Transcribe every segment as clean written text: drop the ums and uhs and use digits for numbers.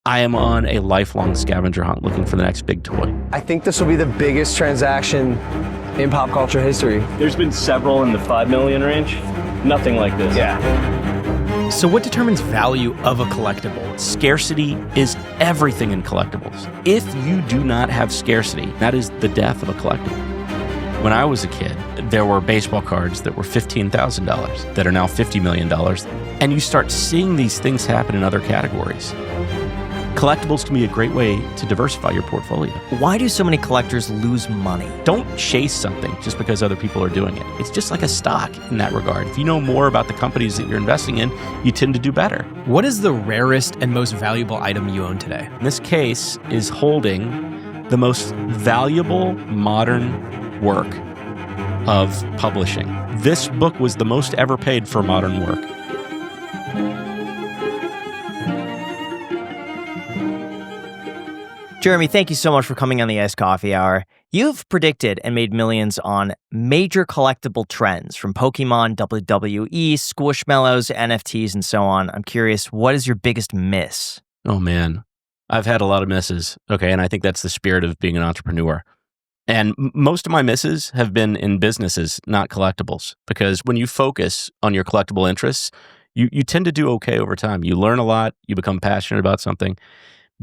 I am on a lifelong scavenger hunt looking for the next big toy. I think this will be the biggest transaction in pop culture history. There's been several in the 5 million range. Nothing like this. Yeah. So what determines value of a collectible? Scarcity is everything in collectibles. If you do not have scarcity, that is the death of a collectible. When I was a kid, there were baseball cards that were $15,000 that are now $50 million. And you start seeing these things happen in other categories. Collectibles can be a great way to diversify your portfolio. Why do so many collectors lose money? Don't chase something just because other people are doing it. It's just like a stock in that regard. If you know more about the companies that you're investing in, you tend to do better. What is the rarest and most valuable item you own today? In this case is holding the most valuable modern work of publishing. This book was the most ever paid for modern work. Jeremy, thank you so much for coming on the Iced Coffee Hour. You've predicted and made millions on major collectible trends from Pokemon, WWE, Squishmallows, NFTs, and so on. I'm curious, what is your biggest miss? Oh, man. I've had a lot of misses. Okay, and I think that's the spirit of being an entrepreneur. And most of my misses have been in businesses, not collectibles. Because when you focus on your collectible interests, you tend to do okay over time. You learn a lot. You become passionate about something.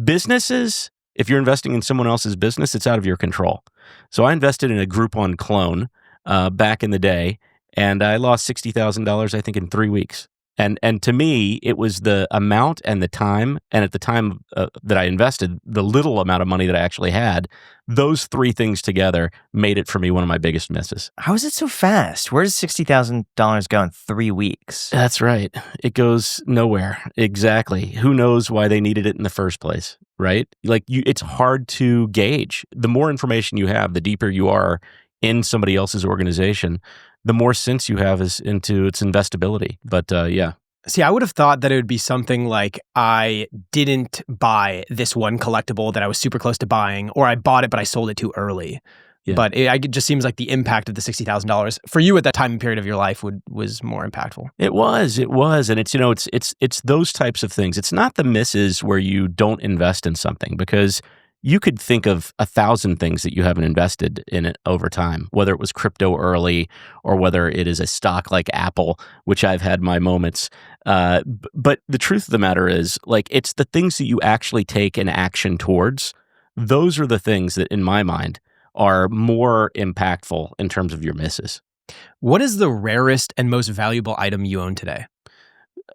Businesses, if you're investing in someone else's business, it's out of your control. So I invested in a Groupon clone back in the day, and I lost $60,000, I think, in 3 weeks. And to me, it was the amount and the time, and at the time that I invested, the little amount of money that I actually had, those three things together made it for me one of my biggest misses. How is it so fast? Where does $60,000 go in 3 weeks? That's right. It goes nowhere. Exactly. Who knows why they needed it in the first place, right? Like, it's hard to gauge. The more information you have, the deeper you are in somebody else's organization, the more sense you have is into its investability. But yeah. See, I would have thought that it would be something like I didn't buy this one collectible that I was super close to buying, or I bought it but I sold it too early. Yeah. But it just seems like the impact of the $60,000 for you at that time and period of your life was more impactful. It was, and it's those types of things. It's not the misses where you don't invest in something, because you could think of 1,000 things that you haven't invested in it over time, whether it was crypto early or whether it is a stock like Apple, which I've had my moments. But the truth of the matter is, like, it's the things that you actually take an action towards. Those are the things that, in my mind, are more impactful in terms of your misses. What is the rarest and most valuable item you own today?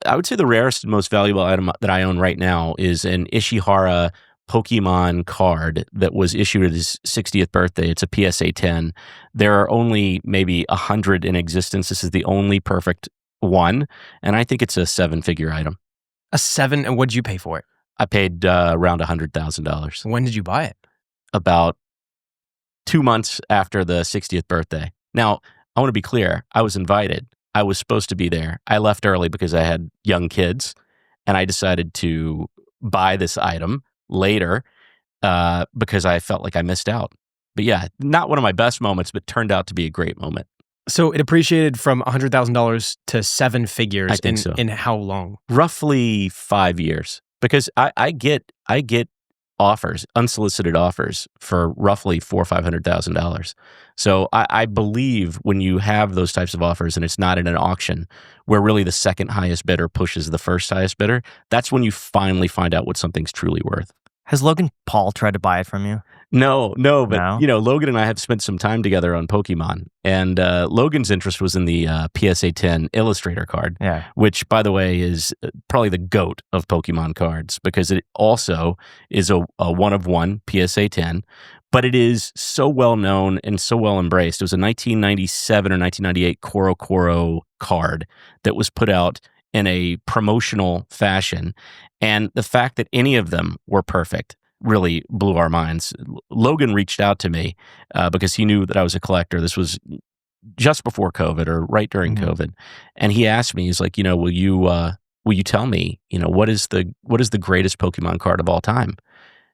I would say the rarest and most valuable item that I own right now is an Ishihara Pokemon card that was issued at his 60th birthday. It's a PSA 10. There are only maybe 100 in existence. This is the only perfect one, and I think it's a 7-figure item. A 7, and what did you pay for it? I paid around $100,000. When did you buy it? About 2 months after the 60th birthday. Now, I want to be clear. I was invited. I was supposed to be there. I left early because I had young kids, and I decided to buy this item later because I felt like I missed out. But yeah, not one of my best moments, but turned out to be a great moment. So it appreciated from $100,000 to 7 figures. I think so. In how long? Roughly 5 years. Because I get offers, unsolicited offers, for roughly $400,000 or $500,000. So I believe when you have those types of offers and it's not in an auction where really the second highest bidder pushes the first highest bidder, that's when you finally find out what something's truly worth. Has Logan Paul tried to buy it from you? No, but Logan and I have spent some time together on Pokemon, and Logan's interest was in the PSA 10 Illustrator card, which, by the way, is probably the GOAT of Pokemon cards, because it also is a one-of-one PSA 10, but it is so well known and so well embraced. It was a 1997 or 1998 Koro Koro card that was put out in a promotional fashion, and the fact that any of them were perfect really blew our minds. Logan reached out to me because he knew that I was a collector. This was just before COVID or right during COVID, and he asked me, he's like, will you tell me, what is the greatest Pokemon card of all time?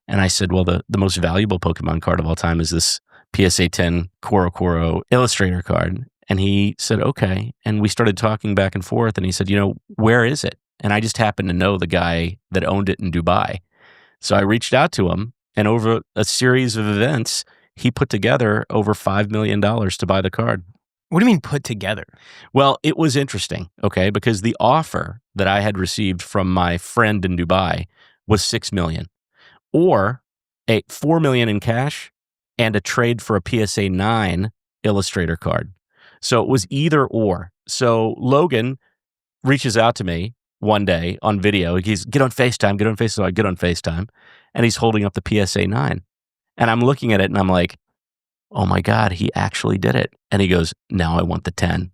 And I said, well, the most valuable Pokemon card of all time is this PSA 10 Koro Koro Illustrator card. And he said, okay. And we started talking back and forth. And he said, where is it? And I just happened to know the guy that owned it in Dubai. So I reached out to him, and over a series of events, he put together over $5 million to buy the card. What do you mean put together? Well, it was interesting, okay, because the offer that I had received from my friend in Dubai was $6 million, or a $4 million in cash and a trade for a PSA 9 illustrator card. So it was either or. So Logan reaches out to me one day on video. He's, get on FaceTime, get on FaceTime. So I get on FaceTime, and he's holding up the PSA 9. And I'm looking at it, and I'm like, oh my God, he actually did it. And he goes, now I want the 10.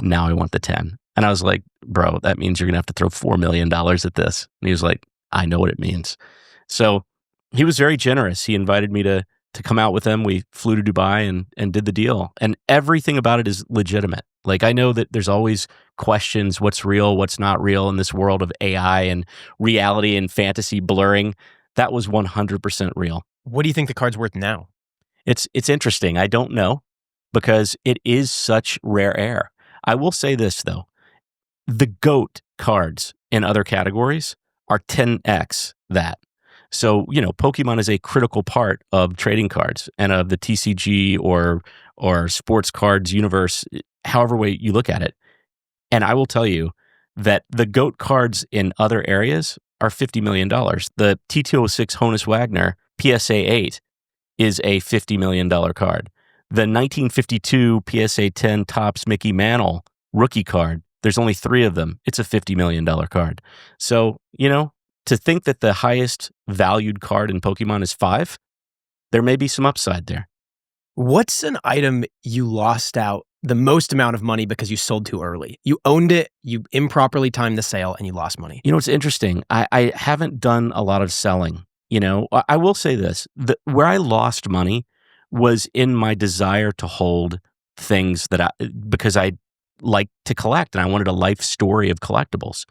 Now I want the 10. And I was like, bro, that means you're going to have to throw $4 million at this. And he was like, I know what it means. So he was very generous. He invited me to come out with him. We flew to Dubai and did the deal. And everything about it is legitimate. Like, I know that there's always questions, what's real, what's not real in this world of AI and reality and fantasy blurring. That was 100% real. What do you think the card's worth now? It's interesting. I don't know, because it is such rare air. I will say this, though. The GOAT cards in other categories are 10x that. So, Pokemon is a critical part of trading cards and of the TCG or sports cards universe, however way you look at it. And I will tell you that the GOAT cards in other areas are $50 million. The T206 Honus Wagner PSA 8 is a $50 million card. The 1952 PSA 10 Topps Mickey Mantle rookie card, there's only 3 of them. It's a $50 million card. So, to think that the highest valued card in Pokemon is 5, there may be some upside there. What's an item you lost out the most amount of money because you sold too early? You owned it, you improperly timed the sale, and you lost money. It's interesting. I haven't done a lot of selling. I will say this, where I lost money was in my desire to hold things because I like to collect and I wanted a life story of collectibles.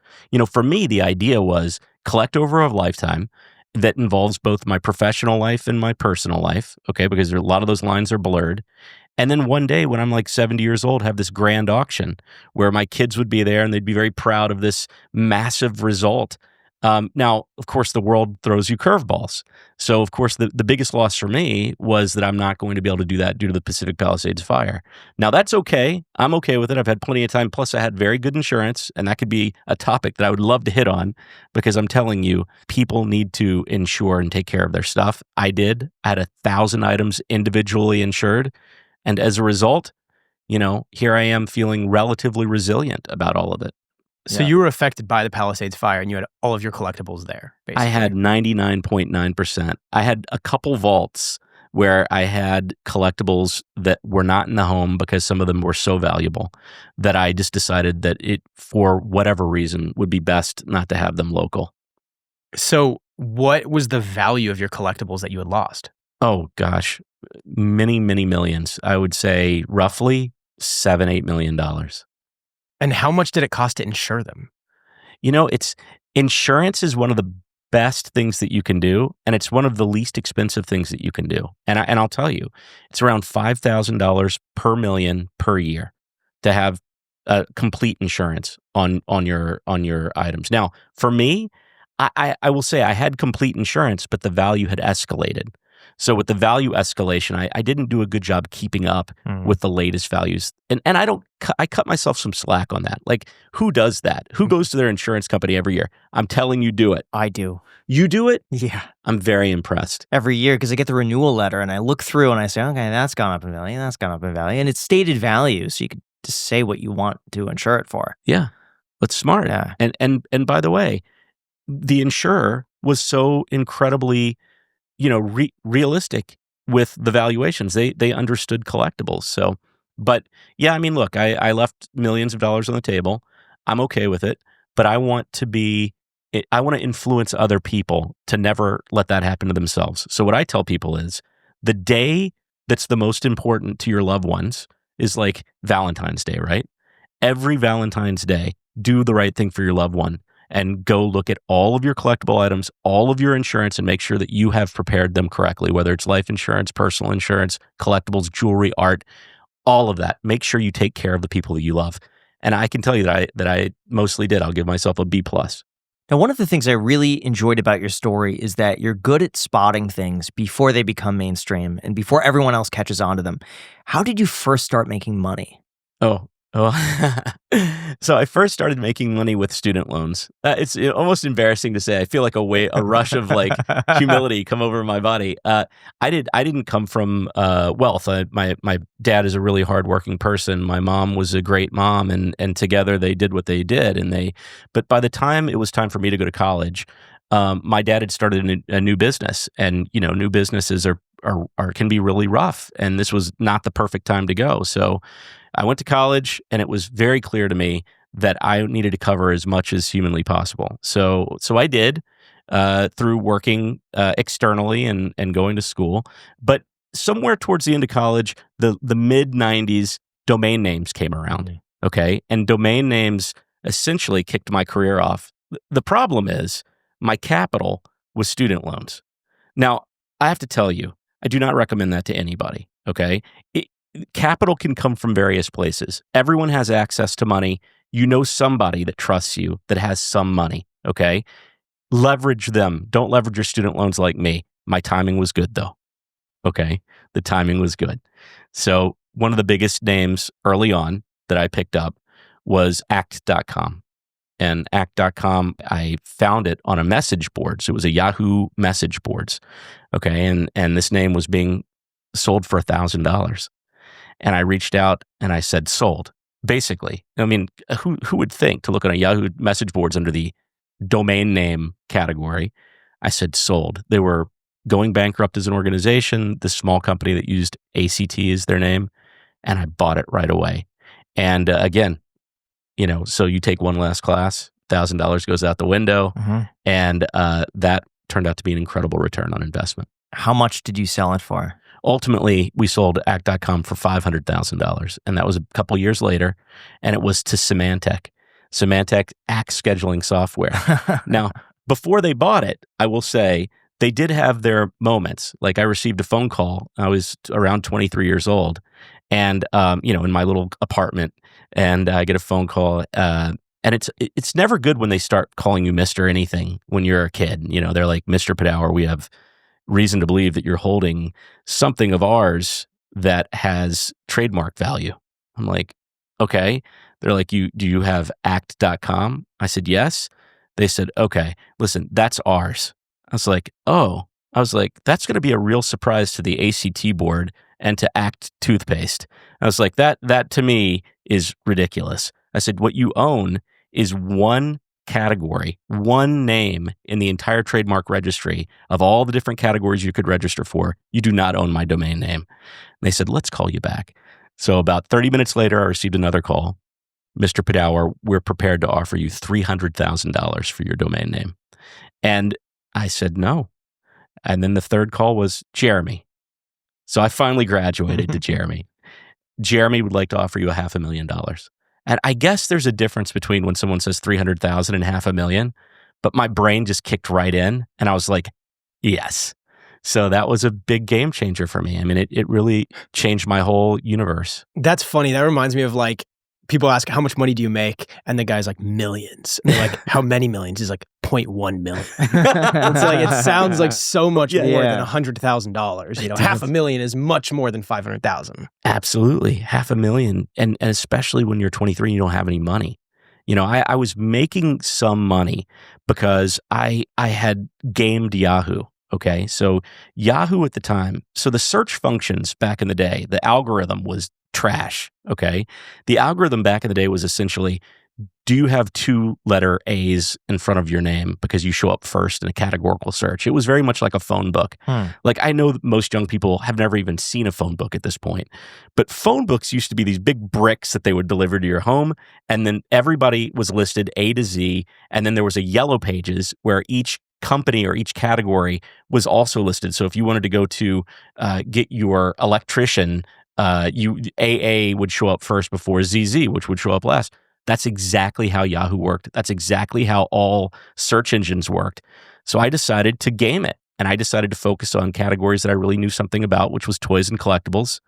For me, the idea was collect over a lifetime that involves both my professional life and my personal life, okay, because a lot of those lines are blurred. And then one day when I'm like 70 years old, have this grand auction where my kids would be there and they'd be very proud of this massive result. Now, of course, the world throws you curveballs. So, of course, the biggest loss for me was that I'm not going to be able to do that due to the Pacific Palisades fire. Now, that's okay. I'm okay with it. I've had plenty of time. Plus, I had very good insurance, and that could be a topic that I would love to hit on, because I'm telling you, people need to insure and take care of their stuff. I did. I had 1,000 items individually insured. And as a result, here I am feeling relatively resilient about all of it. So you were affected by the Palisades fire, and you had all of your collectibles there, basically. I had 99.9%. I had a couple vaults where I had collectibles that were not in the home because some of them were so valuable that I just decided that it, for whatever reason, would be best not to have them local. So what was the value of your collectibles that you had lost? Oh, gosh. Many, many millions. I would say roughly $7-8 million. And how much did it cost to insure them? Insurance is one of the best things that you can do, and it's one of the least expensive things that you can do. And I'll tell you, it's around $5,000 per million per year to have complete insurance on your items. Now, for me, I will say I had complete insurance, but the value had escalated. So with the value escalation, I didn't do a good job keeping up with the latest values. And I cut myself some slack on that. Like, who does that? Who goes to their insurance company every year? I'm telling you, do it. I do. You do it? Yeah. I'm very impressed. Every year, because I get the renewal letter and I look through and I say, okay, that's gone up in value, that's gone up in value. And it's stated value, so you can just say what you want to insure it for. Yeah. That's smart. Yeah. And by the way, the insurer was so incredibly realistic with the valuations. They understood collectibles. So, but yeah, I mean, look, I left millions of dollars on the table. I'm okay with it, but I want to influence other people to never let that happen to themselves. So what I tell people is the day that's the most important to your loved ones is like Valentine's Day, right? Every Valentine's Day, do the right thing for your loved one. And go look at all of your collectible items, all of your insurance, and make sure that you have prepared them correctly, whether it's life insurance, personal insurance, collectibles, jewelry, art, all of that. Make sure you take care of the people that you love. And I can tell you that I mostly did. I'll give myself a B+. Now, one of the things I really enjoyed about your story is that you're good at spotting things before they become mainstream and before everyone else catches on to them. How did you first start making money? Oh. So I first started making money with student loans. It's almost embarrassing to say. I feel like a rush of like humility come over my body. I didn't come from wealth. My dad is a really hardworking person. My mom was a great mom, and together they did what they did. But by the time it was time for me to go to college, my dad had started a new business, and new businesses can be really rough, and this was not the perfect time to go. So I went to college, and it was very clear to me that I needed to cover as much as humanly possible. So I did through working externally and going to school. But somewhere towards the end of college, the mid 90s, domain names came around. Okay, and domain names essentially kicked my career off. The problem is my capital was student loans. Now, I have to tell you, I do not recommend that to anybody. Okay. Capital can come from various places. Everyone has access to money. You know somebody that trusts you that has some money, okay? Leverage them. Don't leverage your student loans like me. My timing was good, though, okay? The timing was good. So one of the biggest names early on that I picked up was act.com. And act.com, I found it on a message board. So it was a Yahoo message boards, okay? And this name was being sold for $1,000. And I reached out and I said, sold. Basically, I mean, who would think to look on a Yahoo message boards under the domain name category? I said, sold. They were going bankrupt as an organization, this small company that used ACT as their name, and I bought it right away. And again, so you take one last class, $1,000 goes out the window, and that turned out to be an incredible return on investment. How much did you sell it for? Ultimately, we sold act.com for $500,000, and that was a couple years later, and it was to Symantec. Symantec act scheduling software. Now, before they bought it, I will say they did have their moments. Like I received a phone call. I was around 23 years old, and in my little apartment, and I get a phone call. And it's never good when they start calling you Mr. anything when you're a kid. They're like, Mr. Padawer, we have reason to believe that you're holding something of ours that has trademark value. I'm like, okay. They're like, do you have act.com? I said, yes. They said, okay, listen, that's ours. I was like, oh. I was like, that's going to be a real surprise to the ACT board and to Act toothpaste. I was like, that to me is ridiculous. I said, what you own is one category, one name in the entire trademark registry of all the different categories you could register for. You do not own my domain name. And they said, let's call you back. So about 30 minutes later, I received another call. Mr. Padawer, we're prepared to offer you $300,000 for your domain name. And I said, no. And then the third call was Jeremy. So I finally graduated to Jeremy. Jeremy would like to offer you $500,000. And I guess there's a difference between when someone says 300,000 and $500,000, but my brain just kicked right in and I was like, yes. So that was a big game changer for me. I mean, it really changed my whole universe. That's funny. That reminds me of like, people ask, how much money do you make? And the guy's like, millions. And they're like, how many millions? He's like, 0.1 million. It's like, it sounds like so much more than $100,000. $500,000 is much more than 500,000. Absolutely. $500,000. And especially when you're 23 and you don't have any money. I was making some money because I had gamed Yahoo. Okay. So Yahoo at the time, so the search functions back in the day, the algorithm was trash. Okay. The algorithm back in the day was essentially, do you have 2-letter A's in front of your name because you show up first in a categorical search? It was very much like a phone book. Like I know that most young people have never even seen a phone book at this point, but phone books used to be these big bricks that they would deliver to your home. And then everybody was listed A to Z. And then there was a yellow pages where each company or each category was also listed. So if you wanted to go to get your electrician, AA would show up first before ZZ, which would show up last. That's exactly how Yahoo worked. That's exactly how all search engines worked. So I decided to game it, and I decided to focus on categories that I really knew something about, which was toys and collectibles.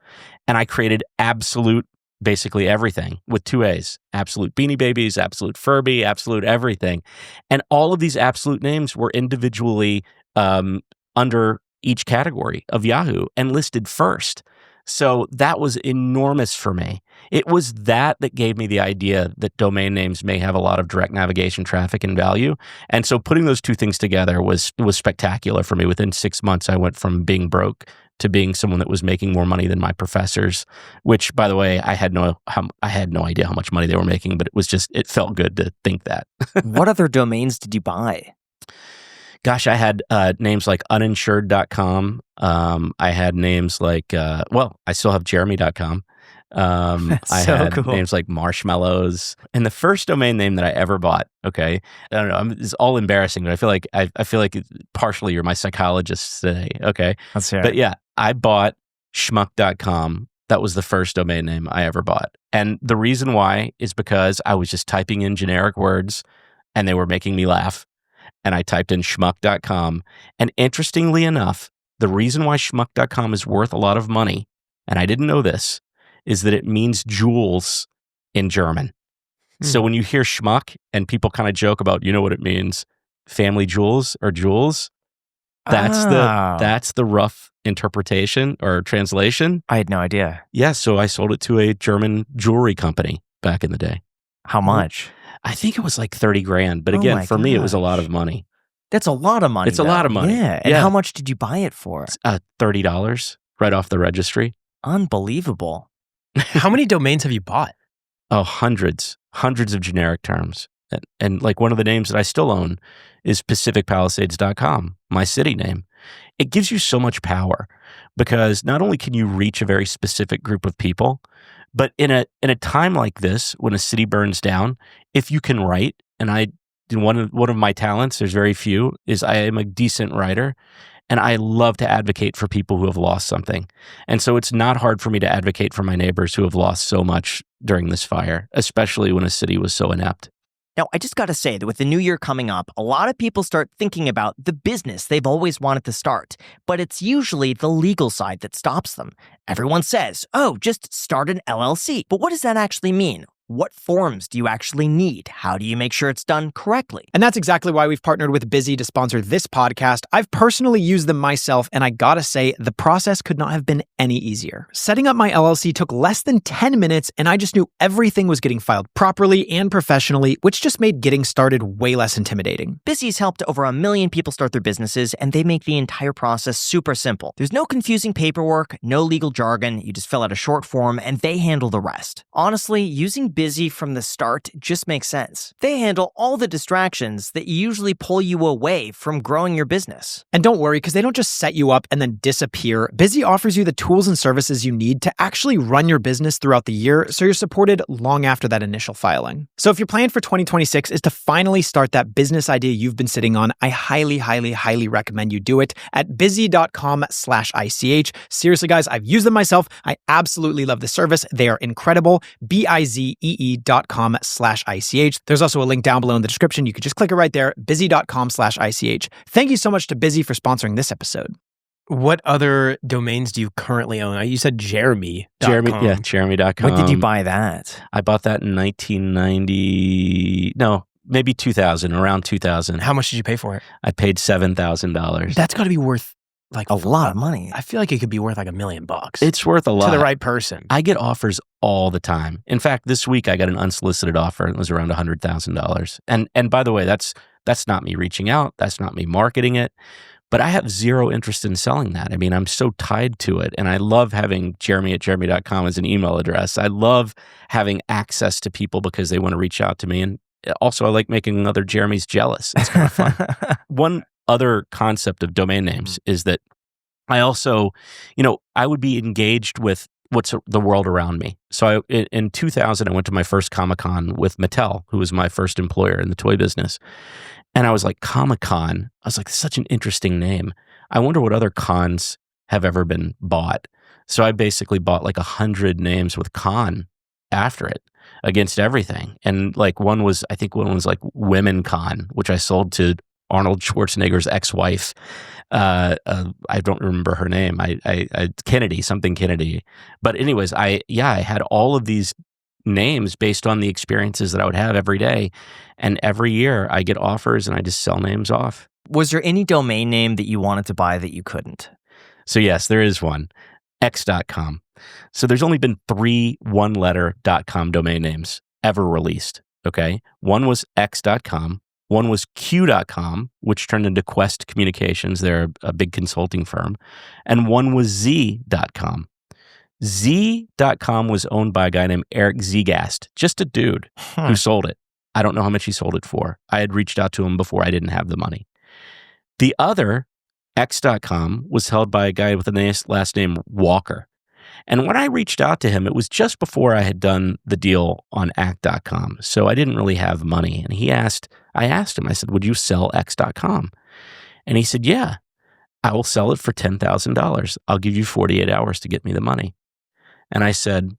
And I created absolute basically everything with 2 A's. Absolute Beanie Babies, Absolute Furby, Absolute everything. And all of these Absolute names were individually under each category of Yahoo and listed first. So that was enormous for me. It was that gave me the idea that domain names may have a lot of direct navigation traffic and value. And so putting those two things together was spectacular for me. Within 6 months, I went from being broke to being someone that was making more money than my professors, which, by the way, I had no idea how much money they were making, but it felt good to think that. What other domains did you buy? Gosh, I had names like uninsured.com. I had names like, I still have jeremy.com. I had names like Marshmallows. And the first domain name that I ever bought, okay, I don't know, it's all embarrassing, but I feel like partially you're my psychologist today, okay? That's fair. But yeah, I bought schmuck.com. That was the first domain name I ever bought. And the reason why is because I was just typing in generic words and they were making me laugh. And I typed in schmuck.com. And interestingly enough, the reason why schmuck.com is worth a lot of money, and I didn't know this, is that it means jewels in German. So when you hear schmuck and people kind of joke about, you know what it means, family jewels or jewels, that's the rough interpretation or translation. I had no idea. Yeah, so I sold it to a German jewelry company back in the day. How much? I think it was like 30 grand. But again, for me, it was a lot of money. That's a lot of money. It's a lot of money. Yeah. And how much did you buy it for? $30 right off the registry. Unbelievable. How many domains have you bought? Oh, hundreds of generic terms. And like one of the names that I still own is PacificPalisades.com, my city name. It gives you so much power because not only can you reach a very specific group of people, but in a time like this, when a city burns down, if you can write, and one of my talents, there's very few, is I am a decent writer, and I love to advocate for people who have lost something. And so it's not hard for me to advocate for my neighbors who have lost so much during this fire, especially when a city was so inept. Now, I just got to say that with the new year coming up, a lot of people start thinking about the business they've always wanted to start, but it's usually the legal side that stops them. Everyone says, oh, just start an LLC. But what does that actually mean? What forms do you actually need? How do you make sure it's done correctly? And that's exactly why we've partnered with Bizee to sponsor this podcast. I've personally used them myself, and I gotta say, the process could not have been any easier. Setting up my LLC took less than 10 minutes, and I just knew everything was getting filed properly and professionally, which just made getting started way less intimidating. Bizee's helped over 1 million people start their businesses, and they make the entire process super simple. There's no confusing paperwork, no legal jargon. You just fill out a short form, and they handle the rest. Honestly, using Bizee from the start just makes sense. They handle all the distractions that usually pull you away from growing your business. And don't worry, because they don't just set you up and then disappear. Bizee offers you the tools and services you need to actually run your business throughout the year, so you're supported long after that initial filing. So if your plan for 2026 is to finally start that business idea you've been sitting on, I highly, highly, highly recommend you do it at bizee.com/ICH. Seriously, guys, I've used them myself. I absolutely love the service. They are incredible. bizee.com/ICH. There's also a link down below in the description. You could just click it right there, bizee.com/ICH. Thank you so much to Bizee for sponsoring this episode. What other domains do you currently own? You said Jeremy. Jeremy.com. When did you buy that? I bought that in 1990. No, maybe 2000, around 2000. How much did you pay for it? I paid $7,000. That's got to be worth like a lot of money. I feel like it could be worth like $1 million. It's worth a lot. To the right person. I get offers all the time. In fact, this week I got an unsolicited offer. It was around $100,000. And by the way, that's not me reaching out. That's not me marketing it. But I have zero interest in selling that. I mean, I'm so tied to it. And I love having jeremy@jeremy.com as an email address. I love having access to people because they want to reach out to me. And also, I like making other Jeremys jealous. It's kind of fun. One other concept of domain names is that I also, I would be engaged with what's the world around me. So in 2000, I went to my first Comic-Con with Mattel, who was my first employer in the toy business. And I was like, Comic-Con. I was like, such an interesting name. I wonder what other cons have ever been bought. So I basically bought like 100 names with con after it against everything. And like one was like Women Con, which I sold to Arnold Schwarzenegger's ex-wife. I don't remember her name. Something Kennedy. But anyways, I had all of these names based on the experiences that I would have every day. And every year I get offers and I just sell names off. Was there any domain name that you wanted to buy that you couldn't? So yes, there is one. X.com. So there's only been 3 one-letter .com domain names ever released, okay? One was X.com, one was Q.com, which turned into Quest Communications. They're a big consulting firm. And one was Z.com. Z.com was owned by a guy named Eric Zegast, just a dude who sold it. I don't know how much he sold it for. I had reached out to him before I didn't have the money. The other, X.com, was held by a guy with the last name Walker. And when I reached out to him, it was just before I had done the deal on Act.com. So I didn't really have money. And I asked him, I said, would you sell X.com? And he said, yeah, I will sell it for $10,000. I'll give you 48 hours to get me the money. And I said,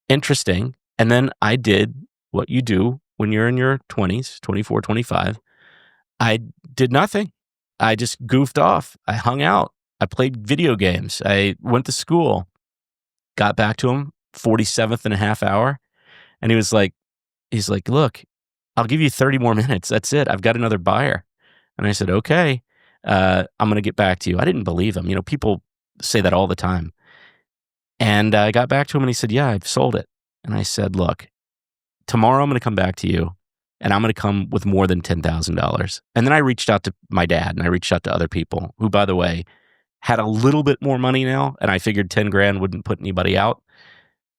interesting. And then I did what you do when you're in your 20s, 24, 25. I did nothing. I just goofed off. I hung out. I played video games. I went to school. Got back to him 47th and a half hour. And he's like, look, I'll give you 30 more minutes. That's it. I've got another buyer. And I said, okay, I'm going to get back to you. I didn't believe him. People say that all the time. And I got back to him and he said, yeah, I've sold it. And I said, look, tomorrow I'm going to come back to you and I'm going to come with more than $10,000. And then I reached out to my dad and I reached out to other people who, by the way, had a little bit more money now. And I figured 10 grand wouldn't put anybody out.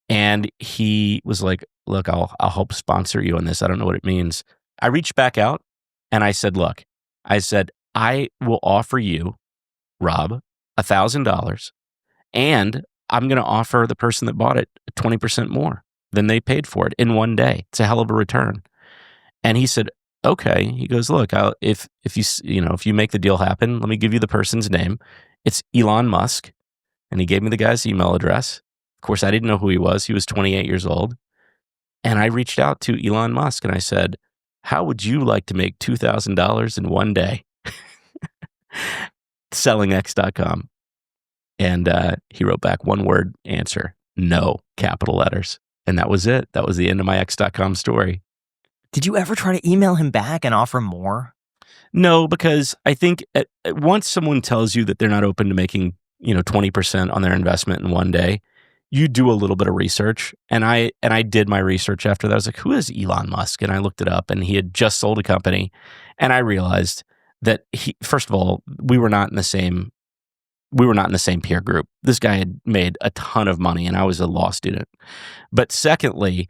And he was like, look, I'll help sponsor you on this. I don't know what it means. I reached back out and I said, look, I will offer you, Rob, $1,000 and I'm going to offer the person that bought it 20% more than they paid for it in one day. It's a hell of a return. And he said, okay. He goes, look, if you make the deal happen, let me give you the person's name. It's Elon Musk. And he gave me the guy's email address. Of course, I didn't know who he was. He was 28 years old. And I reached out to Elon Musk and I said, how would you like to make $2,000 in one day selling X.com? And he wrote back one word answer, no, capital letters. And that was it. That was the end of my X.com story. Did you ever try to email him back and offer more? No, because I think once someone tells you that they're not open to making 20% on their investment in one day, you do a little bit of research. And I did my research after that. I was like, who is Elon Musk? And I looked it up and he had just sold a company. And I realized that first of all, we were not in the same peer group. This guy had made a ton of money and I was a law student. But secondly,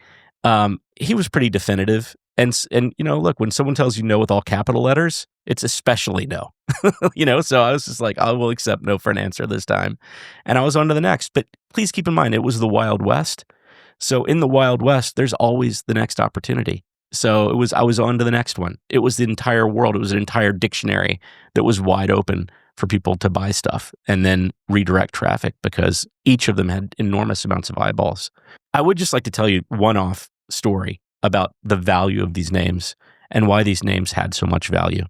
he was pretty definitive. And look, when someone tells you no with all capital letters, it's especially no. So I was just like, I will accept no for an answer this time. And I was on to the next. But please keep in mind, it was the Wild West. So in the Wild West, there's always the next opportunity. So I was on to the next one. It was the entire world. It was an entire dictionary that was wide open for people to buy stuff and then redirect traffic because each of them had enormous amounts of eyeballs. I would just like to tell you one-off story about the value of these names and why these names had so much value.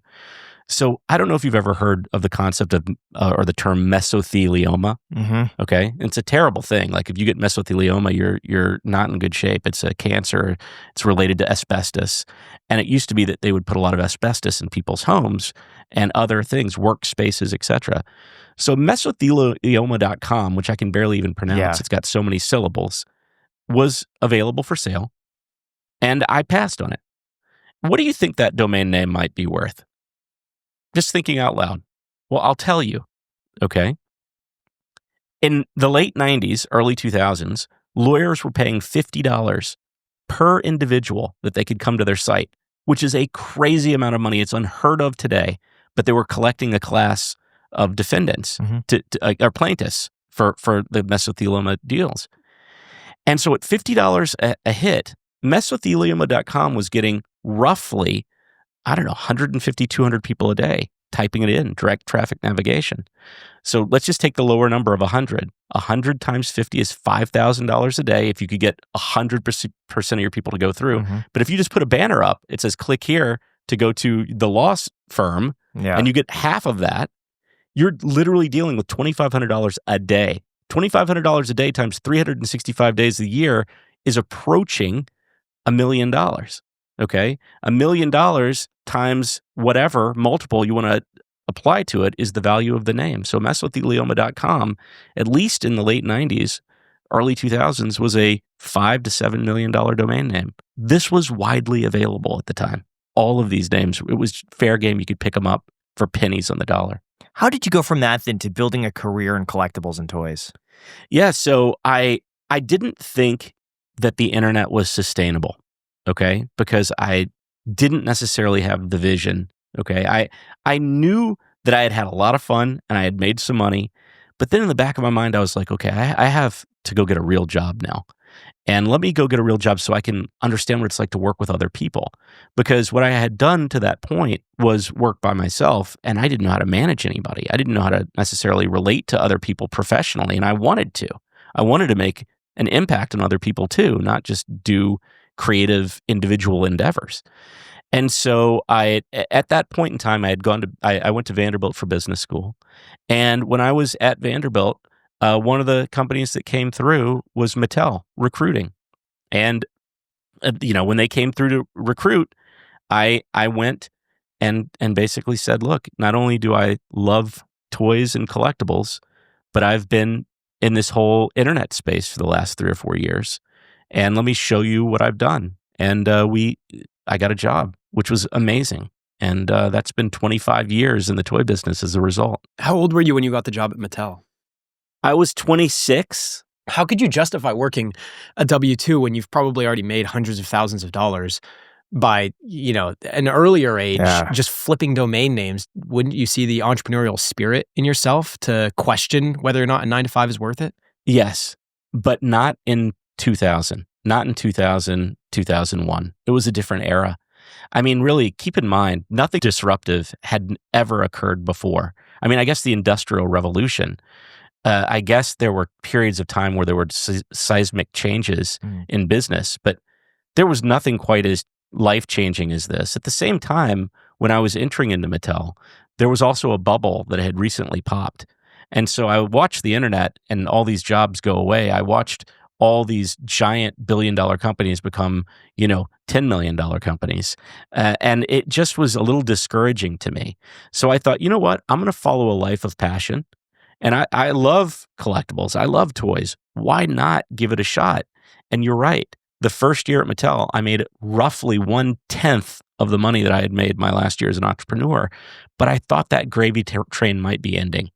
So I don't know if you've ever heard of the concept of or the term mesothelioma. Mm-hmm. Okay, it's a terrible thing. Like if you get mesothelioma, you're not in good shape. It's a cancer. It's related to asbestos, and it used to be that they would put a lot of asbestos in people's homes and other things, workspaces, etc. So mesothelioma.com, which I can barely even pronounce, it's got so many syllables, was available for sale, and I passed on it. What do you think that domain name might be worth? Just thinking out loud. Well, I'll tell you, okay? In the late 90s, early 2000s, lawyers were paying $50 per individual that they could come to their site, which is a crazy amount of money. It's unheard of today, but they were collecting a class of defendants or plaintiffs for the mesothelioma deals. And so at $50 a hit, mesothelioma.com was getting roughly 150, 200 people a day typing it in, direct traffic navigation. So let's just take the lower number of 100. 100 times 50 is $5,000 a day if you could get 100% of your people to go through. Mm-hmm. But if you just put a banner up, it says click here, to go to the law firm and you get half of that, you're literally dealing with $2,500 a day. $2,500 a day times 365 days a year is approaching $1 million. Okay? $1 million times whatever multiple you want to apply to it is the value of the name. So messwithilioma.com, at least in the late 90s, early 2000s, was a $5 to $7 million domain name. This was widely available at the time. All of these names, it was fair game. You could pick them up for pennies on the dollar. How did you go from that then to building a career in collectibles and toys? Yeah, so I didn't think that the internet was sustainable, okay? Because I didn't necessarily have the vision, okay? I knew that I had had a lot of fun and I had made some money, but then in the back of my mind, I was like, okay, I have to go get a real job now. And let me go get a real job so I can understand what it's like to work with other people. Because what I had done to that point was work by myself, and I didn't know how to manage anybody. I didn't know how to necessarily relate to other people professionally, and I wanted to. I wanted to make an impact on other people too, not just do creative individual endeavors. And so at that point in time, I went to Vanderbilt for business school. And when I was at Vanderbilt, one of the companies that came through was Mattel Recruiting. And, when they came through to recruit, I went and basically said, look, not only do I love toys and collectibles, but I've been in this whole internet space for the last 3 or 4 years. And let me show you what I've done. And I got a job, which was amazing. And that's been 25 years in the toy business as a result. How old were you when you got the job at Mattel? I was 26. How could you justify working a W-2 when you've probably already made hundreds of thousands of dollars by, an earlier age, just flipping domain names? Wouldn't you see the entrepreneurial spirit in yourself to question whether or not a 9-to-5 is worth it? Yes, but not in 2000. Not in 2000, 2001. It was a different era. I mean, really, keep in mind, nothing disruptive had ever occurred before. I mean, I guess the Industrial Revolution. I guess there were periods of time where there were seismic changes in business, but there was nothing quite as life-changing as this. At the same time, when I was entering into Mattel, there was also a bubble that had recently popped. And so I watched the internet and all these jobs go away. I watched all these giant billion-dollar companies become, $10 million companies. And it just was a little discouraging to me. So I thought, you know what? I'm going to follow a life of passion. And I love collectibles. I love toys. Why not give it a shot? And you're right. The first year at Mattel, I made roughly 1/10 of the money that I had made my last year as an entrepreneur. But I thought that gravy train might be ending.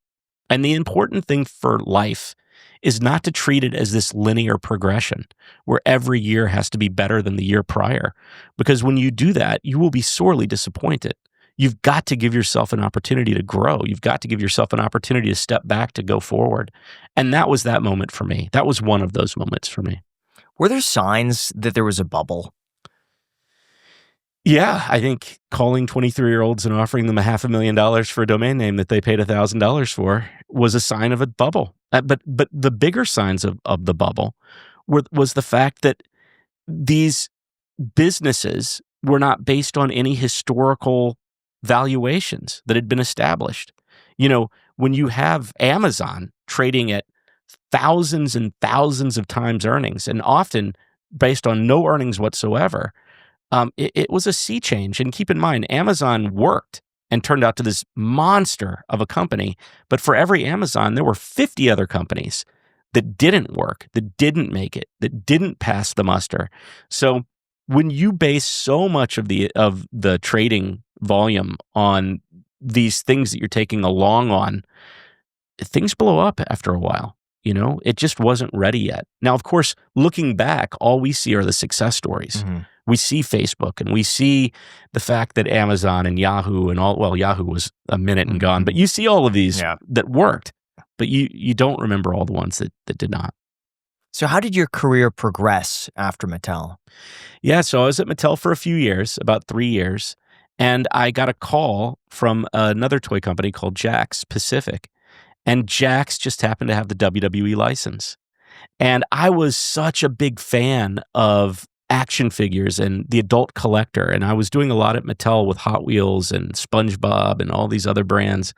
And the important thing for life is not to treat it as this linear progression where every year has to be better than the year prior. Because when you do that, you will be sorely disappointed. You've got to give yourself an opportunity to grow. You've got to give yourself an opportunity to step back, to go forward. And that was that moment for me. That was one of those moments for me. Were there signs that there was a bubble? Yeah, I think calling 23-year-olds and offering them $500,000 for a domain name that they paid $1,000 for was a sign of a bubble. But the bigger signs of the bubble was the fact that these businesses were not based on any historical valuations that had been established. When you have Amazon trading at thousands and thousands of times earnings, and often based on no earnings whatsoever, it was a sea change. And keep in mind, Amazon worked and turned out to this monster of a company. But for every Amazon, there were 50 other companies that didn't work, that didn't make it, that didn't pass the muster. So when you base so much of the trading volume on these things that you're taking a long on, things blow up after a while. It just wasn't ready yet. Now, of course, looking back, all we see are the success stories. Mm-hmm. We see Facebook and we see the fact that Amazon and Yahoo and Yahoo was a minute and gone, but you see all of these that worked, but you don't remember all the ones that did not. So how did your career progress after Mattel? Yeah, so I was at Mattel for a few years, about 3 years, and I got a call from another toy company called Jakks Pacific. And Jakks just happened to have the WWE license. And I was such a big fan of action figures and the adult collector. And I was doing a lot at Mattel with Hot Wheels and SpongeBob and all these other brands.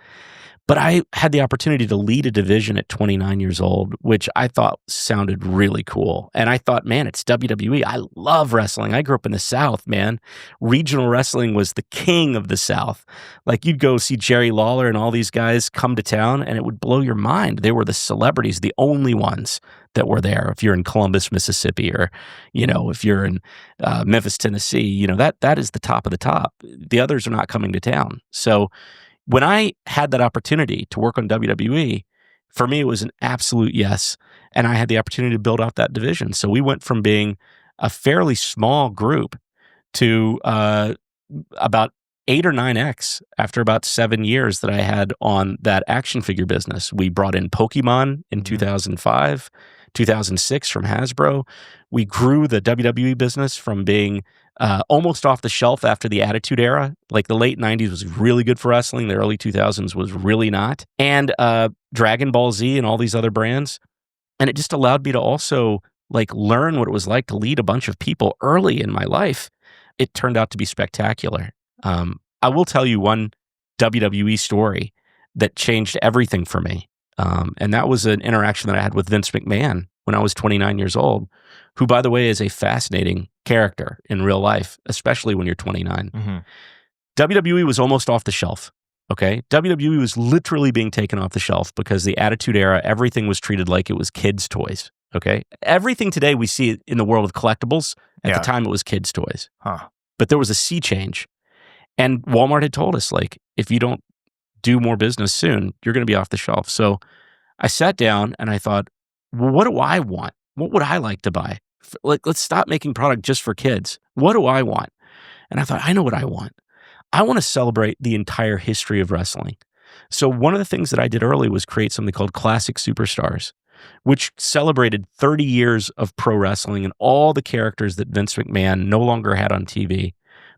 But I had the opportunity to lead a division at 29 years old, which I thought sounded really cool. And I thought, man, it's WWE. I love wrestling. I grew up in the South, man. Regional wrestling was the king of the South. Like, you'd go see Jerry Lawler and all these guys come to town, and it would blow your mind. They were the celebrities, the only ones that were there. If you're in Columbus, Mississippi, or, if you're in Memphis, Tennessee, that is the top of the top. The others are not coming to town. So when I had that opportunity to work on WWE, for me, it was an absolute yes. And I had the opportunity to build out that division. So we went from being a fairly small group to about 8 or 9x after about 7 years that I had on that action figure business. We brought in Pokemon in 2005, 2006 from Hasbro. We grew the WWE business from being almost off the shelf after the Attitude Era. Like, the late 90s was really good for wrestling. The early 2000s was really not. And Dragon Ball Z and all these other brands. And it just allowed me to also learn what it was like to lead a bunch of people early in my life. It turned out to be spectacular. I will tell you one WWE story that changed everything for me. And that was an interaction that I had with Vince McMahon when I was 29 years old, who, by the way, is a fascinating character in real life, especially when you're 29. Mm-hmm. WWE was almost off the shelf, okay? WWE was literally being taken off the shelf because the Attitude Era, everything was treated like it was kids' toys, okay? Everything today we see in the world of collectibles, at the time it was kids' toys. Huh. But there was a sea change. And Walmart had told us, if you don't do more business soon, you're going to be off the shelf. So I sat down and I thought, well, what do I want? What would I like to buy? Let's stop making product just for kids. What do I want? And I thought, I know what I want. I want to celebrate the entire history of wrestling. So one of the things that I did early was create something called Classic Superstars, which celebrated 30 years of pro wrestling and all the characters that Vince McMahon no longer had on TV,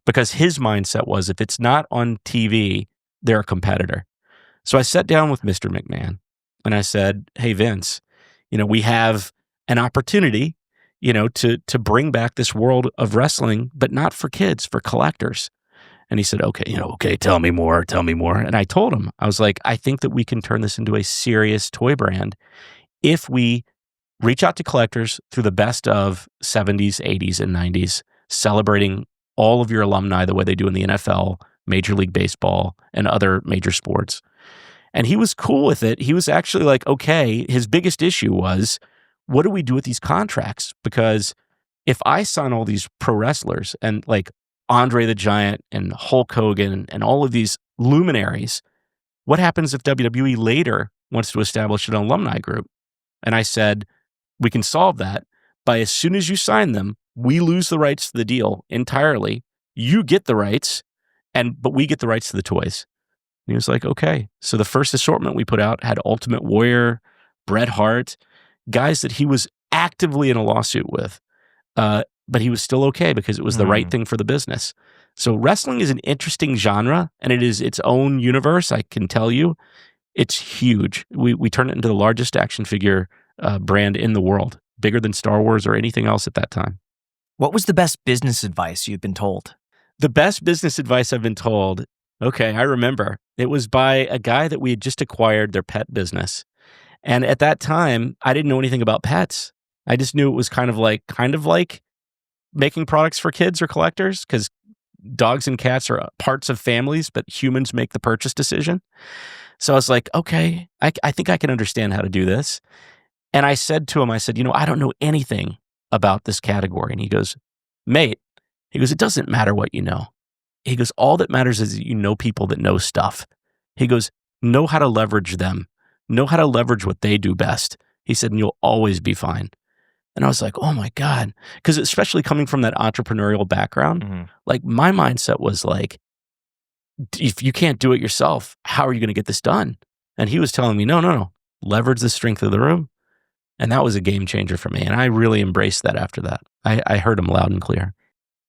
because his mindset was, if it's not on TV, they're a competitor. So I sat down with Mr. McMahon and I said, hey, Vince, we have an opportunity, to bring back this world of wrestling, but not for kids, for collectors. And he said, okay, tell me more. And I told him, I was like, I think that we can turn this into a serious toy brand if we reach out to collectors through the best of 70s, 80s, and 90s, celebrating all of your alumni the way they do in the NFL, Major League Baseball, and other major sports. And he was cool with it. He was actually like, okay. His biggest issue was, what do we do with these contracts? Because if I sign all these pro wrestlers and Andre the Giant and Hulk Hogan and all of these luminaries, what happens if WWE later wants to establish an alumni group? And I said, we can solve that by, as soon as you sign them, we lose the rights to the deal entirely. You get the rights, but we get the rights to the toys. And he was like, okay. So the first assortment we put out had Ultimate Warrior, Bret Hart, guys that he was actively in a lawsuit with. But he was still okay because it was the right thing for the business. So wrestling is an interesting genre, and it is its own universe. I can tell you, it's huge. We turned it into the largest action figure brand in the world, bigger than Star Wars or anything else at that time. What was the best business advice you've been told? The best business advice I've been told, okay, I remember. It was by a guy that we had just acquired their pet business. And at that time, I didn't know anything about pets. I just knew it was kind of like making products for kids or collectors, because dogs and cats are parts of families, but humans make the purchase decision. So I was like, okay, I think I can understand how to do this. And I said to him, I don't know anything about this category. And he goes, mate, it doesn't matter what you know. He goes, all that matters is that you know people that know stuff. He goes, know how to leverage them. Know how to leverage what they do best. He said, and you'll always be fine. And I was like, oh my God. Because especially coming from that entrepreneurial background, my mindset was if you can't do it yourself, how are you going to get this done? And he was telling me, no, leverage the strength of the room. And that was a game changer for me. And I really embraced that after that. I heard him loud and clear.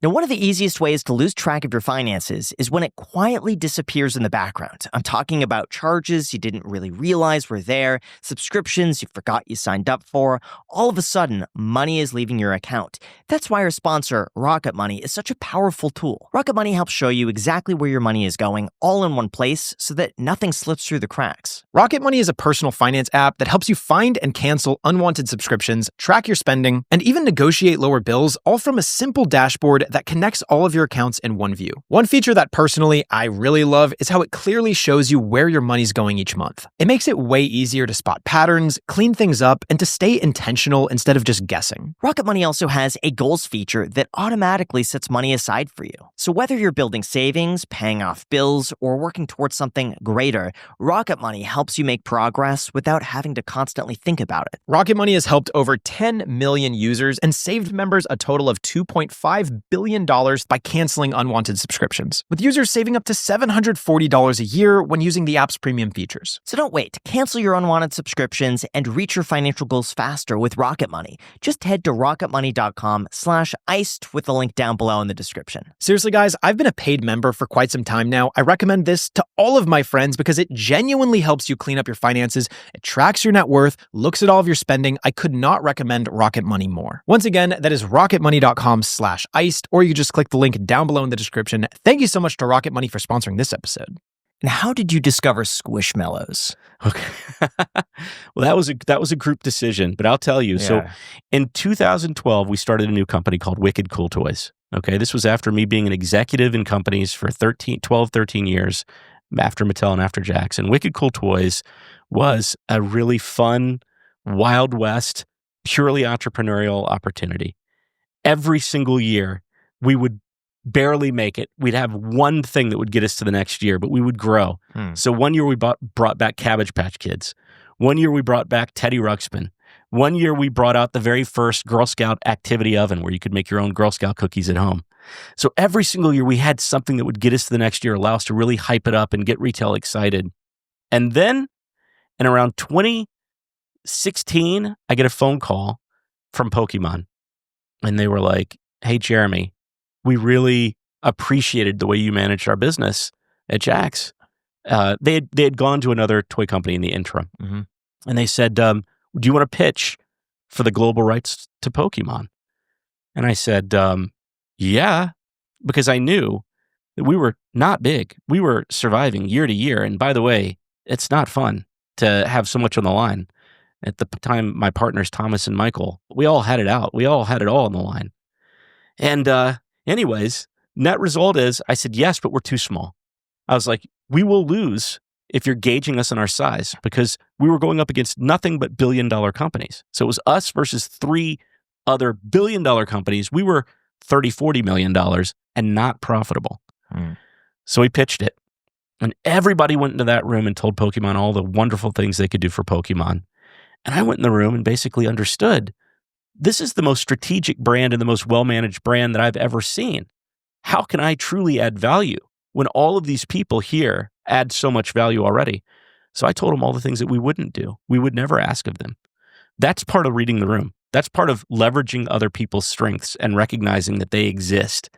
Now, one of the easiest ways to lose track of your finances is when it quietly disappears in the background. I'm talking about charges you didn't really realize were there, subscriptions you forgot you signed up for. All of a sudden, money is leaving your account. That's why our sponsor, Rocket Money, is such a powerful tool. Rocket Money helps show you exactly where your money is going, all in one place, so that nothing slips through the cracks. Rocket Money is a personal finance app that helps you find and cancel unwanted subscriptions, track your spending, and even negotiate lower bills, all from a simple dashboard that connects all of your accounts in one view. One feature that personally I really love is how it clearly shows you where your money's going each month. It makes it way easier to spot patterns, clean things up, and to stay intentional instead of just guessing. Rocket Money also has a goals feature that automatically sets money aside for you. So whether you're building savings, paying off bills, or working towards something greater, Rocket Money helps you make progress without having to constantly think about it. Rocket Money has helped over 10 million users and saved members a total of $2.5 billion by canceling unwanted subscriptions, with users saving up to $740 a year when using the app's premium features. So don't wait. Cancel your unwanted subscriptions and reach your financial goals faster with Rocket Money. Just head to rocketmoney.com/iced with the link down below in the description. Seriously, guys, I've been a paid member for quite some time now. I recommend this to all of my friends because it genuinely helps you clean up your finances. It tracks your net worth, looks at all of your spending. I could not recommend Rocket Money more. Once again, that is rocketmoney.com/iced, or you can just click the link down below in the description. Thank you so much to Rocket Money for sponsoring this episode. And how did you discover Squishmallows? Okay. Well, that was a group decision, but I'll tell you. Yeah. So in 2012, we started a new company called Wicked Cool Toys. Okay. This was after me being an executive in companies for 12, 13 years, after Mattel and after Jax. And Wicked Cool Toys was a really fun, Wild West, purely entrepreneurial opportunity. Every single year, we would barely make it. We'd have one thing that would get us to the next year, but we would grow. So one year we brought back Cabbage Patch Kids. One year we brought back Teddy Ruxpin. One year we brought out the very first Girl Scout activity oven where you could make your own Girl Scout cookies at home. So every single year we had something that would get us to the next year, allow us to really hype it up and get retail excited. And then in around 2016, I get a phone call from Pokemon. And they were like, "Hey, Jeremy, we really appreciated the way you managed our business at Jax." They had gone to another toy company in the interim. Mm-hmm. And they said, "Do you want to pitch for the global rights to Pokemon?" And I said, "Yeah," because I knew that we were not big. We were surviving year to year. And by the way, it's not fun to have so much on the line. At the time, my partners, Thomas and Michael, we all had it out. We all had it all on the line. And anyways, net result is I said, yes, but we're too small. I was like, we will lose if you're gauging us on our size, because we were going up against nothing but billion-dollar companies. So it was us versus 3 other billion-dollar companies. We were $30-40 million and not profitable. So we pitched it. And everybody went into that room and told Pokemon all the wonderful things they could do for Pokemon. And I went in the room and basically understood, this is the most strategic brand and the most well-managed brand that I've ever seen. How can I truly add value when all of these people here add so much value already? So I told them all the things that we wouldn't do. We would never ask of them. That's part of reading the room. That's part of leveraging other people's strengths and recognizing that they exist.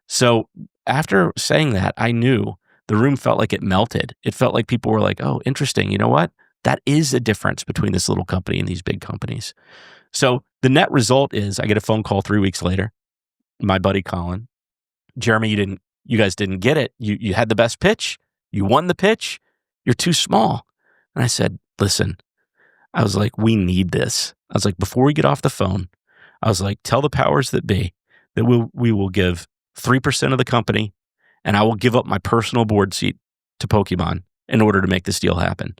So after saying that, I knew the room felt like it melted. It felt like people were like, oh, interesting. You know what? That is a difference between this little company and these big companies. So the net result is I get a phone call 3 weeks later. My buddy Colin, "Jeremy, you guys didn't get it. You had the best pitch. You won the pitch. You're too small." And I said, "Listen," I was like, "we need this." I was like, before we get off the phone, I was like, tell the powers that be that we will give 3% of the company, and I will give up my personal board seat to Pokemon in order to make this deal happen.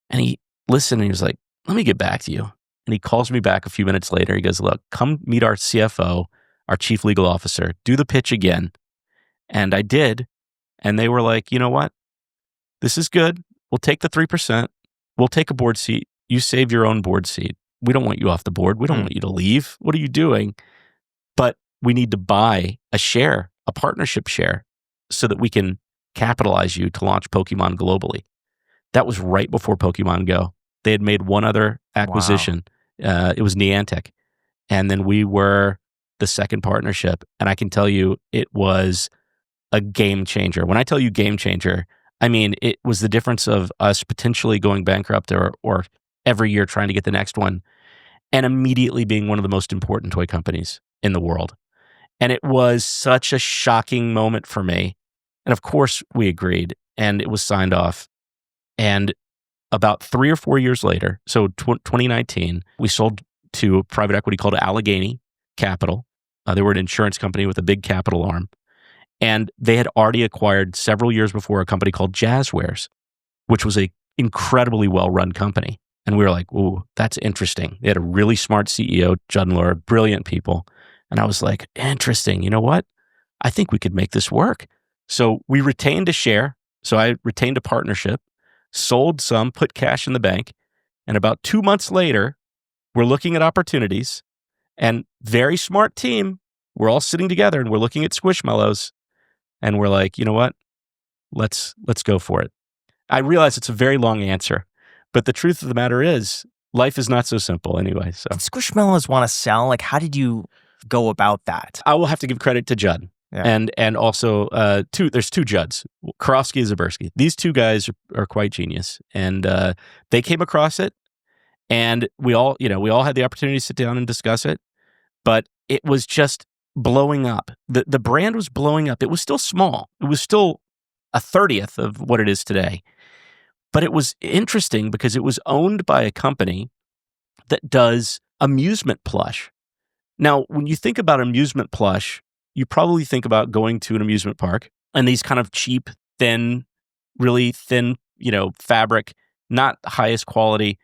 And he listened and he was like, "Let me get back to you." And he calls me back a few minutes later. He goes, "Look, come meet our CFO, our chief legal officer, do the pitch again." And I did. And they were like, "You know what? This is good. We'll take the 3%. We'll take a board seat. You save your own board seat. We don't want you off the board. We don't want you to leave. What are you doing? But we need to buy a share, a partnership share, so that we can capitalize you to launch Pokemon globally." That was right before Pokemon Go. They had made one other acquisition. Wow. It was Niantic. And then we were the second partnership, and I can tell you it was a game changer. When I tell you game changer, I mean it was the difference of us potentially going bankrupt or every year trying to get the next one, and immediately being one of the most important toy companies in the world. And it was such a shocking moment for me. And of course, we agreed, and it was signed off. And about 3 or 4 years later, so 2019, we sold to a private equity called Allegheny Capital. They were an insurance company with a big capital arm. And they had already acquired several years before a company called Jazzwares, which was an incredibly well-run company. And we were like, ooh, that's interesting. They had a really smart CEO, Judd and Laura, brilliant people. And I was like, interesting. You know what? I think we could make this work. So we retained a share. So I retained a partnership, sold some, put cash in the bank. And about 2 months later, we're looking at opportunities, and very smart team. We're all sitting together and we're looking at Squishmallows, and we're like, you know what? Let's go for it. I realize it's a very long answer, but the truth of the matter is life is not so simple anyway. So Did Squishmallows want to sell? Like, how did you go about that? I will have to give credit to Judd. Yeah. And also, there's two Judds, Karofsky and Zabersky. These two guys are quite genius. And they came across it, and we all had the opportunity to sit down and discuss it, but it was just blowing up. The brand was blowing up. It was still small. It was still a 30th of what it is today. But it was interesting because it was owned by a company that does amusement plush. Now, when you think about amusement plush, you probably think about going to an amusement park and these kind of cheap, thin, really thin, fabric, not highest quality.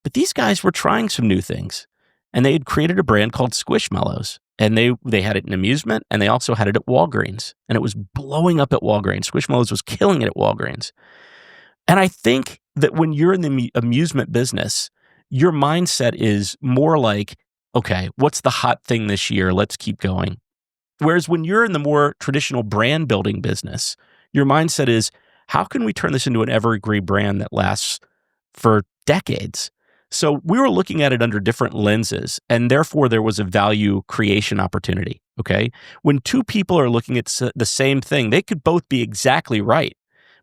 But these guys were trying some new things, and they had created a brand called Squishmallows. And they had it in amusement, and they also had it at Walgreens. And it was blowing up at Walgreens. Squishmallows was killing it at Walgreens. And I think that when you're in the amusement business, your mindset is more like, okay, what's the hot thing this year? Let's keep going. Whereas when you're in the more traditional brand building business, your mindset is, how can we turn this into an evergreen brand that lasts for decades? So we were looking at it under different lenses, and therefore there was a value creation opportunity, okay? When two people are looking at the same thing, they could both be exactly right,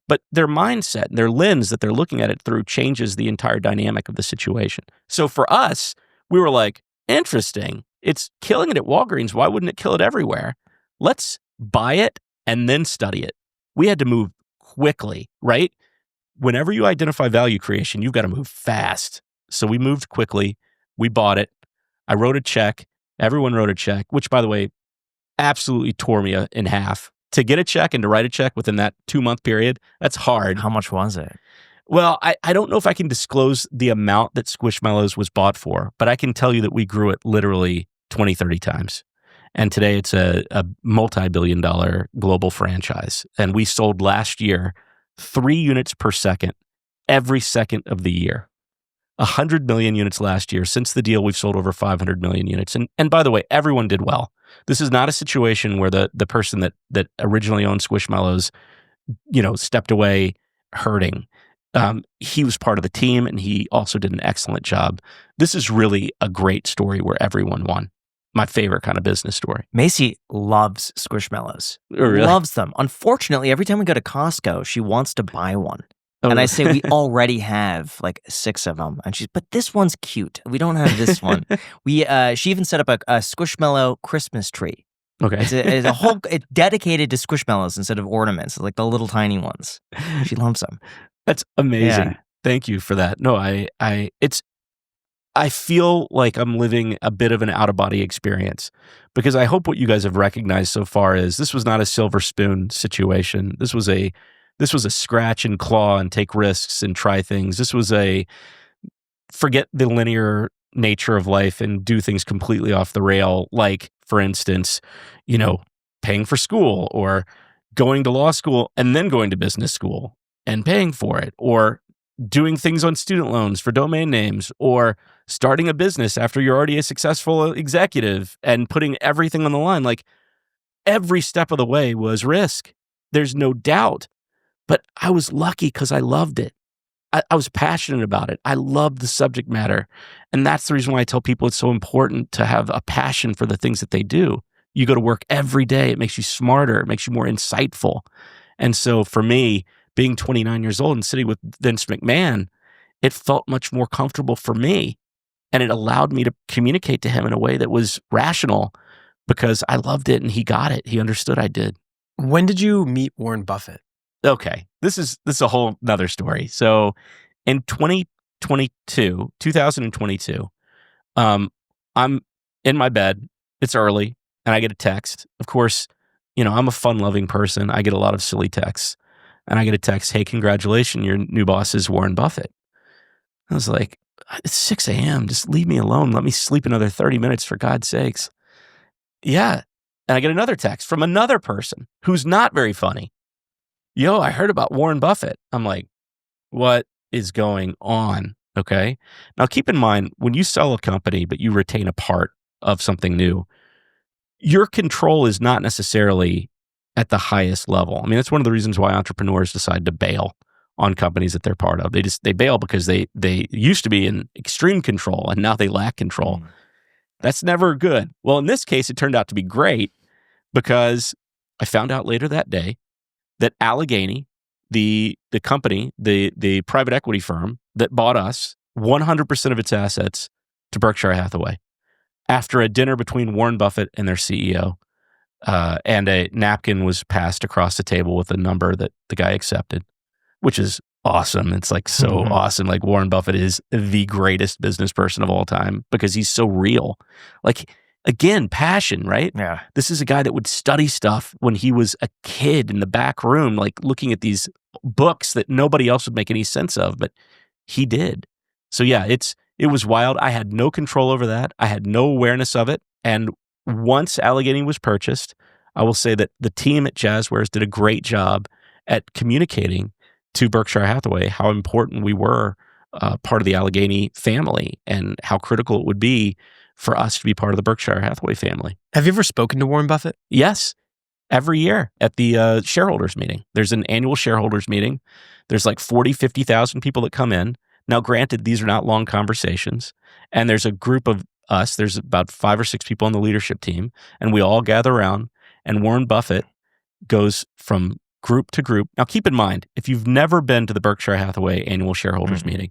but their mindset, their lens that they're looking at it through changes the entire dynamic of the situation. So for us, we were like, interesting. It's killing it at Walgreens. Why wouldn't it kill it everywhere? Let's buy it and then study it. We had to move quickly, right? Whenever you identify value creation, you've got to move fast. So we moved quickly. We bought it. I wrote a check. Everyone wrote a check, which, by the way, absolutely tore me in half. To get a check and to write a check within that 2-month period, that's hard. How much was it? Well, I don't know if I can disclose the amount that Squishmallows was bought for, but I can tell you that we grew it literally 20, 30 times. And today it's a multi-billion-dollar global franchise. And we sold last year 3 units per second, every second of the year. 100 million units last year. Since the deal, we've sold over 500 million units. And by the way, everyone did well. This is not a situation where the person that originally owned Squishmallows, stepped away hurting. He was part of the team, and he also did an excellent job. This is really a great story where everyone won. My favorite kind of business story. Macy loves Squishmallows. Oh, really? Loves them. Unfortunately, every time we go to Costco, she wants to buy one. Oh, and I say, we already have like 6 of them. And she's, but this one's cute. We don't have this one. She even set up a Squishmallow Christmas tree. Okay. It's a whole, it's dedicated to Squishmallows instead of ornaments, like the little tiny ones. She loves them. That's amazing. Yeah. Thank you for that. No, I feel like I'm living a bit of an out-of-body experience, because I hope what you guys have recognized so far is this was not a silver spoon situation. This was a scratch and claw and take risks and try things. This was a forget the linear nature of life and do things completely off the rail. Like, for instance, paying for school, or going to law school and then going to business school and paying for it, or doing things on student loans for domain names, or starting a business after you're already a successful executive and putting everything on the line. Like, every step of the way was risk. There's no doubt. But I was lucky because I loved it. I was passionate about it. I loved the subject matter. And that's the reason why I tell people it's so important to have a passion for the things that they do. You go to work every day. It makes you smarter. It makes you more insightful. And so for me, being 29 years old and sitting with Vince McMahon, it felt much more comfortable for me. And it allowed me to communicate to him in a way that was rational because I loved it and he got it. He understood I did. When did you meet Warren Buffett? Okay. This is a whole nother story. So in 2022, I'm in my bed. It's early and I get a text. Of course, I'm a fun-loving person. I get a lot of silly texts. And I get a text, hey, congratulations, your new boss is Warren Buffett. I was like, it's 6 a.m. Just leave me alone. Let me sleep another 30 minutes for God's sakes. Yeah. And I get another text from another person who's not very funny. Yo, I heard about Warren Buffett. I'm like, what is going on? Okay. Now keep in mind, when you sell a company, but you retain a part of something new, your control is not necessarily at the highest level. I mean, that's one of the reasons why entrepreneurs decide to bail on companies that they're part of. They bail because they used to be in extreme control and now they lack control. That's never good. Well, in this case, it turned out to be great because I found out later that day that Allegheny, the company, the private equity firm that bought us, 100% of its assets to Berkshire Hathaway after a dinner between Warren Buffett and their CEO, and a napkin was passed across the table with a number that the guy accepted, which is awesome. It's like so awesome. Like Warren Buffett is the greatest business person of all time because he's so real. Like, again, passion, right? Yeah. This is a guy that would study stuff when he was a kid in the back room, like looking at these books that nobody else would make any sense of, but he did. So yeah, it was wild. I had no control over that. I had no awareness of it. And once Allegheny was purchased, I will say that the team at Jazzwares did a great job at communicating to Berkshire Hathaway how important we were part of the Allegheny family and how critical it would be for us to be part of the Berkshire Hathaway family. Have you ever spoken to Warren Buffett? Yes. Every year at the shareholders meeting. There's an annual shareholders meeting. There's like 40, 50,000 people that come in. Now, granted, these are not long conversations. And there's a group of us. There's about 5 or 6 people on the leadership team. And we all gather around. And Warren Buffett goes from group to group. Now, keep in mind, if you've never been to the Berkshire Hathaway annual shareholders meeting,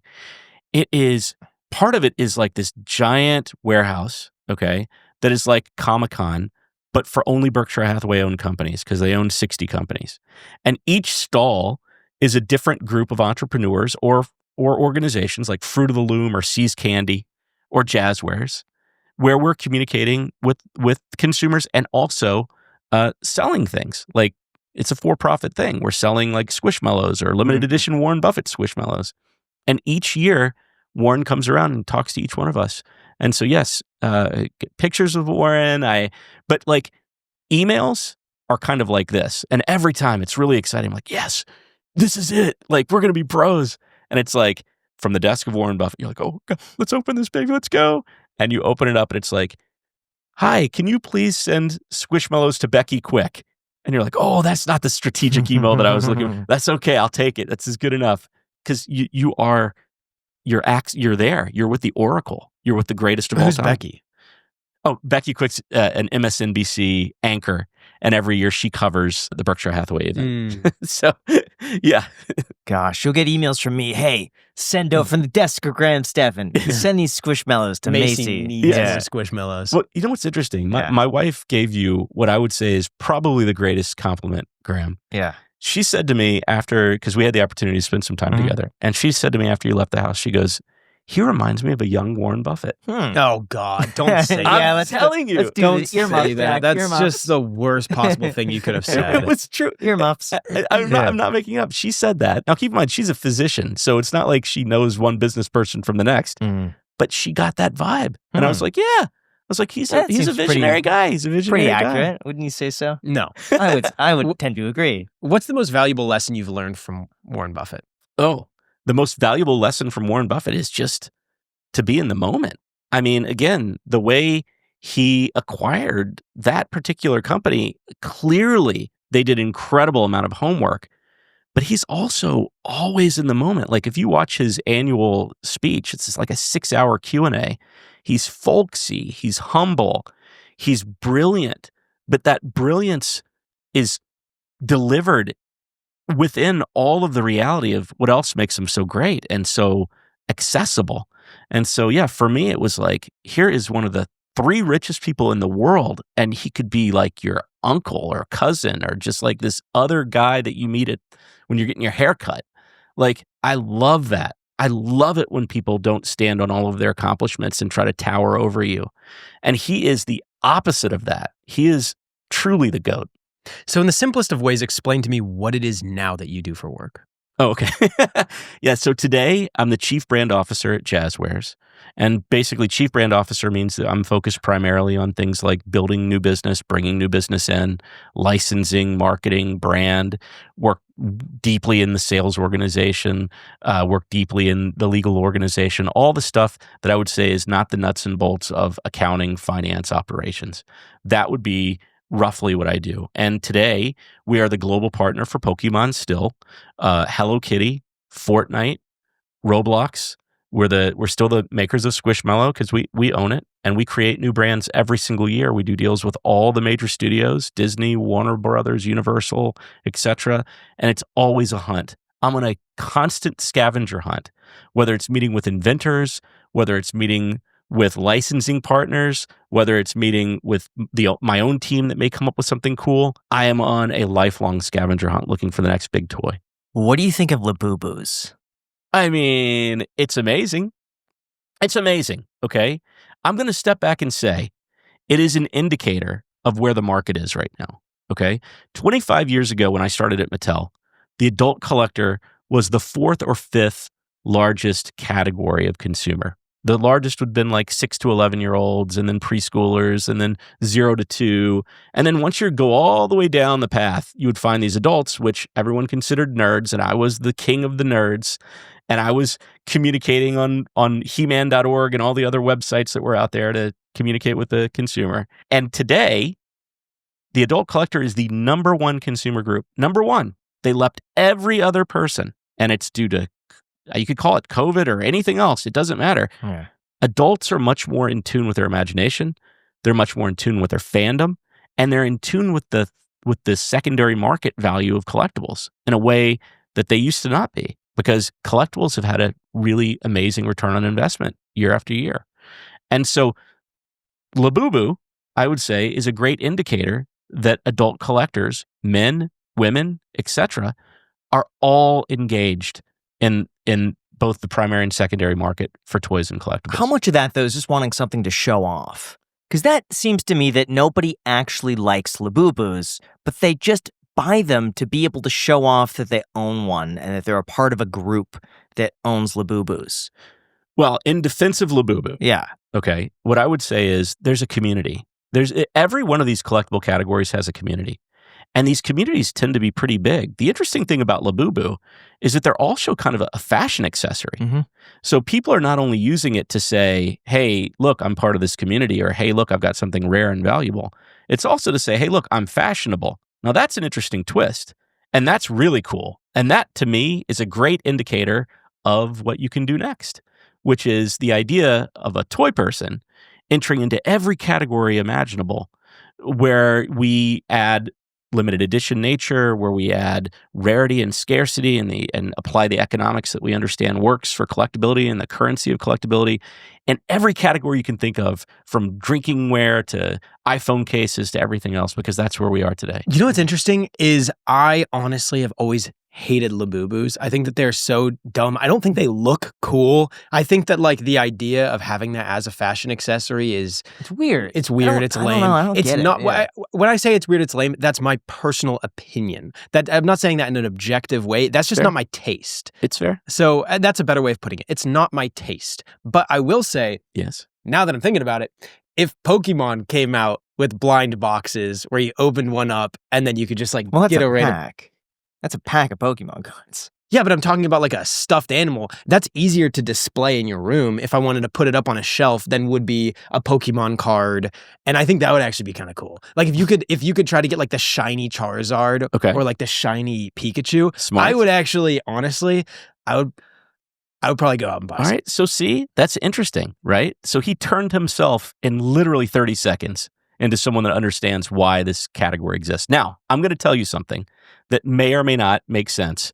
part of it is like this giant warehouse, okay, that is like Comic-Con, but for only Berkshire Hathaway-owned companies because they own 60 companies. And each stall is a different group of entrepreneurs or organizations like Fruit of the Loom or See's Candy or Jazzwares, where we're communicating with consumers and also selling things. Like, it's a for-profit thing. We're selling like Squishmallows or limited edition Warren Buffett Squishmallows. And each year, Warren comes around and talks to each one of us. And so, yes, get pictures of Warren. But like emails are kind of like this. And every time it's really exciting. I'm like, yes, this is it. Like, we're going to be pros. And it's like from the desk of Warren Buffett, you're like, oh, God, let's open this baby. Let's go. And you open it up and it's like, hi, can you please send Squishmallows to Becky quick? And you're like, oh, that's not the strategic email that I was looking for. That's okay. I'll take it. That's good enough. Because you're there. You're with the Oracle. You're with the greatest of all time. Who's Becky? Oh, Becky Quick's an MSNBC anchor. And every year she covers the Berkshire Hathaway event. So, yeah. Gosh, she'll get emails from me. Hey, send out from the desk of Graham Stephan. Send these Squishmallows to Macy. Needs Squishmallows. Well, you know what's interesting? My wife gave you what I would say is probably the greatest compliment, Graham. Yeah. She said to me after, because we had the opportunity to spend some time together, and she said to me after you left the house, she goes, he reminds me of a young Warren Buffett. Oh, God. Don't say that. I'm telling you. Don't say that. That's just the worst possible thing you could have said. It was true. Earmuffs. I'm not making it up. She said that. Now, keep in mind, she's a physician, so it's not like she knows one business person from the next. But she got that vibe. And I was like, yeah. I was like, he's a visionary guy. He's a visionary guy. Pretty accurate, wouldn't you say so? No. I would tend to agree. What's the most valuable lesson you've learned from Warren Buffett? Oh, the most valuable lesson from Warren Buffett is just to be in the moment. I mean, again, the way he acquired that particular company, clearly they did an incredible amount of homework but he's also always in the moment. Like if you watch his annual speech, it's just like a 6-hour Q&A. He's folksy, he's humble, he's brilliant, but that brilliance is delivered within all of the reality of what else makes him so great and so accessible. And so, yeah, for me, it was like, here is one of the 3 richest people in the world, and he could be like your uncle or cousin or just like this other guy that you meet when you're getting your hair cut. Like, I love that. I love it when people don't stand on all of their accomplishments and try to tower over you. And he is the opposite of that. He is truly the GOAT. So in the simplest of ways, explain to me what it is now that you do for work. Oh, okay. Yeah, so today I'm the Chief Brand Officer at Jazzwares. And basically, Chief Brand Officer means that I'm focused primarily on things like building new business, bringing new business in, licensing, marketing, brand, work deeply in the sales organization, work deeply in the legal organization, all the stuff that I would say is not the nuts and bolts of accounting, finance, operations. That would be roughly what I do. And today, we are the global partner for Pokemon still, Hello Kitty, Fortnite, Roblox. We're still the makers of Squishmallow because we own it, and we create new brands every single year. We do deals with all the major studios, Disney, Warner Brothers, Universal, etc. And it's always a hunt. I'm on a constant scavenger hunt, whether it's meeting with inventors, whether it's meeting with licensing partners, whether it's meeting with my own team that may come up with something cool. I am on a lifelong scavenger hunt looking for the next big toy. What do you think of Labubus? I mean, it's amazing. It's amazing, okay? I'm going to step back and say it is an indicator of where the market is right now, okay? 25 years ago when I started at Mattel, the adult collector was the 4th or 5th largest category of consumer. The largest would have been like 6 to 11-year-olds, and then preschoolers, and then 0 to 2. And then once you go all the way down the path, you would find these adults, which everyone considered nerds, and I was the king of the nerds. And I was communicating on He-Man.org and all the other websites that were out there to communicate with the consumer. And today, the adult collector is the number 1 consumer group. Number 1. They leapt every other person, and it's due to, you could call it COVID or anything else. It doesn't matter. Yeah. Adults are much more in tune with their imagination. They're much more in tune with their fandom, and they're in tune with the secondary market value of collectibles in a way that they used to not be, because collectibles have had a really amazing return on investment year after year. And so Labubu, I would say, is a great indicator that adult collectors, men, women, etc., are all engaged in both the primary and secondary market for toys and collectibles. How much of that, though, is just wanting something to show off? Because that seems to me that nobody actually likes Labubus, but they just buy them to be able to show off that they own one and that they're a part of a group that owns Labubus. Well, in defense of Labubu, yeah, okay, what I would say is there's a community. Every one of these collectible categories has a community. And these communities tend to be pretty big. The interesting thing about Labubu is that they're also kind of a fashion accessory. Mm-hmm. So people are not only using it to say, hey, look, I'm part of this community, or hey, look, I've got something rare and valuable. It's also to say, hey, look, I'm fashionable. Now that's an interesting twist. And that's really cool. And that, to me, is a great indicator of what you can do next, which is the idea of a toy person entering into every category imaginable, where we add limited edition nature, where we add rarity and scarcity and apply the economics that we understand works for collectability and the currency of collectability. And every category you can think of, from drinking ware to iPhone cases to everything else, because that's where we are today. You know what's interesting is I honestly have always hated Labubus. I think that they're so dumb. I don't think they look cool. I think that like the idea of having that as a fashion accessory is... It's weird. It's weird. It's lame. I don't get not, it. Yeah. When I say it's weird, it's lame, that's my personal opinion. That I'm not saying that in an objective way. That's just not my taste. It's fair. So that's a better way of putting it. It's not my taste. But I will say, yes, now that I'm thinking about it, if Pokemon came out with blind boxes where you opened one up and then you could just like get a random... That's a pack of Pokemon cards. Yeah, but I'm talking about like a stuffed animal. That's easier to display in your room if I wanted to put it up on a shelf than would be a Pokemon card. And I think that would actually be kind of cool. Like if you could try to get like the shiny Charizard or like the shiny Pikachu, Smart. I would actually, honestly, I would probably go out and buy some. All right, so see, that's interesting, right? So he turned himself in literally 30 seconds into someone that understands why this category exists. Now, I'm going to tell you something that may or may not make sense.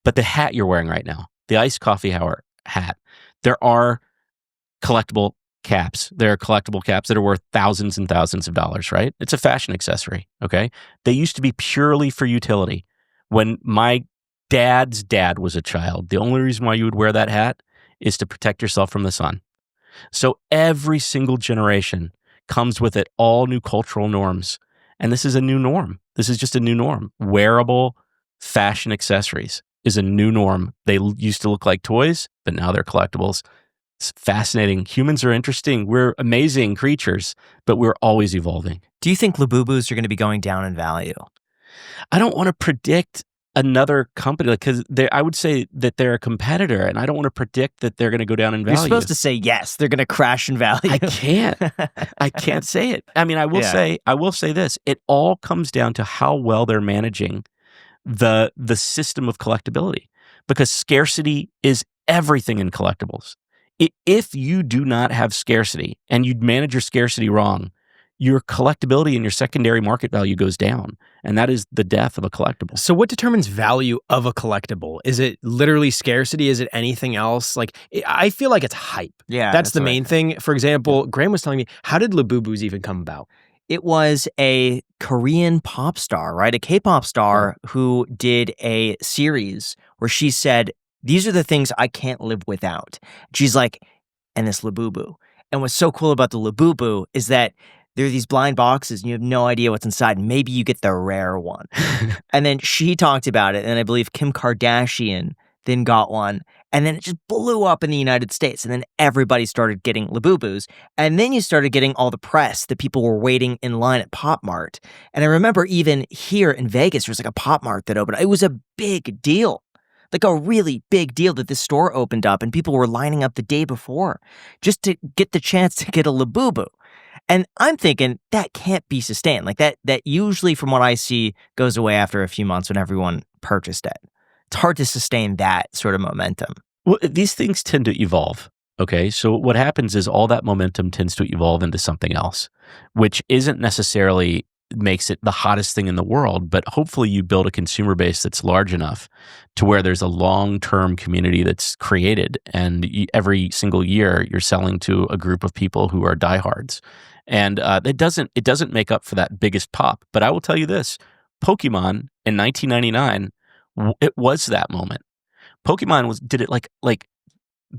But the hat you're wearing right now, the iced coffee hour hat, there are collectible caps. There are collectible caps that are worth thousands and thousands of dollars, right? It's a fashion accessory, okay? They used to be purely for utility. When my dad's dad was a child, the only reason why you would wear that hat is to protect yourself from the sun. So every single generation comes with it all new cultural norms. And this is a new norm. This is just a new norm. Wearable fashion accessories is a new norm. They used to look like toys, but now they're collectibles. It's fascinating. Humans are interesting. We're amazing creatures, but we're always evolving. Do you think Labubus are going to be going down in value? I don't want to predict another company because I would say that they're a competitor, and I don't want to predict that they're going to go down in value. You're supposed to say yes, they're going to crash in value. I can't say it. I mean, I will say this. It all comes down to how well they're managing the system of collectability, because scarcity is everything in collectibles. If you do not have scarcity and you manage your scarcity wrong, your collectability and your secondary market value goes down. And that is the death of a collectible. So what determines value of a collectible? Is it literally scarcity? Is it anything else? Like, I feel like it's hype. Yeah. That's the main thing. For example, Graham was telling me, how did Labubus even come about? It was a Korean pop star, right? A K-pop star who did a series where she said, these are the things I can't live without. She's like, and this Labubu. And what's so cool about the Labubu is that there are these blind boxes and you have no idea what's inside. Maybe you get the rare one. And then she talked about it, and I believe Kim Kardashian then got one. And then it just blew up in the United States. And then everybody started getting Labubus. And then you started getting all the press that people were waiting in line at Pop Mart. And I remember even here in Vegas, there was like a Pop Mart that opened. It was a big deal. Like a really big deal that this store opened up and people were lining up the day before just to get the chance to get a Labubu. And I'm thinking that can't be sustained. Like that usually, from what I see, goes away after a few months when everyone purchased it. It's hard to sustain that sort of momentum. Well, these things tend to evolve. Okay, so what happens is all that momentum tends to evolve into something else, which isn't necessarily makes it the hottest thing in the world, but hopefully you build a consumer base that's large enough to where there's a long-term community that's created, and every single year you're selling to a group of people who are diehards. And it doesn't make up for that biggest pop. But I will tell you this, Pokemon in 1999, it was that moment. Pokemon did it like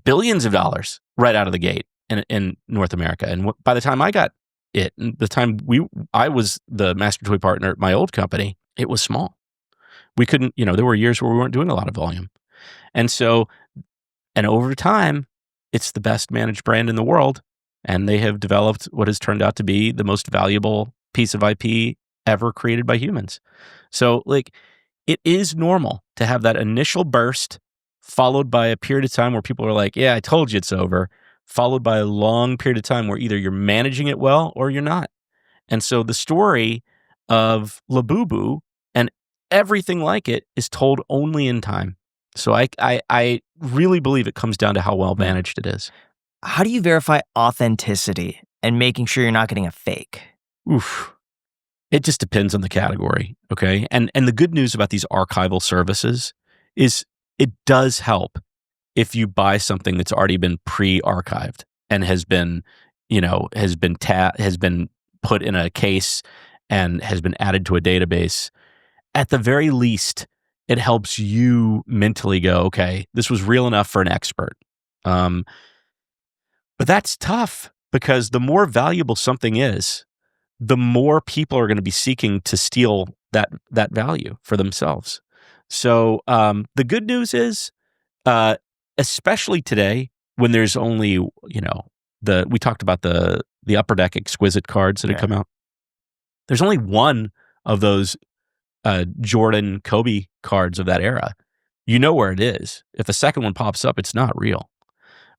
billions of dollars right out of the gate in North America. And by the time I got it, the time I was the master toy partner at my old company, it was small. We couldn't, there were years where we weren't doing a lot of volume. And so, and over time, it's the best managed brand in the world. And they have developed what has turned out to be the most valuable piece of IP ever created by humans. So it is normal to have that initial burst followed by a period of time where people are like, yeah, I told you it's over, followed by a long period of time where either you're managing it well or you're not. And so the story of Labubu and everything like it is told only in time. So I really believe it comes down to how well managed it is. How do you verify authenticity and making sure you're not getting a fake? Oof. It just depends on the category, okay? And the good news about these archival services is it does help if you buy something that's already been pre-archived and has been put in a case and has been added to a database. At the very least, it helps you mentally go, okay, this was real enough for an expert. But that's tough because the more valuable something is, the more people are going to be seeking to steal that value for themselves. So the good news is, especially today when there's only, we talked about the Upper Deck Exquisite cards that had come out. There's only one of those Jordan Kobe cards of that era. you know where it is. If the second one pops up, it's not real,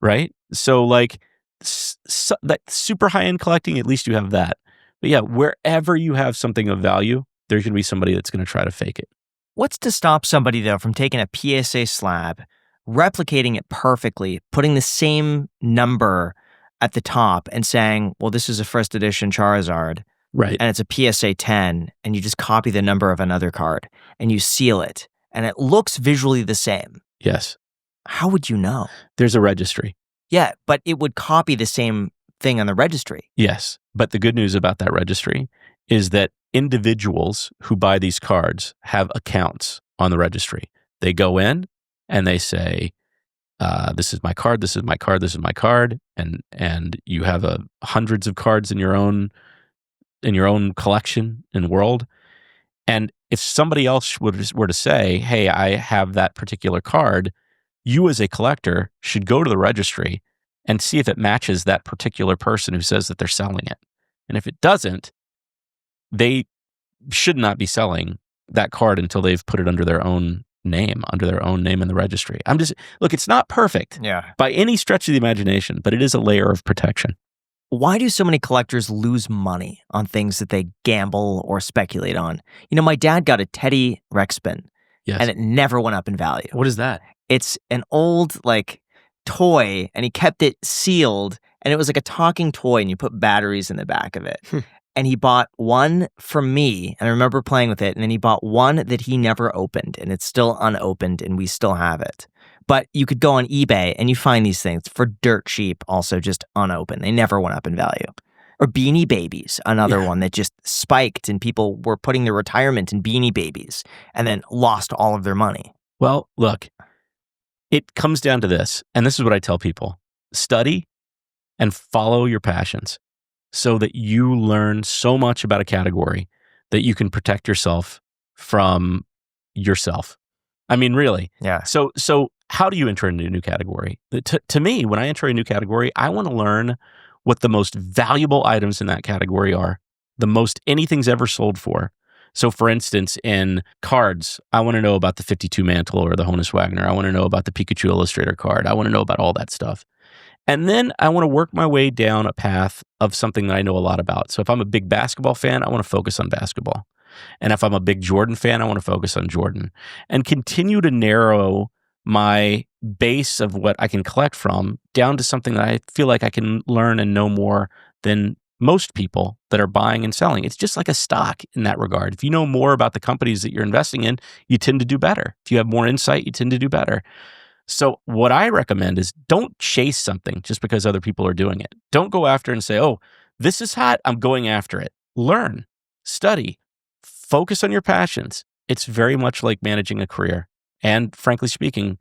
right? So like that super high-end collecting, at least you have that. But yeah, wherever you have something of value, there's going to be somebody that's going to try to fake it. What's to stop somebody, though, from taking a PSA slab, replicating it perfectly, putting the same number at the top and saying, well, this is a first edition Charizard, right? And it's a PSA 10, and you just copy the number of another card, and you seal it, and it looks visually the same. Yes. How would you know? There's a registry. Yeah, but it would copy the same thing on the registry. Yes, but the good news about that registry is that individuals who buy these cards have accounts on the registry. They go in and they say, this is my card, this is my card, this is my card, and you have hundreds of cards in your own collection and world. And if somebody else were to say, hey, I have that particular card, you as a collector should go to the registry and see if it matches that particular person who says that they're selling it. And if it doesn't, they should not be selling that card until they've put it under their own name in the registry. Look, it's not perfect by any stretch of the imagination, but it is a layer of protection. Why do so many collectors lose money on things that they gamble or speculate on? You know, my dad got a Teddy Rexpin, and it never went up in value. What is that? It's an old, toy, and he kept it sealed, and it was like a talking toy, and you put batteries in the back of it. And he bought one from me, and I remember playing with it, and then he bought one that he never opened, and it's still unopened, and we still have it. But you could go on eBay, and you find these things for dirt cheap, also just unopened. They never went up in value. Or Beanie Babies, another one that just spiked, and people were putting their retirement in Beanie Babies, and then lost all of their money. Well, look, it comes down to this, and this is what I tell people. Study and follow your passions so that you learn so much about a category that you can protect yourself from yourself. I mean, really. Yeah. So how do you enter into a new category? To me, when I enter a new category, I want to learn what the most valuable items in that category are, the most anything's ever sold for. So for instance, in cards, I want to know about the 52 Mantle or the Honus Wagner. I want to know about the Pikachu Illustrator card. I want to know about all that stuff. And then I want to work my way down a path of something that I know a lot about. So if I'm a big basketball fan, I want to focus on basketball. And if I'm a big Jordan fan, I want to focus on Jordan. And continue to narrow my base of what I can collect from down to something that I feel like I can learn and know more than most people that are buying and selling. It's just like a stock in that regard. If you know more about the companies that you're investing in, you tend to do better. If you have more insight, you tend to do better. So what I recommend is don't chase something just because other people are doing it. Don't go after and say, oh, this is hot, I'm going after it. Learn, study, focus on your passions. It's very much like managing a career. And frankly speaking,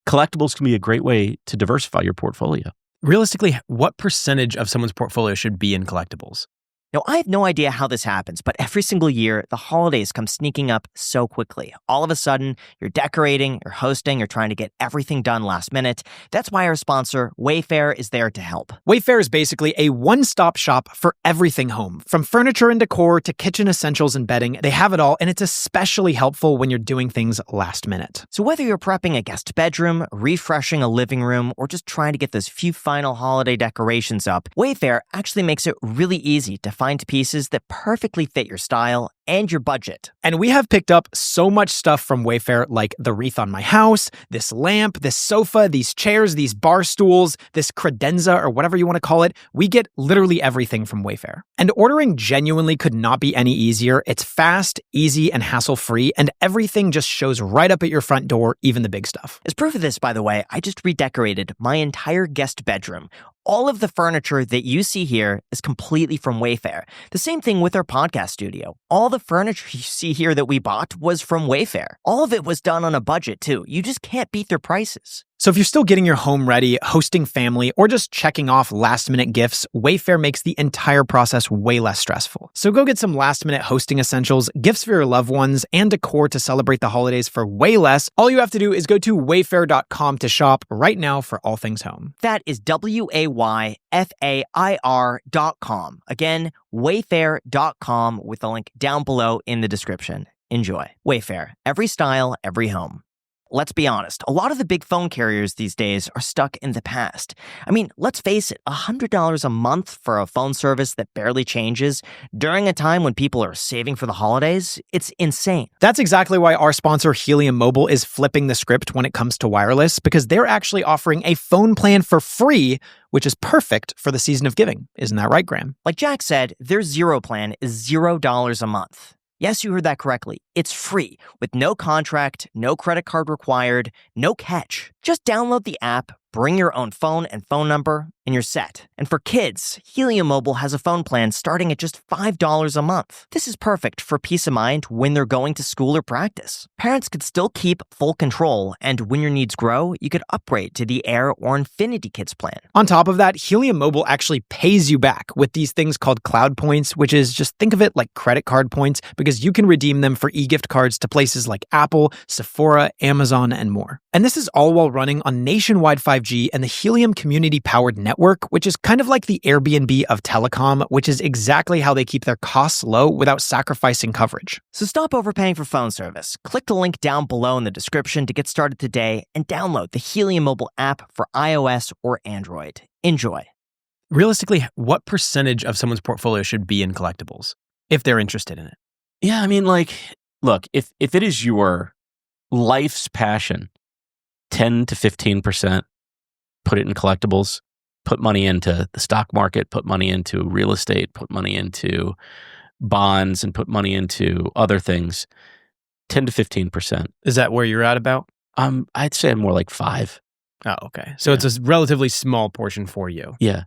collectibles can be a great way to diversify your portfolio. Realistically, what percentage of someone's portfolio should be in collectibles? Now, I have no idea how this happens, but every single year, the holidays come sneaking up so quickly. All of a sudden, you're decorating, you're hosting, you're trying to get everything done last minute. That's why our sponsor, Wayfair, is there to help. Wayfair is basically a one-stop shop for everything home. From furniture and decor to kitchen essentials and bedding, they have it all, and it's especially helpful when you're doing things last minute. So whether you're prepping a guest bedroom, refreshing a living room, or just trying to get those few final holiday decorations up, Wayfair actually makes it really easy to find pieces that perfectly fit your style and your budget. And we have picked up so much stuff from Wayfair, like the wreath on my house, this lamp, this sofa, these chairs, these bar stools, this credenza, or whatever you want to call it. We get literally everything from Wayfair. And ordering genuinely could not be any easier. It's fast, easy, and hassle-free, and everything just shows right up at your front door, even the big stuff. As proof of this, by the way, I just redecorated my entire guest bedroom. All of the furniture that you see here is completely from Wayfair. The same thing with our podcast studio. All the furniture you see here that we bought was from Wayfair. All of it was done on a budget, too. You just can't beat their prices. So if you're still getting your home ready, hosting family, or just checking off last-minute gifts, Wayfair makes the entire process way less stressful. So go get some last-minute hosting essentials, gifts for your loved ones, and decor to celebrate the holidays for way less. All you have to do is go to wayfair.com to shop right now for all things home. That is WAYFAIR.com. Again, wayfair.com with the link down below in the description. Enjoy. Wayfair. Every style, every home. let's be honest, a lot of the big phone carriers these days are stuck in the past. I mean, let's face it, $100 a month for a phone service that barely changes during a time when people are saving for the holidays, it's insane. That's exactly why our sponsor Helium Mobile is flipping the script when it comes to wireless, because they're actually offering a phone plan for free, which is perfect for the season of giving. Isn't that right, Graham? Like Jack said, their Zero plan is $0 a month. Yes, you heard that correctly. It's free, with no contract, no credit card required, no catch. Just download the app, bring your own phone and phone number, and you're set. And for kids, Helium Mobile has a phone plan starting at just $5 a month. This is perfect for peace of mind when they're going to school or practice. Parents could still keep full control, and when your needs grow, you could upgrade to the Air or Infinity Kids plan. On top of that, Helium Mobile actually pays you back with these things called cloud points, which is just think of it like credit card points, because you can redeem them for e-gift cards to places like Apple, Sephora, Amazon, and more. And this is all while running on nationwide 5G and the Helium community-powered network, which is kind of like the Airbnb of telecom, which is exactly how they keep their costs low without sacrificing coverage. So stop overpaying for phone service. Click the link down below in the description to get started today and download the Helium mobile app for iOS or Android. Enjoy. Realistically, what percentage of someone's portfolio should be in collectibles if they're interested in it? Yeah, I mean, like, look, if it is your life's passion, 10 to 15%, put it in collectibles, put money into the stock market, put money into real estate, put money into bonds, and put money into other things. 10 to 15%. Is that where you're at about? I'd say I'm more like 5. Oh, okay. So it's a relatively small portion for you. Yeah.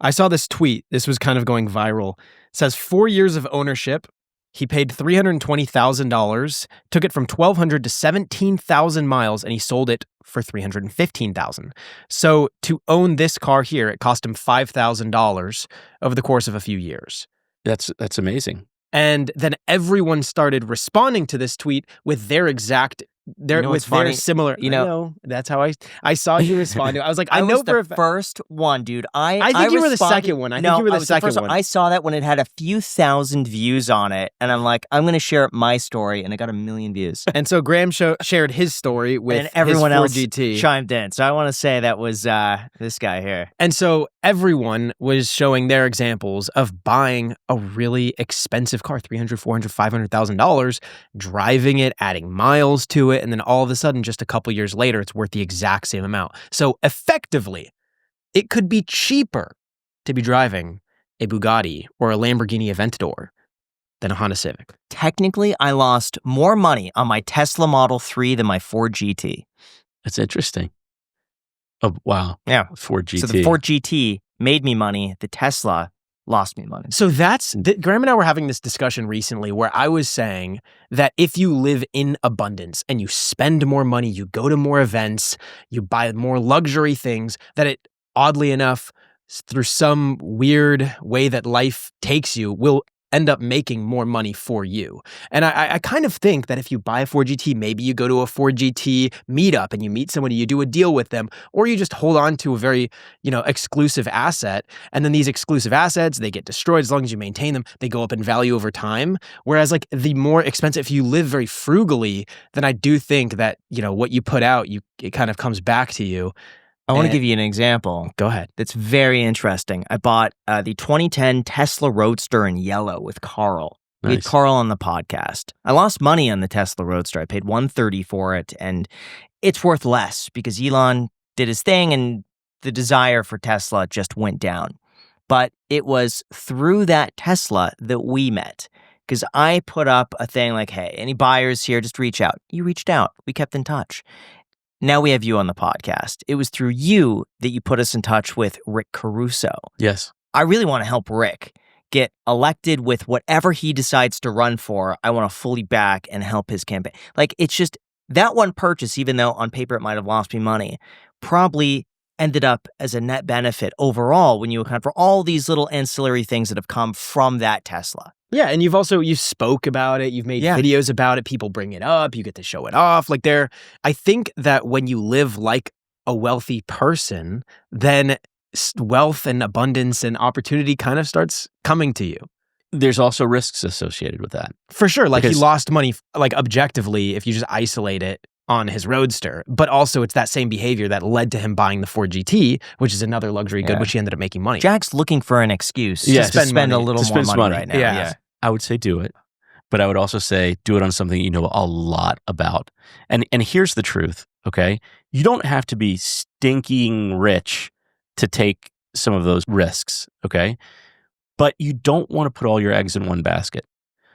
I saw this tweet. This was kind of going viral. It says 4 years of ownership. He paid $320,000, took it from 1,200 to 17,000 miles, and he sold it for $315,000. So to own this car here, it cost him $5,000 over the course of a few years. That's amazing. And then everyone started responding to this tweet with their exact, their similar. You know, that's how I saw you respond to it. I was like, I know for the first one, dude. I think you were the second one. I think you were the second one. I saw that when it had a few thousand views on it, and I'm like, I'm going to share my story, and it got 1 million views. And so Graham shared his story with and everyone his else 4GT. chimed in. So I want to say that was this guy here. And so everyone was showing their examples of buying a really expensive car, $300,000, $400,000, $500,000, driving it, adding miles to it, and then all of a sudden, just a couple years later, it's worth the exact same amount. So effectively, it could be cheaper to be driving a Bugatti or a Lamborghini Aventador than a Honda Civic. Technically, I lost more money on my Tesla Model 3 than my Ford GT. That's interesting. Oh, wow. Yeah. Ford GT. So the Ford GT made me money. The Tesla lost me money. So Graham and I were having this discussion recently where I was saying that if you live in abundance and you spend more money, you go to more events, you buy more luxury things, that it, oddly enough, through some weird way that life takes you, will end up making more money for you. And I kind of think that if you buy a Ford GT, maybe you go to a Ford GT meetup and you meet somebody, you do a deal with them, or you just hold on to a very, exclusive asset. And then these exclusive assets, they get destroyed. As long as you maintain them, they go up in value over time. Whereas like the more expensive, if you live very frugally, then I do think that, what you put out, it kind of comes back to you. I want to give you an example. Go ahead. That's very interesting. I bought the 2010 Tesla Roadster in yellow with Carl. We had Carl on the podcast. I lost money on the Tesla Roadster. I paid $130 for it, and it's worth less because Elon did his thing and the desire for Tesla just went down. But it was through that Tesla that we met, because I put up a thing like, hey, any buyers here, just reach out. You reached out. We kept in touch. Now we have you on the podcast. It was through you that you put us in touch with Rick Caruso. Yes. I really want to help Rick get elected with whatever he decides to run for. I want to fully back and help his campaign. Like, it's just that one purchase, even though on paper it might have lost me money, probably ended up as a net benefit overall when you account for all these little ancillary things that have come from that Tesla. Yeah, and you spoke about it, you've made videos about it, people bring it up, you get to show it off. Like I think that when you live like a wealthy person, then wealth and abundance and opportunity kind of starts coming to you. There's also risks associated with that. For sure, like he lost money, like objectively, if you just isolate it, on his Roadster, but also it's that same behavior that led to him buying the Ford GT, which is another luxury good, which he ended up making money. Jack's looking for an excuse to spend a little more money right now. Yeah. I would say do it, but I would also say do it on something you know a lot about. And here's the truth, okay? You don't have to be stinking rich to take some of those risks, okay? But you don't want to put all your eggs in one basket.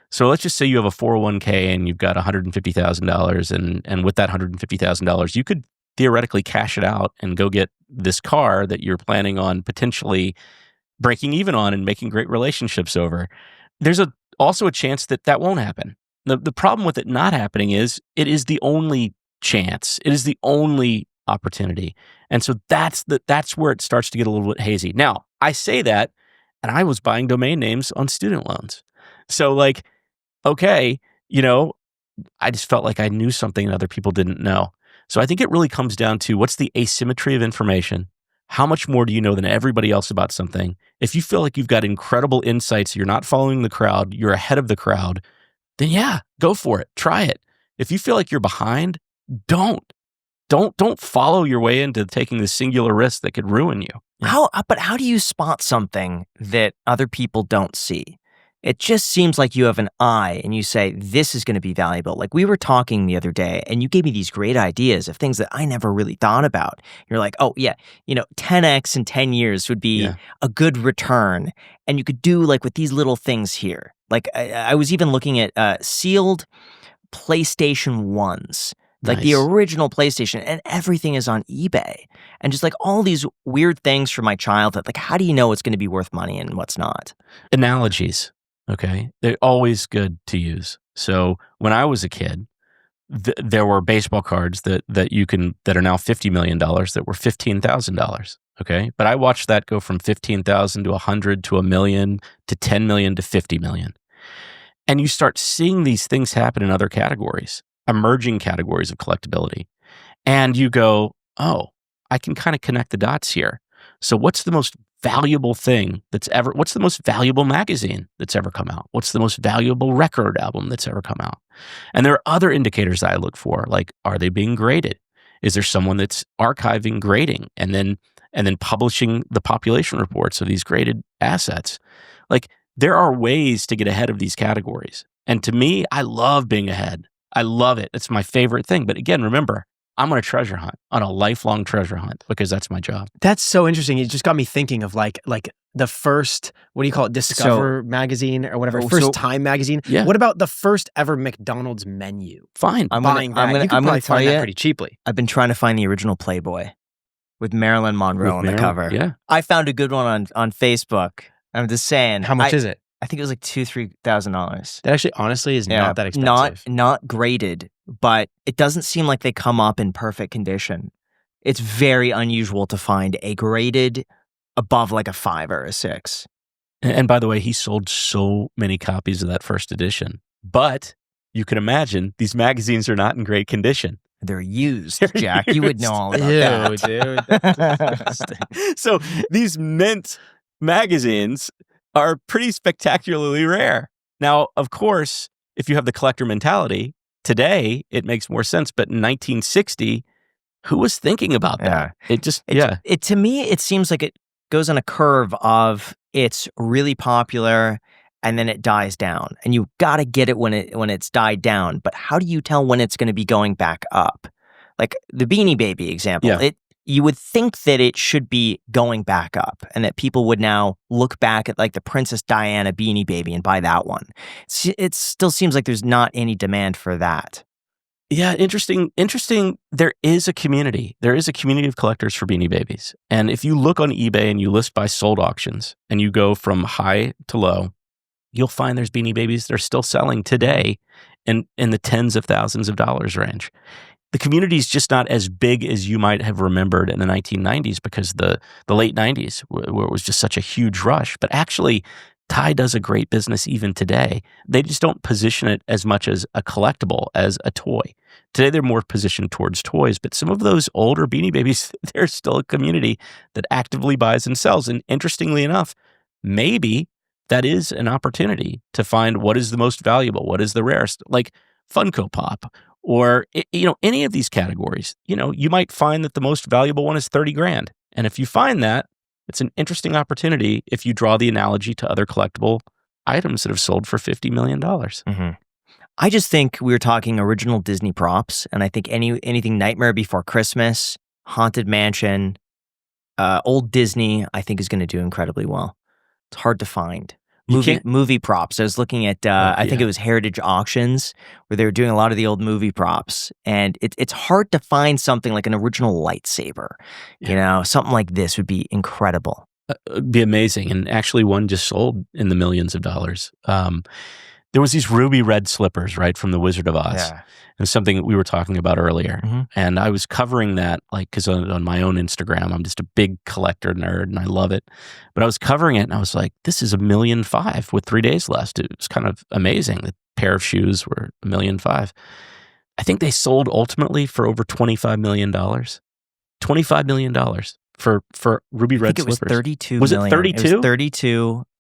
So let's just say you have a 401k and you've got $150,000, and with that $150,000, you could theoretically cash it out and go get this car that you're planning on potentially breaking even on and making great relationships over. There's also a chance that won't happen. The problem with it not happening is it is the only chance. It is the only opportunity. And so that's where it starts to get a little bit hazy. Now, I say that, and I was buying domain names on student loans. So like, okay, you know, I just felt like I knew something that other people didn't know. So I think it really comes down to what's the asymmetry of information? How much more do you know than everybody else about something? If you feel like you've got incredible insights, you're not following the crowd, you're ahead of the crowd, then yeah, go for it. Try it. If you feel like you're behind, don't follow your way into taking the singular risk that could ruin you. But how do you spot something that other people don't see? It just seems like you have an eye and you say, this is going to be valuable. Like we were talking the other day and you gave me these great ideas of things that I never really thought about. You're like, oh yeah, 10x in 10 years would be a good return. And you could do like with these little things here. Like I was even looking at sealed PlayStation 1s. Like the original PlayStation, and everything is on eBay. And just like all these weird things from my childhood, like how do you know it's going to be worth money and what's not? Analogies, okay? They're always good to use. So when I was a kid, there were baseball cards that are now $50 million that were $15,000, okay? But I watched that go from 15,000 to 100 to 1 million to 10 million to 50 million. And you start seeing these things happen in other categories. Emerging categories of collectability. And you go, oh, I can kind of connect the dots here. So what's the most valuable thing what's the most valuable magazine that's ever come out? What's the most valuable record album that's ever come out? And there are other indicators I look for, like, are they being graded? Is there someone that's archiving grading and then publishing the population reports of these graded assets? Like, there are ways to get ahead of these categories. And to me, I love being ahead. I love it. It's my favorite thing. But again, remember, I'm on a treasure hunt, on a lifelong treasure hunt, because that's my job. That's so interesting. It just got me thinking of like the first, what do you call it, Discover magazine or whatever, First Time magazine. Yeah. What about the first ever McDonald's menu? Fine. I'm going to find that pretty cheaply. I've been trying to find the original Playboy with Marilyn Monroe on the cover. Yeah. I found a good one on Facebook. I'm just saying. How much is it? I think it was like $2,000-$3,000. That actually, honestly, is not that expensive. Not graded, but it doesn't seem like they come up in perfect condition. It's very unusual to find a graded above like a 5 or a 6. And by the way, he sold so many copies of that first edition. But you can imagine these magazines are not in great condition. They're used, Jack. You would know all about that. Dude. So these mint magazines are pretty spectacularly rare. Now, of course, if you have the collector mentality, today it makes more sense. But in 1960, who was thinking about that? It to me, it seems like it goes on a curve of it's really popular and then it dies down. And you got to get it when it's died down. But how do you tell when it's going to be going back up? Like the Beanie Baby example, you would think that it should be going back up and that people would now look back at like the Princess Diana Beanie Baby and buy that one. It still seems like there's not any demand for that. Yeah, interesting. There is a community. There is a community of collectors for Beanie Babies. And if you look on eBay and you list by sold auctions and you go from high to low, you'll find there's Beanie Babies that are still selling today in the tens of thousands of dollars range. The community is just not as big as you might have remembered in the 1990s because the late 90s, where it was just such a huge rush. But actually, Ty does a great business even today. They just don't position it as much as a collectible, as a toy. Today, they're more positioned towards toys. But some of those older Beanie Babies, there's still a community that actively buys and sells. And interestingly enough, maybe that is an opportunity to find what is the most valuable, what is the rarest, like Funko Pop or any of these categories. You might find that the most valuable one is 30 grand. And if you find that, it's an interesting opportunity if you draw the analogy to other collectible items that have sold for $50 million. Mm-hmm. I just think we were talking original Disney props, and I think anything Nightmare Before Christmas, Haunted Mansion, old Disney, I think is going to do incredibly well. It's hard to find. Movie props. I was looking at, I think it was Heritage Auctions, where they were doing a lot of the old movie props. And it's hard to find something like an original lightsaber. Something like this would be incredible. It'd be amazing. And actually one just sold in the millions of dollars. There was these ruby red slippers, right, from the Wizard of Oz. Yeah. It was something that we were talking about earlier. Mm-hmm. And I was covering that, because on my own Instagram, I'm just a big collector nerd and I love it. But I was covering it and I was like, this is $1.5 million with 3 days left. It was kind of amazing. The pair of shoes were $1.5 million. I think they sold ultimately for over $25 million. $25 million for ruby red slippers. It was 32 Was million. It 32? It was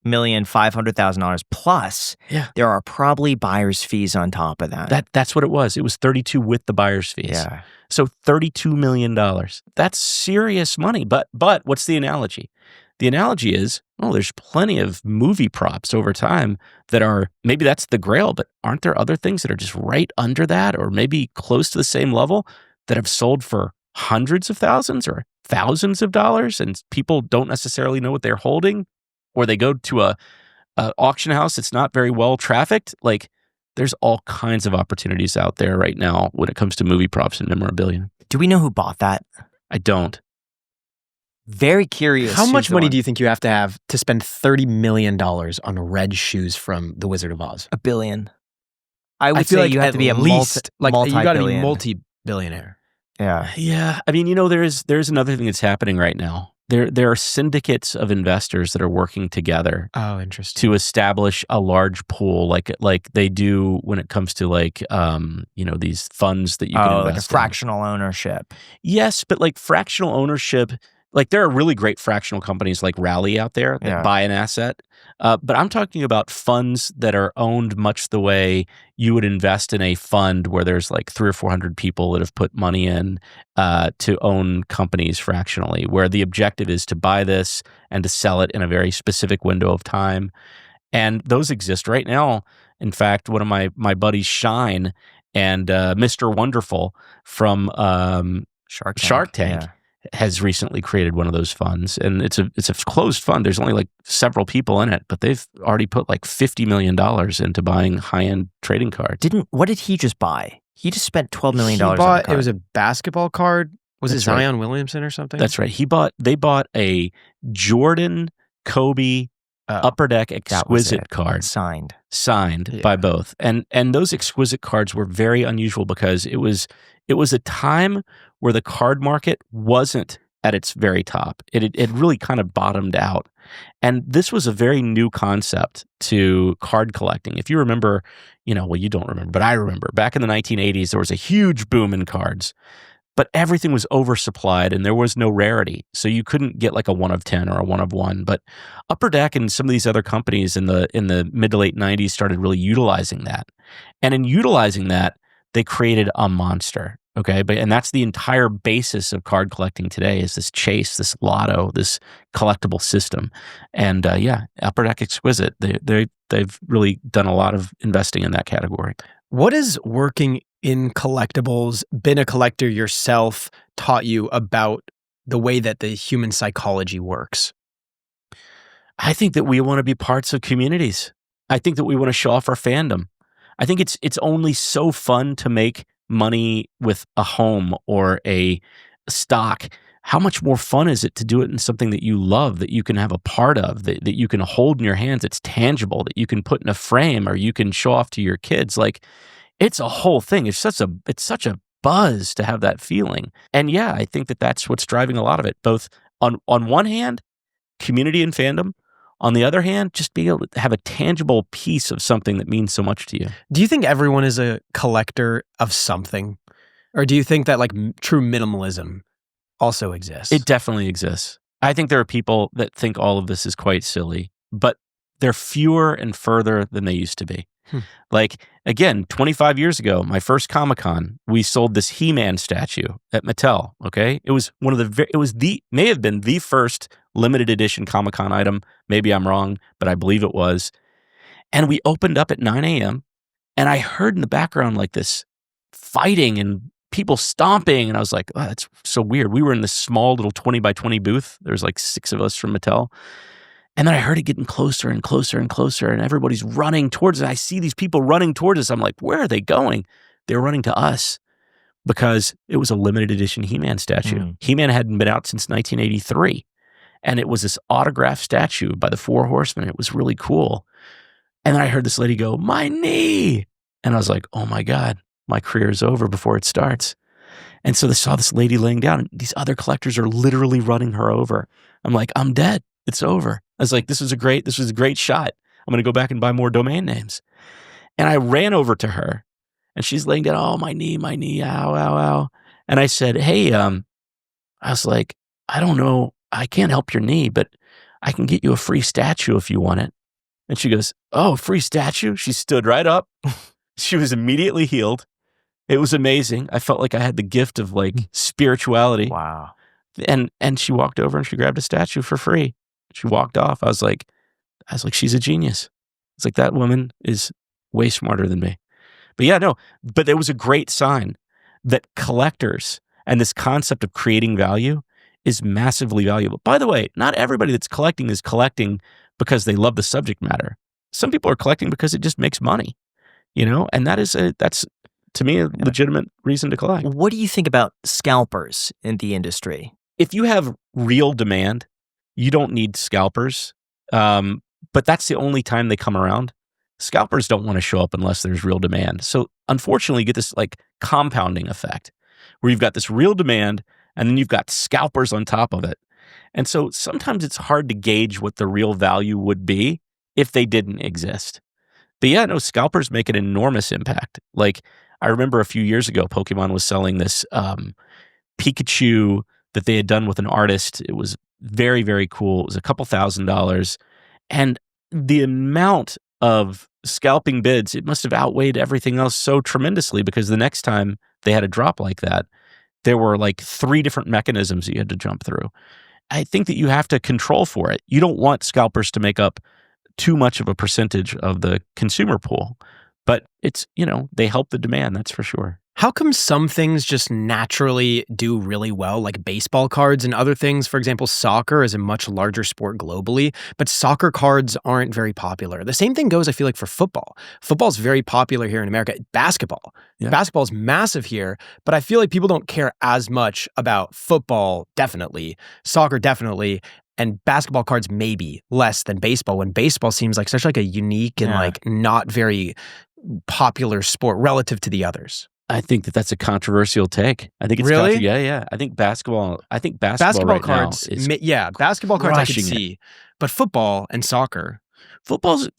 $32,500,000 plus. Yeah. There are probably buyer's fees on top of that. That's what it was. It was 32 with the buyer's fees. Yeah. So $32 million. That's serious money. But what's the analogy? The analogy is, there's plenty of movie props over time that are, maybe that's the grail, but aren't there other things that are just right under that or maybe close to the same level that have sold for hundreds of thousands or thousands of dollars and people don't necessarily know what they're holding? Or they go to a auction house that's not very well trafficked. There's all kinds of opportunities out there right now when it comes to movie props and memorabilia. Do we know who bought that? I don't. Very curious. How much money do you think you have to spend $30 million on red shoes from the Wizard of Oz? $1 billion. I would say you have to be at least you got to be multi-billion. multi-billionaire. Yeah. Yeah. I mean, there's another thing that's happening right now. There are syndicates of investors that are working together. Oh, interesting. To establish a large pool, like they do when it comes to these funds that you can invest like a fractional ownership. Yes, but fractional ownership, there are really great fractional companies like Rally out there that buy an asset. But I'm talking about funds that are owned much the way you would invest in a fund where there's 300 or 400 people that have put money in to own companies fractionally, where the objective is to buy this and to sell it in a very specific window of time. And those exist right now. In fact, one of my buddies, Shine, and Mr. Wonderful from Shark Tank. Has recently created one of those funds, and it's a closed fund. There's only several people in it, but they've already put $50 million into buying high-end trading cards. What did he just buy? He just spent $12 million on a card. It was a basketball card. Was it Zion Williamson or something? That's right. They bought a Jordan, Kobe, Upper Deck exquisite card signed by both, and those exquisite cards were very unusual because it was a time where the card market wasn't at its very top. It really kind of bottomed out. And this was a very new concept to card collecting. If you remember, you don't remember, but I remember back in the 1980s, there was a huge boom in cards, but everything was oversupplied and there was no rarity. So you couldn't get a 1 of 10 or a 1 of 1. But Upper Deck and some of these other companies in the mid to late 90s started really utilizing that. And in utilizing that, they created a monster. Okay, and that's the entire basis of card collecting today is this chase, this lotto, this collectible system. And Upper Deck Exquisite, they've really done a lot of investing in that category. What is working in collectibles, been a collector yourself, taught you about the way that the human psychology works? I think that we want to be parts of communities. I think that we want to show off our fandom. I think it's only so fun to make money with a home or a stock. How much more fun is it to do it in something that you love, that you can have a part of, that you can hold in your hands, it's tangible, that you can put in a frame or you can show off to your kids? It's a whole thing. It's such a buzz to have that feeling. And I think that that's what's driving a lot of it, both on one hand, community and fandom, on the other hand, just being able to have a tangible piece of something that means so much to you. Do you think everyone is a collector of something? Or do you think that true minimalism also exists? It definitely exists. I think there are people that think all of this is quite silly, but they're fewer and further than they used to be. Like, again, 25 years ago, my first Comic-Con, we sold this He-Man statue at Mattel, okay? It was may have been the first limited edition Comic-Con item. Maybe I'm wrong, but I believe it was. And we opened up at 9 a.m. and I heard in the background like this fighting and people stomping. And I was like, oh, that's so weird. We were in this small little 20 by 20 booth. There's like 6 of us from Mattel. And then I heard it getting closer and closer and closer, and everybody's running towards it. I see these people running towards us. I'm like, where are they going? They're running to us because it was a limited edition He-Man statue. He-Man hadn't been out since 1983. And it was this autographed statue by the 4 Horsemen. It was really cool. And then I heard this lady go, my knee. And I was like, oh my God, my career is over before it starts. And so they saw this lady laying down, and these other collectors are literally running her over. I'm like, I'm dead. It's over. I was like, this was a great shot. I'm going to go back and buy more domain names. And I ran over to her and she's laying down, oh, my knee, ow, ow, ow. And I said, hey, I was like, I don't know. I can't help your knee, but I can get you a free statue if you want it. And she goes, oh, free statue? She stood right up. She was immediately healed. It was amazing. I felt like I had the gift of like spirituality. Wow. And she walked over and she grabbed a statue for free. She walked off. I was like, she's a genius. It's like, that woman is way smarter than me. But yeah, no, but it was a great sign that collectors and this concept of creating value is massively valuable. By the way, not everybody that's collecting is collecting because they love the subject matter. Some people are collecting because it just makes money, and that's to me a legitimate reason to collect. What do you think about scalpers in the industry? If you have real demand, you don't need scalpers, but that's the only time they come around. Scalpers don't want to show up unless there's real demand. So unfortunately, you get this like compounding effect where you've got this real demand and then you've got scalpers on top of it. And so sometimes it's hard to gauge what the real value would be if they didn't exist. But yeah, no, scalpers make an enormous impact. Like, I remember a few years ago, Pokemon was selling this Pikachu that they had done with an artist. It was very, very cool. It was a couple $1,000s. And the amount of scalping bids, it must have outweighed everything else so tremendously, because the next time they had a drop like that, there were like 3 different mechanisms you had to jump through. I think that you have to control for it. You don't want scalpers to make up too much of a percentage of the consumer pool, but it's, they help the demand, that's for sure. How come some things just naturally do really well, like baseball cards, and other things, for example, soccer is a much larger sport globally, but soccer cards aren't very popular? The same thing goes, I feel like, for football. Football's very popular here in America. Basketball. Yeah. Basketball is massive here, but I feel like people don't care as much about football, definitely, soccer, definitely, and basketball cards maybe less than baseball, when baseball seems like such like a unique and like not very popular sport relative to the others. I think that's a controversial take. I think it's really, yeah. I think basketball right cards. Now is basketball cards I can see, but football and soccer. Football's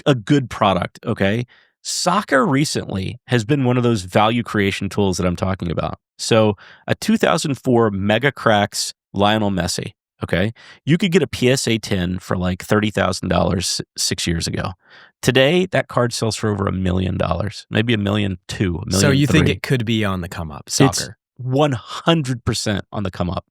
a good product. Okay, soccer recently has been one of those value creation tools that I'm talking about. So a 2004 Mega Cracks Lionel Messi. Okay, you could get a PSA 10 for like $30,000 6 years ago. Today, that card sells for over $1 million, maybe $1.2 million. So you think it could be on the come up? Soccer, it's 100% on the come up.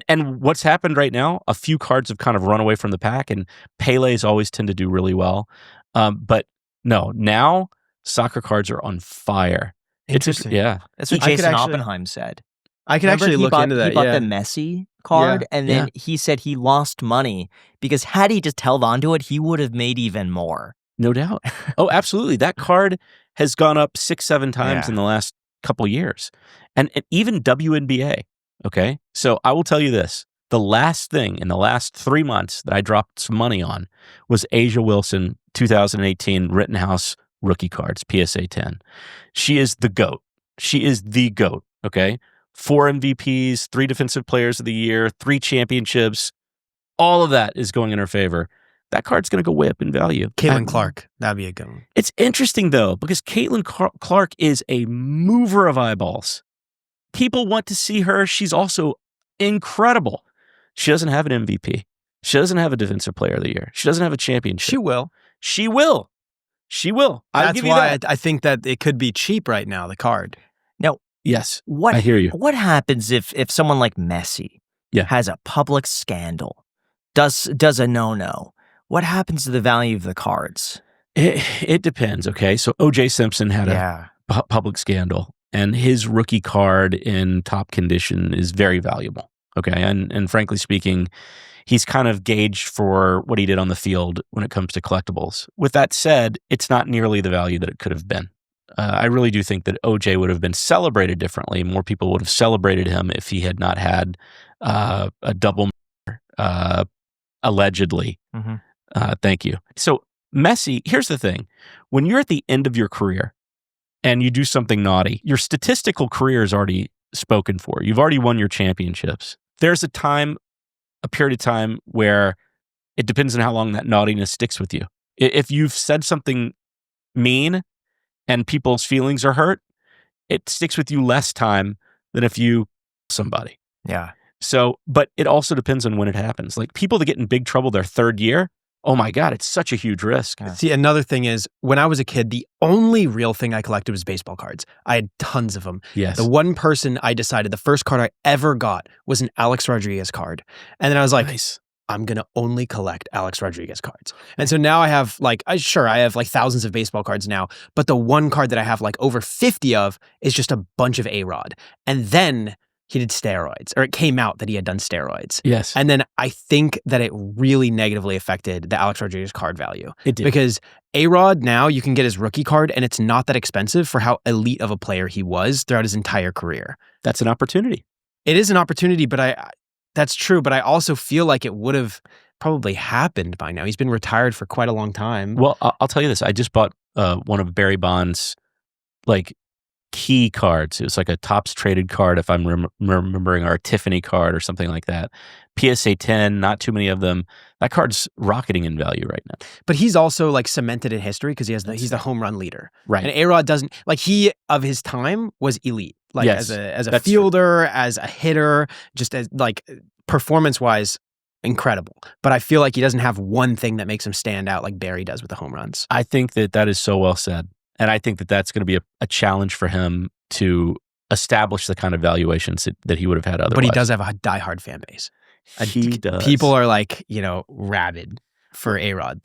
And what's happened right now? A few cards have kind of run away from the pack, and Pele's always tend to do really well. But no, now soccer cards are on fire. Interesting. That's what Jason Oppenheim said. I could actually look into that. He bought the Messi card, and then he said he lost money because had he just held on to it, he would have made even more. No doubt. Oh, absolutely. That card has gone up 6-7 times in the last couple years. And even WNBA, okay? So I will tell you this. The last thing in the last 3 months that I dropped some money on was Asia Wilson 2018 Rittenhouse rookie cards, PSA 10. She is the GOAT. She is the GOAT, okay? 4 MVPs, 3 Defensive Players of the Year, 3 championships. All of that is going in her favor. That card's going to go way up in value. Caitlin Clark. That'd be a good one. It's interesting, though, because Caitlin Clark is a mover of eyeballs. People want to see her. She's also incredible. She doesn't have an MVP. She doesn't have a Defensive Player of the Year. She doesn't have a championship. She will. She will. She will. That's why I think that it could be cheap right now, the card. Now, yes, I hear you. What happens if someone like Messi has a public scandal, does a no-no? What happens to the value of the cards? It depends, okay? So O.J. Simpson had a public scandal, and his rookie card in top condition is very valuable, okay? And frankly speaking, he's kind of gauged for what he did on the field when it comes to collectibles. With that said, it's not nearly the value that it could have been. I really do think that OJ would have been celebrated differently. More people would have celebrated him if he had not had a double allegedly. Mm-hmm. Thank you. So Messi, here's the thing. When you're at the end of your career and you do something naughty, your statistical career is already spoken for. You've already won your championships. There's a period of time where it depends on how long that naughtiness sticks with you. If you've said something mean and people's feelings are hurt, it sticks with you less time than if you somebody. Yeah. So, but it also depends on when it happens. Like people that get in big trouble their third year, oh my God, it's such a huge risk. Yeah. See, another thing is when I was a kid, the only real thing I collected was baseball cards. I had tons of them. Yes. The one person I decided the first card I ever got was an Alex Rodriguez card. And then I was like, nice. I'm going to only collect Alex Rodriguez cards. And so now I have I have like thousands of baseball cards now, but the one card that I have like over 50 of is just a bunch of A-Rod. And then he did steroids, or it came out that he had done steroids. Yes. And then I think that it really negatively affected the Alex Rodriguez card value. It did. Because A-Rod now you can get his rookie card and it's not that expensive for how elite of a player he was throughout his entire career. That's an opportunity. It is an opportunity, but that's true. But I also feel like it would have probably happened by now. He's been retired for quite a long time. Well, I'll tell you this. I just bought one of Barry Bonds' key cards. It was like a Topps traded card, if I'm remembering, or a Tiffany card or something like that. PSA 10, not too many of them. That card's rocketing in value right now. But he's also cemented in history because he's the home run leader. Right. And A-Rod doesn't, he of his time was elite. Yes, as a fielder, as a hitter, just as performance-wise, incredible. But I feel like he doesn't have one thing that makes him stand out like Barry does with the home runs. I think that is so well said. And I think that that's going to be a challenge for him to establish the kind of valuations that he would have had otherwise. But he does have a diehard fan base. He does. People are rabid for A-Rod.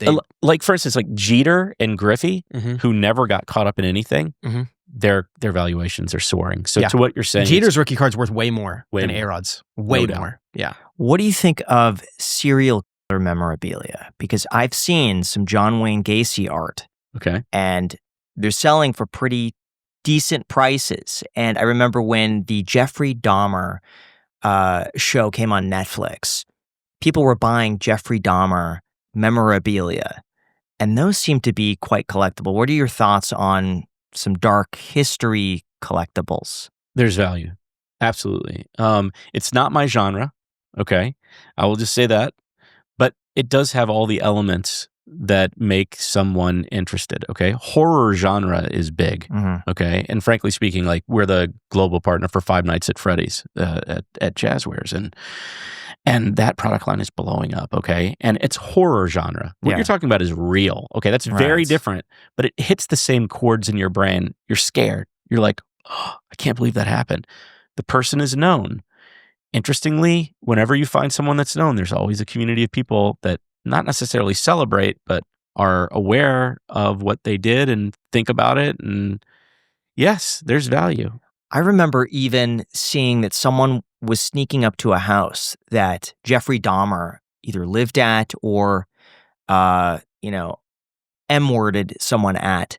For instance, Jeter and Griffey, who never got caught up in anything, their valuations are soaring. So to what you're saying, Jeter's rookie card's worth way more than A-Rod's. Way more. Yeah. What do you think of serial killer memorabilia? Because I've seen some John Wayne Gacy art. Okay. And they're selling for pretty decent prices. And I remember when the Jeffrey Dahmer show came on Netflix, people were buying Jeffrey Dahmer memorabilia, and those seem to be quite collectible. What are your thoughts on some dark history collectibles? There's value. Absolutely. It's not my genre, okay? I will just say that. But it does have all the elements that make someone interested, okay? Horror genre is big, okay? And frankly speaking, we're the global partner for Five Nights at Freddy's at Jazzwares, and that product line is blowing up, okay? And it's horror genre. What you're talking about is real, okay? That's very different, but it hits the same chords in your brain. You're scared. You're like, oh, I can't believe that happened. The person is known. Interestingly, whenever you find someone that's known, there's always a community of people that not necessarily celebrate, but are aware of what they did and think about it. And yes, there's value. I remember even seeing that someone was sneaking up to a house that Jeffrey Dahmer either lived at or, M-worded someone at,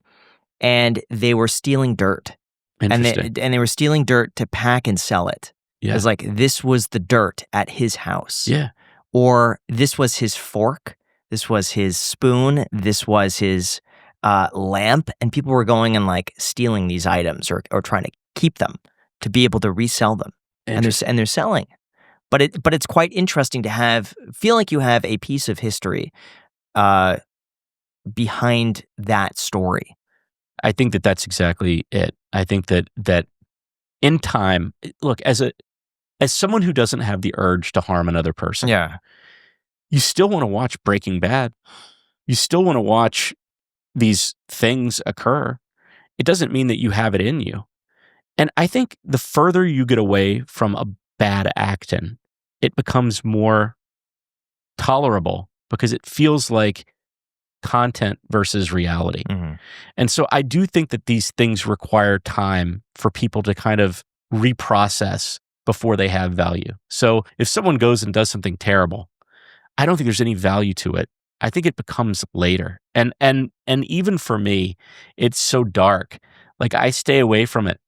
and they were stealing dirt. And they were stealing dirt to pack and sell it. Yeah. It was this was the dirt at his house. Yeah. Or this was his fork, this was his spoon, this was his lamp, and people were going and stealing these items or trying to keep them to be able to resell them, and they're selling. But it's quite interesting to feel like you have a piece of history behind that story. I think that that's exactly it. I think that in time, look, as someone who doesn't have the urge to harm another person, you still want to watch Breaking Bad. You still want to watch these things occur, it doesn't mean that you have it in you. And I think the further you get away from a bad acting, it becomes more tolerable because it feels like content versus reality. And so I do think that these things require time for people to kind of reprocess before they have value. So if someone goes and does something terrible, I don't think there's any value to it. I think it becomes later. And even for me, it's so dark. Like I stay away from it,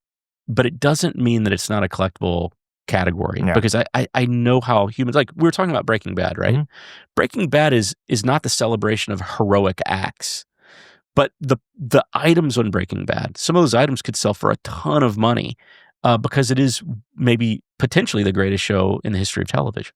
but it doesn't mean that it's not a collectible category because I know how humans, like we were talking about Breaking Bad, right? Breaking Bad is not the celebration of heroic acts, but the items on Breaking Bad, some of those items could sell for a ton of money because it is maybe potentially the greatest show in the history of television.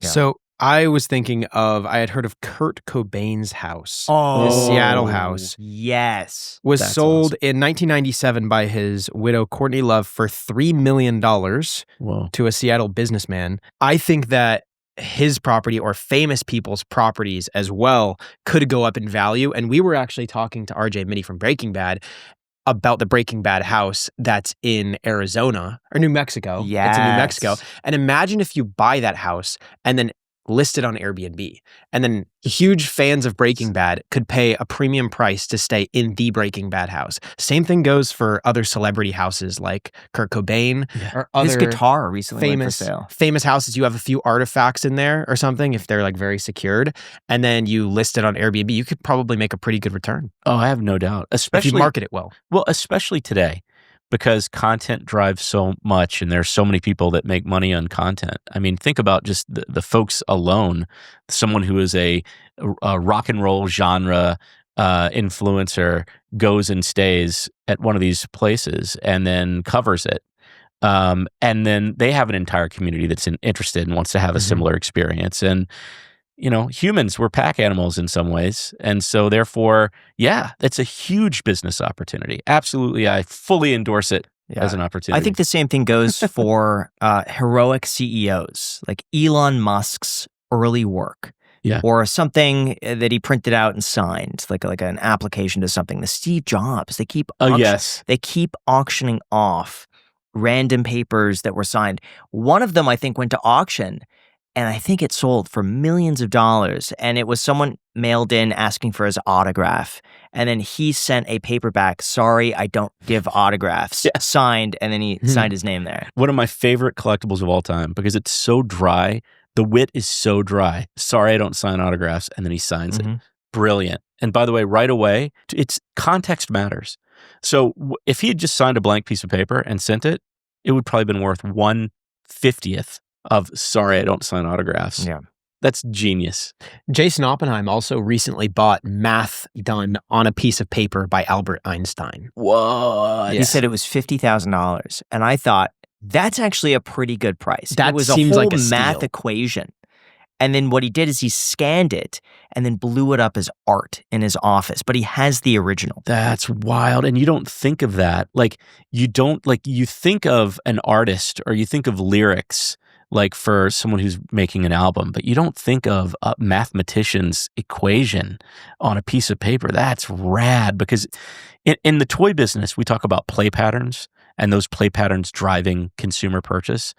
So I was thinking I had heard of Kurt Cobain's house. His Seattle house. Yes. Was sold in 1997 by his widow, Courtney Love, for $3 million to a Seattle businessman. I think that his property or famous people's properties as well could go up in value. And we were actually talking to RJ Mitty from Breaking Bad about the Breaking Bad house that's in Arizona or New Mexico. Yes. It's in New Mexico. And imagine if you buy that house and then listed on Airbnb. And then huge fans of Breaking Bad could pay a premium price to stay in the Breaking Bad house. Same thing goes for other celebrity houses like Kurt Cobain or other his guitar recently went for sale. Famous houses. You have a few artifacts in there or something if they're like very secured, and then you list it on Airbnb, you could probably make a pretty good return. Oh, I have no doubt. Especially if you market it well. Well, especially today, because content drives so much and there's so many people that make money on content. I mean, think about just the folks alone. Someone who is a rock and roll genre influencer goes and stays at one of these places and then covers it. And then they have an entire community that's interested and wants to have a similar experience. And you know, humans, we're pack animals in some ways. And so therefore, yeah, it's a huge business opportunity. Absolutely. I fully endorse it as an opportunity. I think the same thing goes for heroic CEOs, like Elon Musk's early work. Or something that he printed out and signed, like an application to something. The Steve Jobs, they keep auctioning off random papers that were signed. One of them, I think, went to auction. And I think it sold for millions of dollars. And it was someone mailed in asking for his autograph. And then he sent a paperback, sorry, I don't give autographs, signed. And then he signed his name there. One of my favorite collectibles of all time because it's so dry. The wit is so dry. Sorry, I don't sign autographs. And then he signs it. Brilliant. And by the way, right away, it's context matters. So if he had just signed a blank piece of paper and sent it, it would probably been worth 1/50th of sorry, I don't sign autographs. Yeah. That's genius. Jason Oppenheim also recently bought math done on a piece of paper by Albert Einstein. What? He said it was $50,000. And I thought, that's actually a pretty good price. That it was seems a whole like a math steal. equation. And then what he did is he scanned it and then blew it up as art in his office. But he has the original. That's wild. And you don't think of that. Like, you think of an artist or you think of lyrics like for someone who's making an album, but you don't think of a mathematician's equation on a piece of paper. That's rad because in the toy business, we talk about play patterns and those play patterns driving consumer purchase.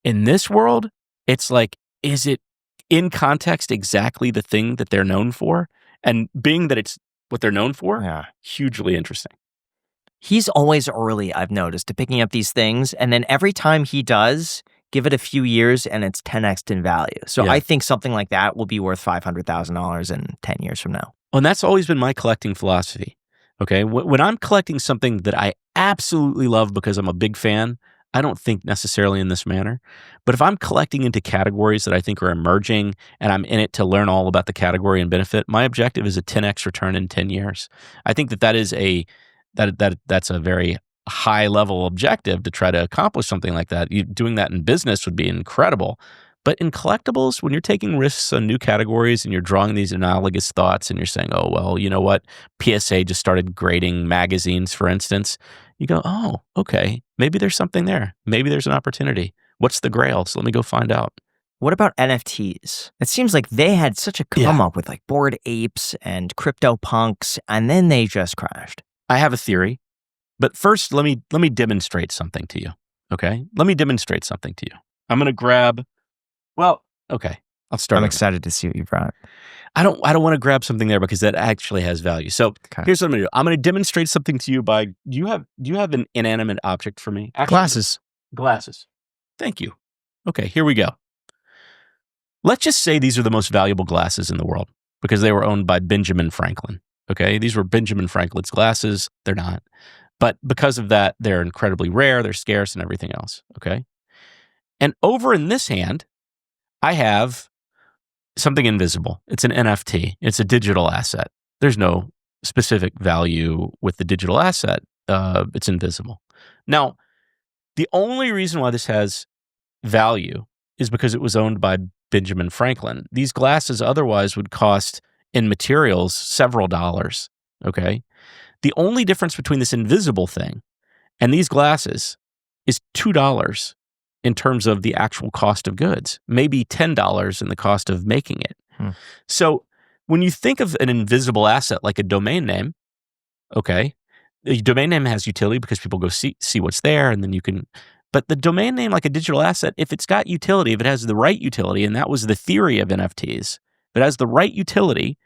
In this world, it's like, is it in context exactly the thing that they're known for? And being that it's what they're known for, hugely interesting. He's always early, I've noticed, to picking up these things. And then every time he does, give it a few years and it's 10x in value. So I think something like that will be worth $500,000 in 10 years from now. And that's always been my collecting philosophy. Okay. When I'm collecting something that I absolutely love because I'm a big fan, I don't think necessarily in this manner. But if I'm collecting into categories that I think are emerging and I'm in it to learn all about the category and benefit, my objective is a 10x return in 10 years. I think that is that's a very high level objective to try to accomplish something like that. Doing that in business would be incredible. But in collectibles, when you're taking risks on new categories and you're drawing these analogous thoughts and you're saying, oh, well, you know what? PSA just started grading magazines, for instance. You go, oh, okay, maybe there's something there. Maybe there's an opportunity. What's the grail? So let me go find out. What about NFTs? It seems like they had such a come up with like Bored Apes and CryptoPunks, and then they just crashed. I have a theory, but first let me demonstrate something to you. Okay, let me demonstrate something to you. I'm gonna grab. Well, okay, I'll start. I'm excited to see what you brought. I don't want to grab something there because that actually has value. So here's what I'm gonna do. I'm gonna demonstrate something to you by. Do you have an inanimate object for me? Actually, Glasses. Thank you. Okay, here we go. Let's just say these are the most valuable glasses in the world because they were owned by Benjamin Franklin. Okay, these were Benjamin Franklin's glasses. They're not. But because of that, they're incredibly rare, they're scarce and everything else. Okay. And over in this hand, I have something invisible. It's an NFT. It's a digital asset. There's no specific value with the digital asset. It's invisible. Now, the only reason why this has value is because it was owned by Benjamin Franklin. These glasses otherwise would cost in materials several dollars, okay? The only difference between this invisible thing and these glasses is $2 in terms of the actual cost of goods, maybe $10 in the cost of making it. So when you think of an invisible asset like a domain name, okay, the domain name has utility because people go see what's there and then you can... But the domain name, like a digital asset, if it's got utility, if it has the right utility, and that was the theory of NFTs, if it has the right utility,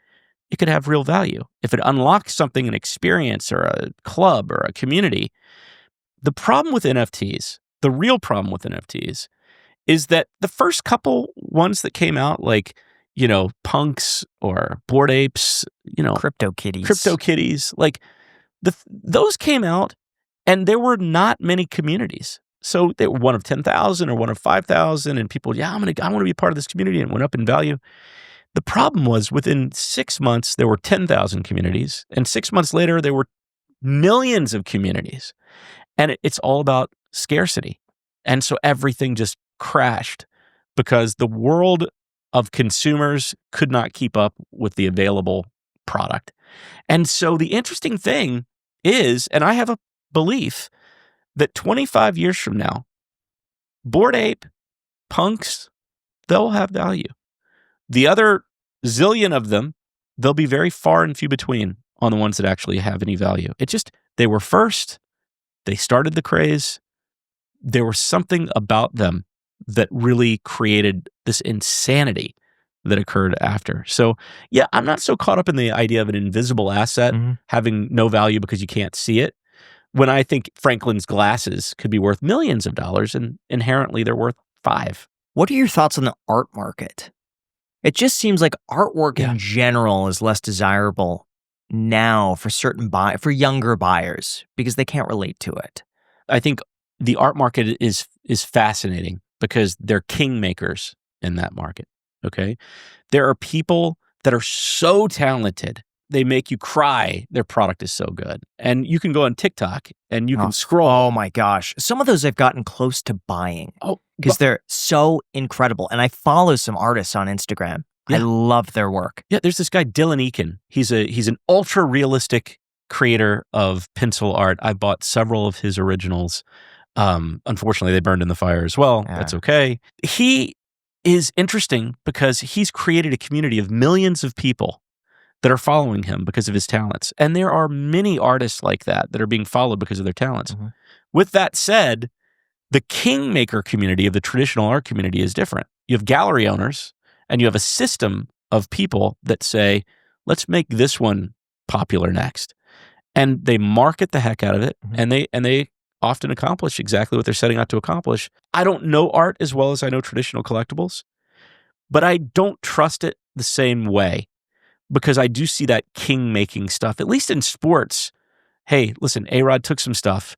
it could have real value. If it unlocks something, an experience or a club or a community. The problem with NFTs, the real problem with NFTs, is that the first couple ones that came out, like, punks or Bored Apes, CryptoKitties, like those came out and there were not many communities. So they were one of 10,000 or one of 5,000, and people, I want to be part of this community, and it went up in value. The problem was within 6 months, there were 10,000 communities, and 6 months later, there were millions of communities. And it's all about scarcity. And so everything just crashed because the world of consumers could not keep up with the available product. And so the interesting thing is, and I have a belief that 25 years from now, Bored Ape, punks, they'll have value. The other zillion of them, they'll be very far and few between on the ones that actually have any value. They were first, they started the craze, there was something about them that really created this insanity that occurred after. So yeah, I'm not so caught up in the idea of an invisible asset having no value because you can't see it. When I think Franklin's glasses could be worth millions of dollars, and inherently they're worth $5. What are your thoughts on the art market? It just seems like artwork in general is less desirable now for for younger buyers because they can't relate to it. I think the art market is fascinating because they're kingmakers in that market. Okay, there are people that are so talented. They make you cry. Their product is so good. And you can go on TikTok and you can scroll. Oh my gosh. Some of those I've gotten close to buying because they're so incredible. And I follow some artists on Instagram. I love their work. Yeah, there's this guy, Dylan Eakin. He's an ultra realistic creator of pencil art. I bought several of his originals. Unfortunately, they burned in the fire as well. Yeah. That's okay. He is interesting because he's created a community of millions of people that are following him because of his talents. And there are many artists like that are being followed because of their talents. With that said, the kingmaker community of the traditional art community is different. You have gallery owners and you have a system of people that say, let's make this one popular next. And they market the heck out of it and they often accomplish exactly what they're setting out to accomplish. I don't know art as well as I know traditional collectibles, but I don't trust it the same way. Because I do see that king-making stuff, at least in sports. Hey, listen, A-Rod took some stuff,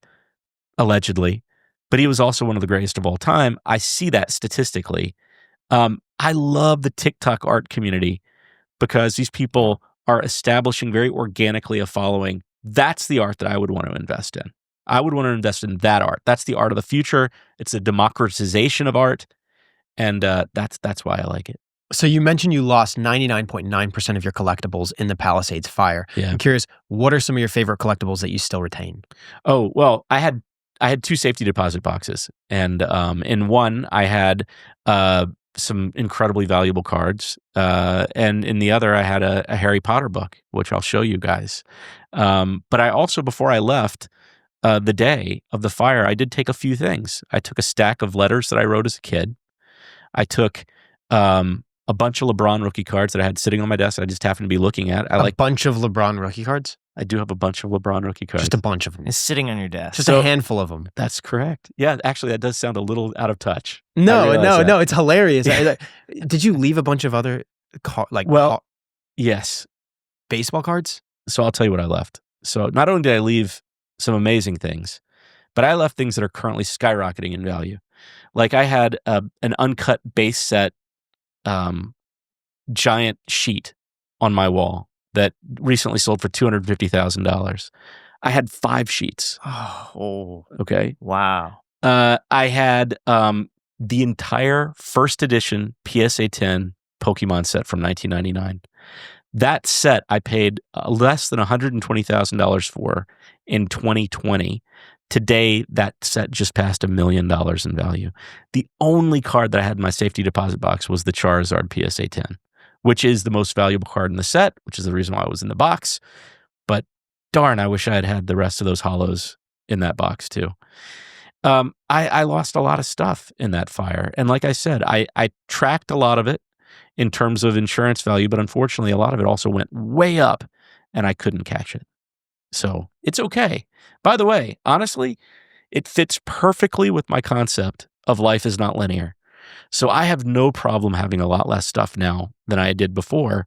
allegedly, but he was also one of the greatest of all time. I see that statistically. I love the TikTok art community because these people are establishing very organically a following. That's the art that I would want to invest in. I would want to invest in that art. That's the art of the future. It's a democratization of art, and that's why I like it. So you mentioned you lost 99.9% of your collectibles in the Palisades fire. Yeah. I'm curious, what are some of your favorite collectibles that you still retain? Oh, well, I had 2 safety deposit boxes. And in one, I had some incredibly valuable cards. And in the other, I had a Harry Potter book, which I'll show you guys. But I also, before I left the day of the fire, I did take a few things. I took a stack of letters that I wrote as a kid. I took a bunch of LeBron rookie cards that I had sitting on my desk that I just happened to be looking at. A bunch of LeBron rookie cards? I do have a bunch of LeBron rookie cards. Just a bunch of them. It's sitting on your desk. Just a handful of them. That's correct. Yeah, actually, that does sound a little out of touch. No, it's hilarious. Did you leave a bunch of other, yes. Baseball cards? So I'll tell you what I left. So not only did I leave some amazing things, but I left things that are currently skyrocketing in value. Like I had an uncut base set giant sheet on my wall that recently sold for $250,000. I had 5 sheets. Oh, okay. Wow. I had the entire first edition PSA 10 Pokemon set from 1999. That set I paid less than $120,000 for in 2020. Today, that set just passed $1 million in value. The only card that I had in my safety deposit box was the Charizard PSA 10, which is the most valuable card in the set, which is the reason why it was in the box. But darn, I wish I had had the rest of those holos in that box too. I lost a lot of stuff in that fire. And like I said, I tracked a lot of it in terms of insurance value, but unfortunately, a lot of it also went way up and I couldn't catch it. So it's okay. By the way, honestly, it fits perfectly with my concept of life is not linear. So I have no problem having a lot less stuff now than I did before.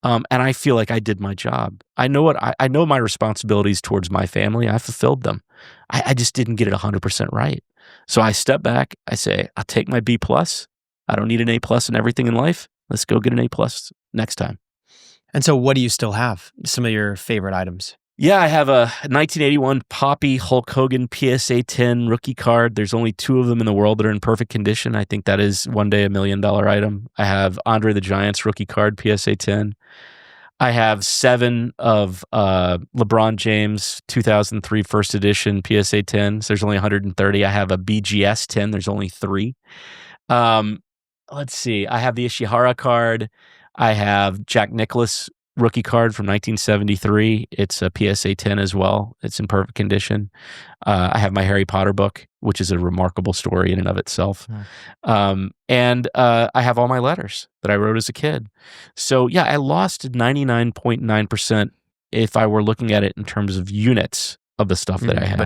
And I feel like I did my job. I know I know my responsibilities towards my family. I fulfilled them. I just didn't get it 100% right. So I step back. I say, I'll take my B+. I don't need an A+ in everything in life. Let's go get an A+ next time. And so what do you still have? Some of your favorite items? Yeah, I have a 1981 Poppy Hulk Hogan PSA 10 rookie card. There's only 2 of them in the world that are in perfect condition. I think that is one day $1 million item. I have Andre the Giant's rookie card PSA 10. I have 7 of LeBron James 2003 first edition PSA 10s. There's only 130. I have a BGS 10. There's only 3. Let's see. I have the Ishihara card. I have Jack Nicklaus rookie card from 1973. It's a PSA 10 as well. It's in perfect condition. I have my Harry Potter book, which is a remarkable story in and of itself. And I have all my letters that I wrote as a kid. So yeah, I lost 99.9% if I were looking at it in terms of units of the stuff that I had.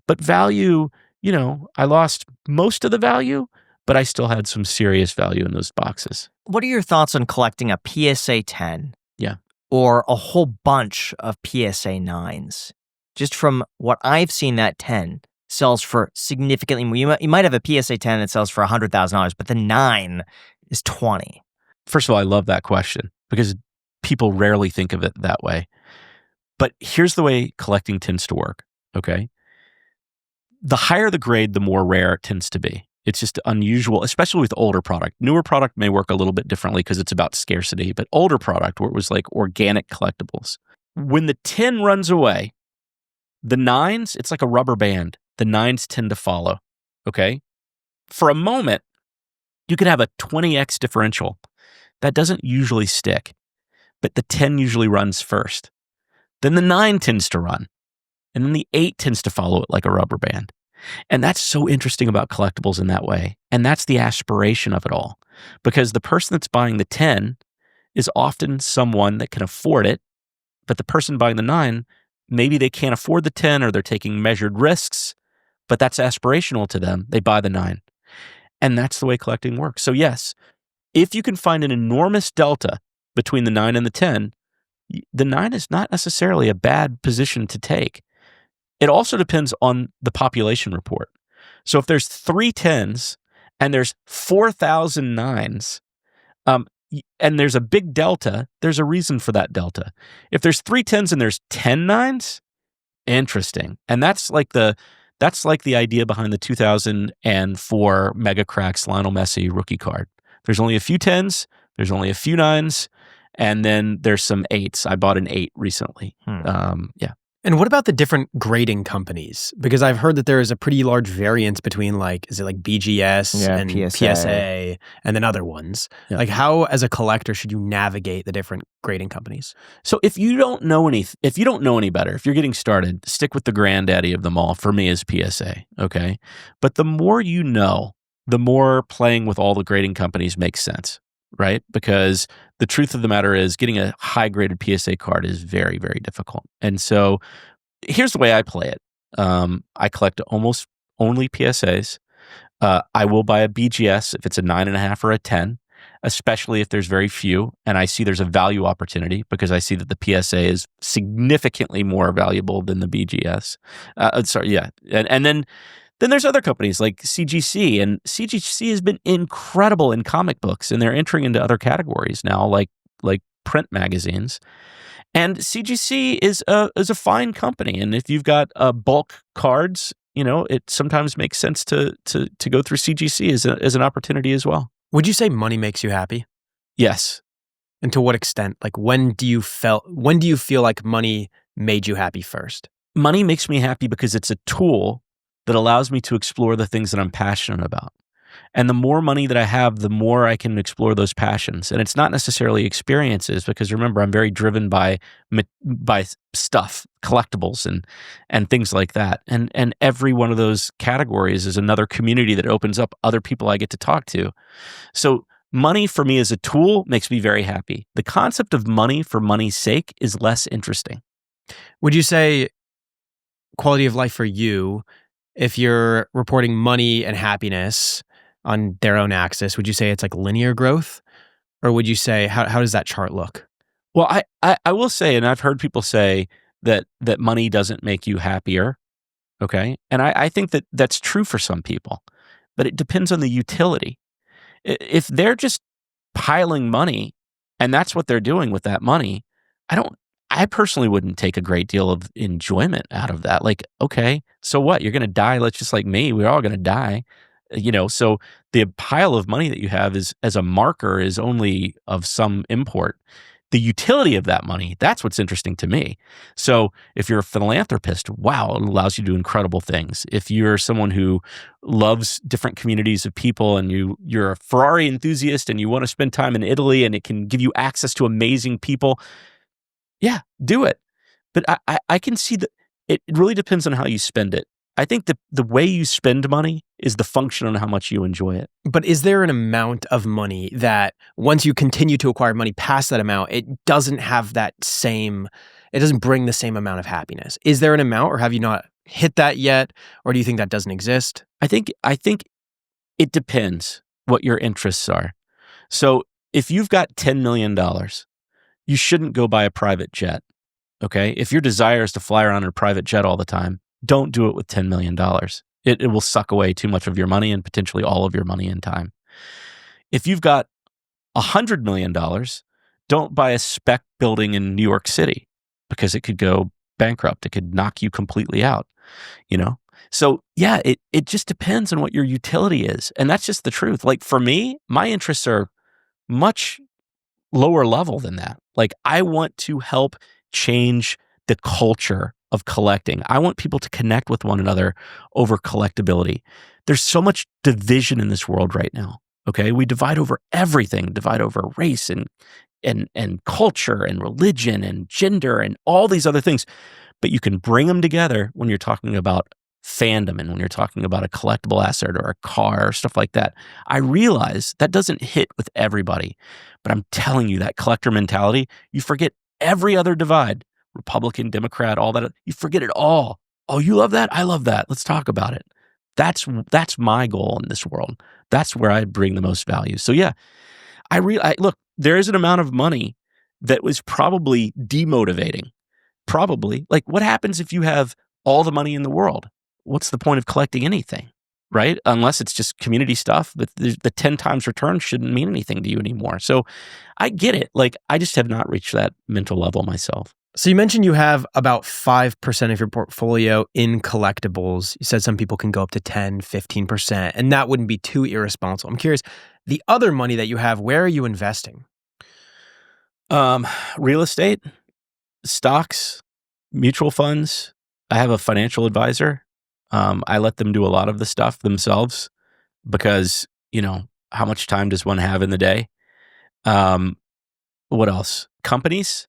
But value, you know, I lost most of the value, but I still had some serious value in those boxes. What are your thoughts on collecting a PSA 10? Yeah. Or a whole bunch of PSA 9s? Just from what I've seen, that 10 sells for significantly more. You might have a PSA 10 that sells for $100,000, but the 9 is 20. First of all, I love that question because people rarely think of it that way. But here's the way collecting tends to work, okay? The higher the grade, the more rare it tends to be. It's just unusual, especially with older product. Newer product may work a little bit differently because it's about scarcity, but older product where it was like organic collectibles. When the 10 runs away, the 9s, it's like a rubber band. The 9s tend to follow, okay? For a moment, you could have a 20x differential. That doesn't usually stick, but the 10 usually runs first. Then the 9 tends to run, and then the 8 tends to follow it like a rubber band. And that's so interesting about collectibles in that way. And that's the aspiration of it all. Because the person that's buying the 10 is often someone that can afford it, but the person buying the 9, maybe they can't afford the 10 or they're taking measured risks, but that's aspirational to them. They buy the 9. And that's the way collecting works. So yes, if you can find an enormous delta between the 9 and the 10, the 9 is not necessarily a bad position to take. It also depends on the population report. So if there's 3 10s and there's 4,000 9s, and there's a big delta, there's a reason for that delta. If there's 3 10s and there's 10 9s, interesting. And that's like the idea behind the 2004 Mega Cracks Lionel Messi rookie card. There's only a few 10s, there's only a few 9s, and then there's some 8s. I bought an 8 recently. Yeah. And what about the different grading companies? Because I've heard that there is a pretty large variance between is it like BGS and PSA and then other ones. Yeah. Like how, as a collector, should you navigate the different grading companies? So if you don't know any better, if you're getting started, stick with the granddaddy of them all. For me is PSA, okay? But the more you know, the more playing with all the grading companies makes sense, right? Because the truth of the matter is getting a high-graded PSA card is very, very difficult. And so here's the way I play it. I collect almost only PSAs. I will buy a BGS if it's a 9.5 or a 10, especially if there's very few and I see there's a value opportunity because I see that the PSA is significantly more valuable than the BGS. And then there's other companies like CGC, and CGC has been incredible in comic books, and they're entering into other categories now, like print magazines. And CGC is a fine company, and if you've got bulk cards, it sometimes makes sense to go through CGC as an opportunity as well. Would you say money makes you happy? Yes. And to what extent? Like when do you feel like money made you happy first? Money makes me happy because it's a tool that allows me to explore the things that I'm passionate about. And the more money that I have, the more I can explore those passions. And it's not necessarily experiences, because remember, I'm very driven by stuff, collectibles and things like that. And every one of those categories is another community that opens up other people I get to talk to. So money for me as a tool makes me very happy. The concept of money for money's sake is less interesting. Would you say quality of life for you, if you're reporting money and happiness on their own axis, would you say it's like linear growth? Or would you say, how does that chart look? Well, I will say, and I've heard people say that money doesn't make you happier, okay? And I think that that's true for some people, but it depends on the utility. If they're just piling money and that's what they're doing with that money, I personally wouldn't take a great deal of enjoyment out of that. Like, okay, so what? You're going to die. Let's just like me. We're all going to die. So the pile of money that you have is as a marker is only of some import. The utility of that money, that's what's interesting to me. So if you're a philanthropist, wow, it allows you to do incredible things. If you're someone who loves different communities of people and you're a Ferrari enthusiast and you want to spend time in Italy and it can give you access to amazing people, yeah, do it. But I can see that it really depends on how you spend it. I think the way you spend money is the function on how much you enjoy it. But is there an amount of money that once you continue to acquire money past that amount, it doesn't bring the same amount of happiness? Is there an amount, or have you not hit that yet? Or do you think that doesn't exist? I think it depends what your interests are. So if you've got $10 million, you shouldn't go buy a private jet, okay? If your desire is to fly around in a private jet all the time, don't do it with $10 million. It will suck away too much of your money and potentially all of your money and time. If you've got $100 million, don't buy a spec building in New York City because it could go bankrupt. It could knock you completely out, So yeah, it just depends on what your utility is. And that's just the truth. Like for me, my interests are much lower level than that. Like I want to help change the culture of collecting. I want people to connect with one another over collectability. There's so much division in this world right now. Okay, we divide over everything, divide over race and culture and religion and gender and all these other things. But you can bring them together when you're talking about fandom and when you're talking about a collectible asset or a car or stuff like that. I realize that doesn't hit with everybody, but I'm telling you, that collector mentality, you forget every other divide, Republican, Democrat, all that. You forget it all. Oh, you love that? I love that. Let's talk about it. That's my goal in this world. That's where I bring the most value. So yeah, look, there is an amount of money that was probably demotivating. Probably. Like what happens if you have all the money in the world? What's the point of collecting anything, right? Unless it's just community stuff, but the 10 times return shouldn't mean anything to you anymore. So I get it. Like I just have not reached that mental level myself. So you mentioned you have about 5% of your portfolio in collectibles. You said some people can go up to 10, 15%, and that wouldn't be too irresponsible. I'm curious, the other money that you have, where are you investing? Real estate, stocks, Mutual funds, I have a financial advisor. I let them do a lot of the stuff themselves because, how much time does one have in the day? What else? Companies.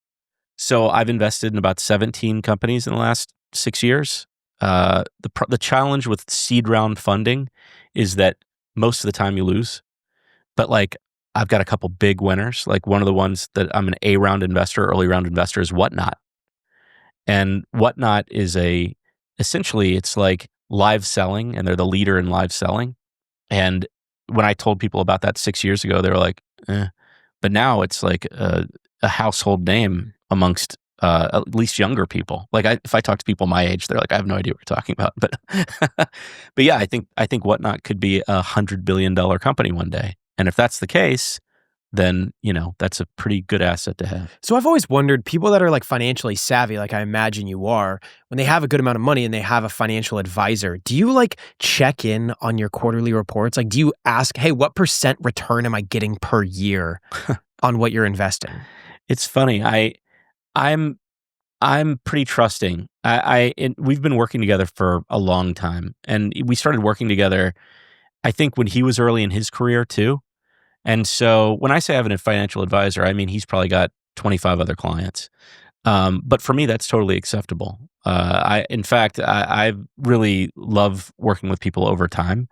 So I've invested in about 17 companies in the last 6 years. The challenge with seed round funding is that most of the time you lose. But like, I've got a couple big winners. Like one of the ones that I'm an A round investor, early round investor is Whatnot. And Whatnot is essentially it's like live selling, and they're the leader in live selling. And when I told people about that 6 years ago, they were like, eh. But now it's like a household name amongst at least younger people. Like if I talk to people my age, they're like, I have no idea what you're talking about. But but yeah, I think Whatnot could be $100 billion company one day. And if that's the case, then, that's a pretty good asset to have. So I've always wondered, people that are like financially savvy, like I imagine you are, when they have a good amount of money and they have a financial advisor, do you like check in on your quarterly reports? Like, do you ask, hey, what % return am I getting per year on what you're investing? It's funny. I'm pretty trusting. We've been working together for a long time, and we started working together, I think, when he was early in his career too. And so when I say I have a financial advisor, I mean, he's probably got 25 other clients. But for me, that's totally acceptable. In fact, I really love working with people over time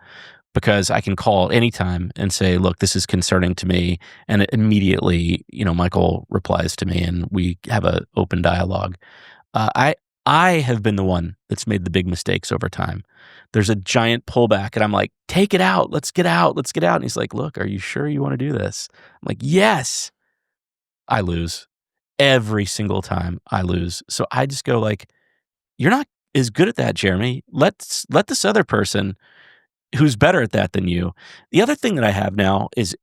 because I can call anytime and say, look, this is concerning to me. And immediately, Michael replies to me and we have an open dialogue. I have been the one that's made the big mistakes over time. There's a giant pullback and I'm like, take it out. Let's get out. Let's get out. And he's like, look, are you sure you want to do this? I'm like, yes. I lose. Every single time I lose. So I just go like, you're not as good at that, Jeremy. Let this other person who's better at that than you. The other thing that I have now is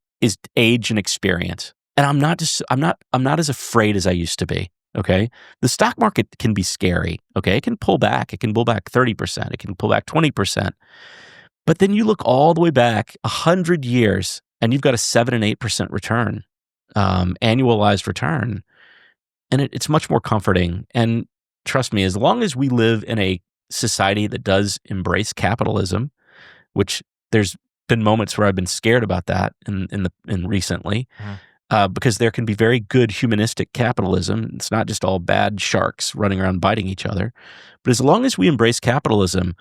age and experience. And I'm not as afraid as I used to be. Okay. The stock market can be scary. Okay. It can pull back. It can pull back 30%. It can pull back 20%. But then you look all the way back 100 years and you've got a 7 and 8% return, annualized return. And it's much more comforting. And trust me, as long as we live in a society that does embrace capitalism, which there's been moments where I've been scared about that in recently, because there can be very good humanistic capitalism. It's not just all bad sharks running around biting each other. But as long as we embrace capitalism,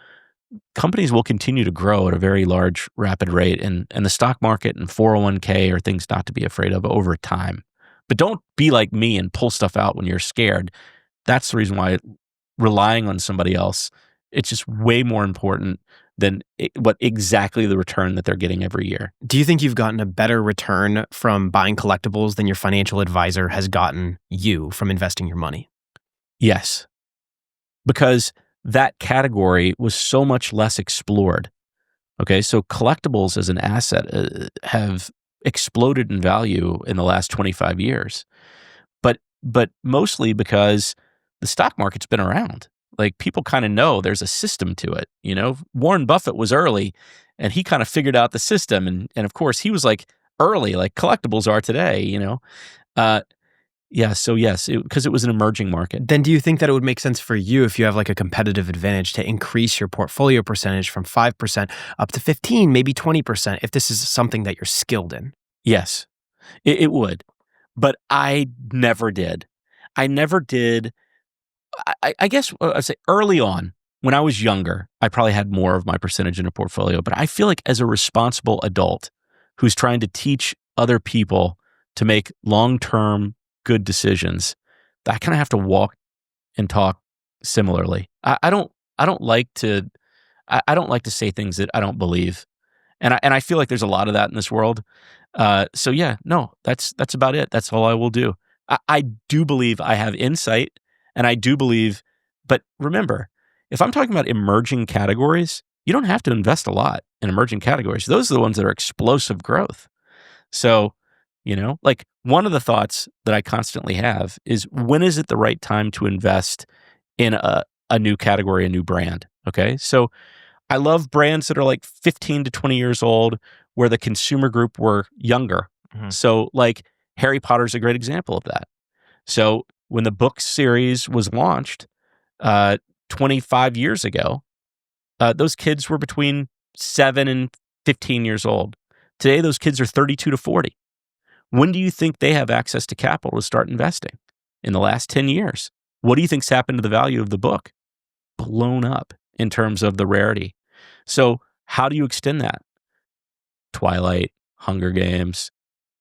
companies will continue to grow at a very large, rapid rate. And the stock market and 401k are things not to be afraid of over time. But don't be like me and pull stuff out when you're scared. That's the reason why relying on somebody else, it's just way more important than what exactly the return that they're getting every year. Do you think you've gotten a better return from buying collectibles than your financial advisor has gotten you from investing your money? Yes, because that category was so much less explored. Okay, so collectibles as an asset have exploded in value in the last 25 years, but mostly because the stock market's been around. Like people kind of know there's a system to it. Warren Buffett was early and he kind of figured out the system. And of course he was like early, like collectibles are today, So yes, because it was an emerging market. Then do you think that it would make sense for you if you have like a competitive advantage to increase your portfolio percentage from 5% up to 15, maybe 20% if this is something that you're skilled in? Yes, it would. But I never did. I guess I'd say early on, when I was younger, I probably had more of my percentage in a portfolio. But I feel like as a responsible adult who's trying to teach other people to make long-term good decisions, I kind of have to walk and talk similarly. I don't like to say things that I don't believe, and I feel like there's a lot of that in this world. So yeah, no, that's about it. That's all I will do. I do believe I have insight. And I do believe, but remember, if I'm talking about emerging categories, you don't have to invest a lot in emerging categories. Those are the ones that are explosive growth. So, like one of the thoughts that I constantly have is, when is it the right time to invest in a new category, a new brand? Okay. So I love brands that are like 15 to 20 years old, where the consumer group were younger. Mm-hmm. So like Harry Potter's a great example of that. So when the book series was launched, 25 years ago, those kids were between 7 and 15 years old. Today, those kids are 32 to 40. When do you think they have access to capital to start investing? In the last 10 years. What do you think's happened to the value of the book? Blown up in terms of the rarity. So how do you extend that? Twilight, Hunger Games,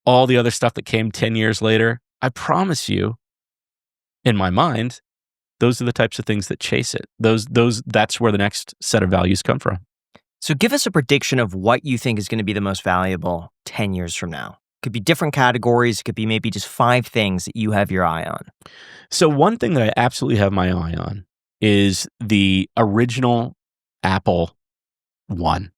all the other stuff that came 10 years later. I promise you, in my mind, those are the types of things that chase it. That's where the next set of values come from. So give us a prediction of what you think is going to be the most valuable 10 years from now. It could be different categories. It could be maybe just 5 things that you have your eye on. So one thing that I absolutely have my eye on is the original Apple I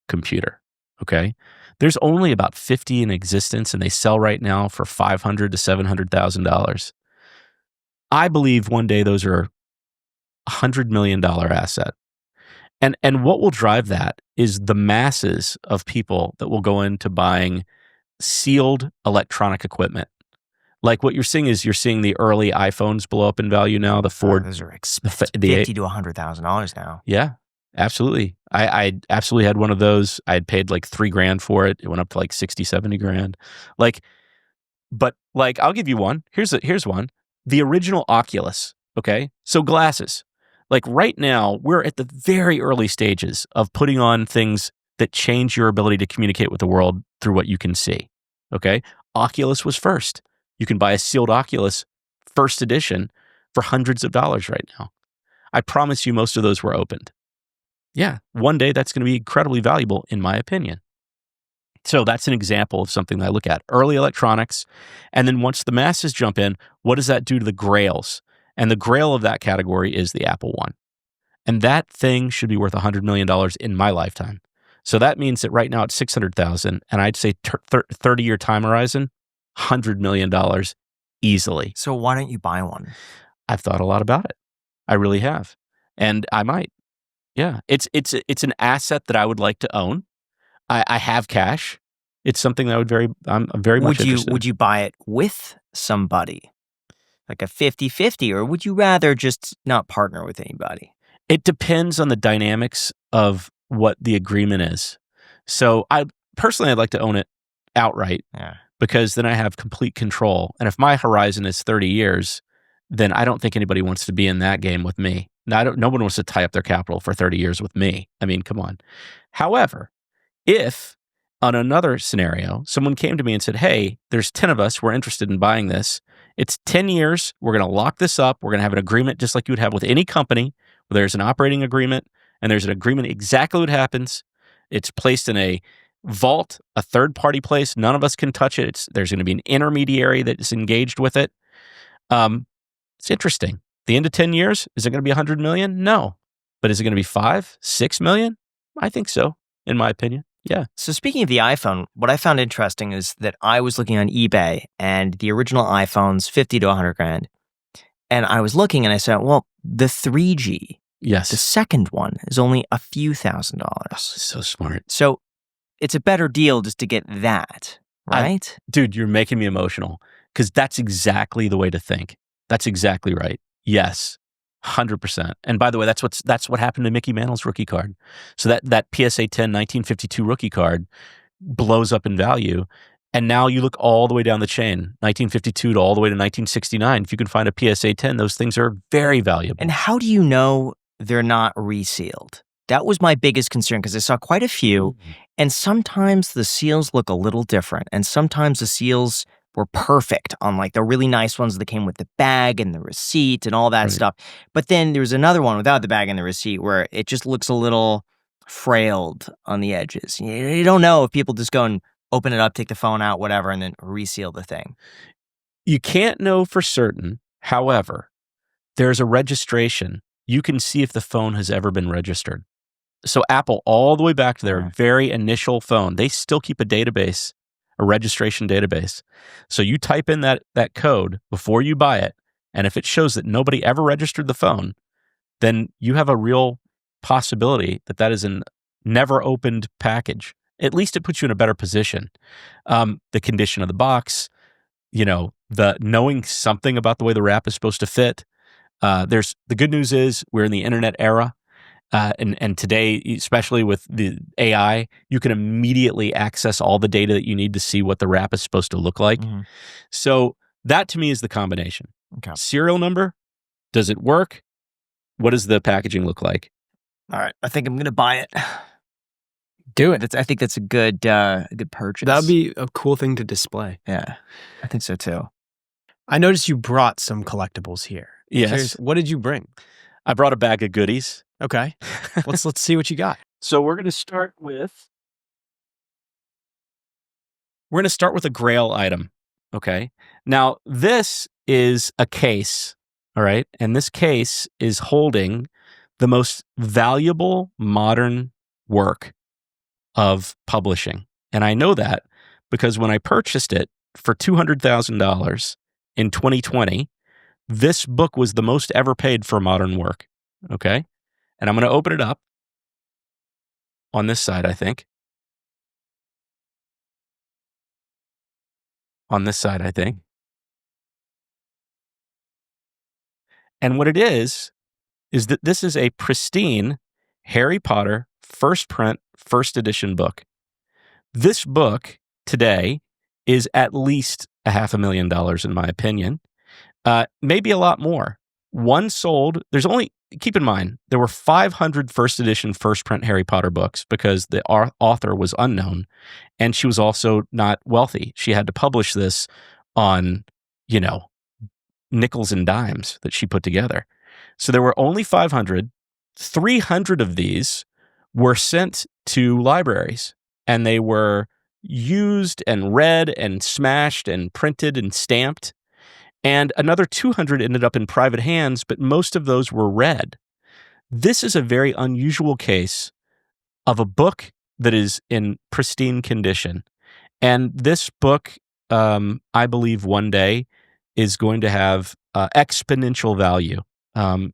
computer, okay? There's only about 50 in existence, and they sell right now for $500,000 to $700,000. I believe one day those are $100 million asset. And what will drive that is the masses of people that will go into buying sealed electronic equipment. Like what you're seeing the early iPhones blow up in value now. The Ford, those are expensive, $50,000 to $100,000 now. Yeah, absolutely. I absolutely had one of those. I had paid like $3,000 for it. It went up to like 60, 70 grand. But I'll give you one. Here's one. The original Oculus. Okay, so glasses. Like right now, we're at the very early stages of putting on things that change your ability to communicate with the world through what you can see. Okay, Oculus was first. You can buy a sealed Oculus first edition for hundreds of dollars right now. I promise you most of those were opened. Yeah, one day that's going to be incredibly valuable in my opinion. So that's an example of something that I look at. Early electronics. And then once the masses jump in, what does that do to the grails? And the grail of that category is the Apple I. And that thing should be worth $100 million in my lifetime. So that means that right now it's $600,000, and I'd say 30-year time horizon, $100 million easily. So why don't you buy one? I've thought a lot about it. I really have. And I might. Yeah. It's an asset that I would like to own. I have cash. It's something that I'm very much interested in. Would you buy it with somebody? Like a 50-50, or would you rather just not partner with anybody? It depends on the dynamics of what the agreement is. So I'd like to own it outright, because then I have complete control. And if my horizon is 30 years, then I don't think anybody wants to be in that game with me. No one wants to tie up their capital for 30 years with me. I mean, come on. However, if on another scenario, someone came to me and said, hey, there's 10 of us, we're interested in buying this. It's 10 years. We're going to lock this up. We're going to have an agreement just like you would have with any company, where there's an operating agreement and there's an agreement exactly what happens. It's placed in a vault, a third-party place. None of us can touch it. There's going to be an intermediary that is engaged with it. It's interesting. The end of 10 years, is it going to be $100 million? No. But is it going to be 5, 6 million? I think so, in my opinion. Yeah. So speaking of the iPhone, what I found interesting is that I was looking on eBay, and the original iPhone's $50,000 to $100,000. And I was looking and I said, well, the 3G, yes, the second one is only a few $1,000s. Oh, so smart. So it's a better deal just to get that, right? Dude, you're making me emotional, because that's exactly the way to think. That's exactly right. Yes. 100%. And by the way, that's what happened to Mickey Mantle's rookie card. So that PSA 10 1952 rookie card blows up in value. And now you look all the way down the chain, 1952 to all the way to 1969. If you can find a PSA 10, those things are very valuable. And how do you know they're not resealed? That was my biggest concern, because I saw quite a few, and sometimes the seals look a little different, and sometimes the seals were perfect on like the really nice ones that came with the bag and the receipt and all that stuff. But then there's another one without the bag and the receipt where it just looks a little frailed on the edges. You don't know if people just go and open it up, take the phone out, whatever, and then reseal the thing. You can't know for certain. However, there's a registration. You can see if the phone has ever been registered. So Apple, all the way back to their very initial phone, they still keep a database, a registration database. So you type in that code before you buy it, and if it shows that nobody ever registered the phone, then you have a real possibility that is a never opened package. At least it puts you in a better position. The condition of the box, the knowing something about the way the wrap is supposed to fit. The good news is we're in the internet era. And today, especially with the AI, you can immediately access all the data that you need to see what the wrap is supposed to look like. Mm-hmm. So that to me is the combination. Okay. Serial number, does it work? What does the packaging look like? All right, I think I'm going to buy it. Do it. I think that's a good purchase. That'd be a cool thing to display. Yeah, I think so too. I noticed you brought some collectibles here. Yes. What did you bring? I brought a bag of goodies. Okay. Let's see what you got. So we're going to start with a Grail item. Okay. Now this is a case. All right. And this case is holding the most valuable modern work of publishing. And I know that because when I purchased it for $200,000 in 2020, this book was the most ever paid for modern work. Okay. And I'm going to open it up on this side, I think. On this side, I think. And what it is that this is a pristine Harry Potter first print, first edition book. This book today is at least $500,000 in my opinion. Maybe a lot more. One sold, keep in mind, there were 500 first edition, first print Harry Potter books because the author was unknown and she was also not wealthy. She had to publish this on, nickels and dimes that she put together. So there were only 500. 300 of these were sent to libraries and they were used and read and smashed and printed and stamped. And another 200 ended up in private hands, but most of those were read. This is a very unusual case of a book that is in pristine condition. And this book, I believe one day is going to have exponential value.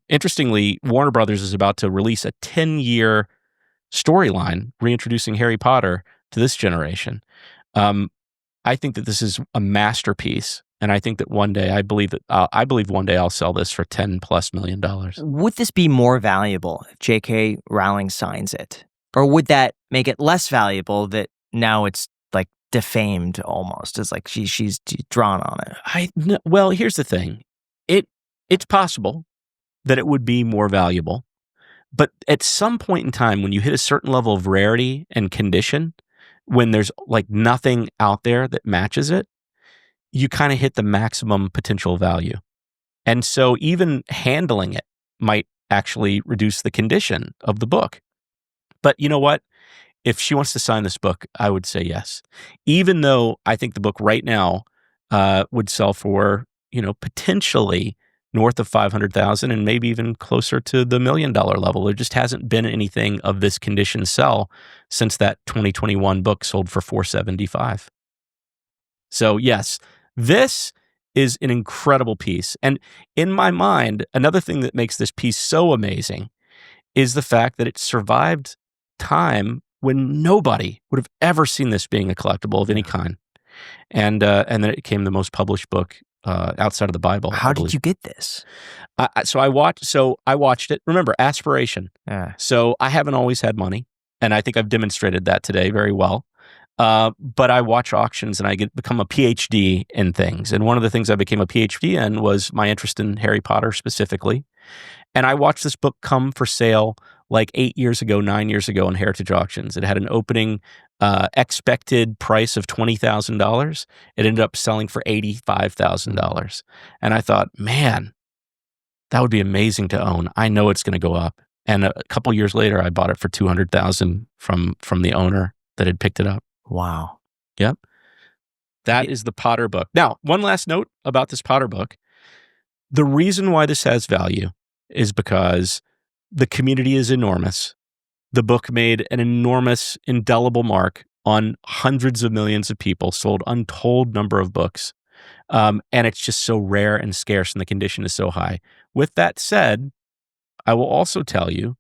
Interestingly, Warner Brothers is about to release a 10-year storyline reintroducing Harry Potter to this generation. I think that this is a masterpiece. And I think that one day, I believe one day I'll sell this for $10+ million. Would this be more valuable if J.K. Rowling signs it? Or would that make it less valuable that now it's like defamed almost? It's like she's drawn on it. Well, here's the thing. It's possible that it would be more valuable. But at some point in time, when you hit a certain level of rarity and condition, when there's like nothing out there that matches it, you kind of hit the maximum potential value. And so even handling it might actually reduce the condition of the book. But you know what? If she wants to sign this book, I would say yes. Even though I think the book right now would sell for, potentially north of $500,000 and maybe even closer to the $1 million level. There just hasn't been anything of this condition sell since that 2021 book sold for $475. So yes, this is an incredible piece. And in my mind, another thing that makes this piece so amazing is the fact that it survived time when nobody would have ever seen this being a collectible of any kind. And then it became the most published book outside of the Bible. How did you get this? I watched it. Remember, aspiration. Yeah. So I haven't always had money, and I think I've demonstrated that today very well. But I watch auctions and I become a PhD in things. And one of the things I became a PhD in was my interest in Harry Potter specifically. And I watched this book come for sale like 9 years ago in Heritage Auctions. It had an opening expected price of $20,000. It ended up selling for $85,000. And I thought, man, that would be amazing to own. I know it's going to go up. And a couple years later, I bought it for $200,000 from the owner that had picked it up. Wow. Yep. That is the Potter book. Now, one last note about this Potter book. The reason why this has value is because the community is enormous. The book made an enormous, indelible mark on hundreds of millions of people, sold untold number of books. And it's just so rare and scarce, and the condition is so high. With that said, I will also tell you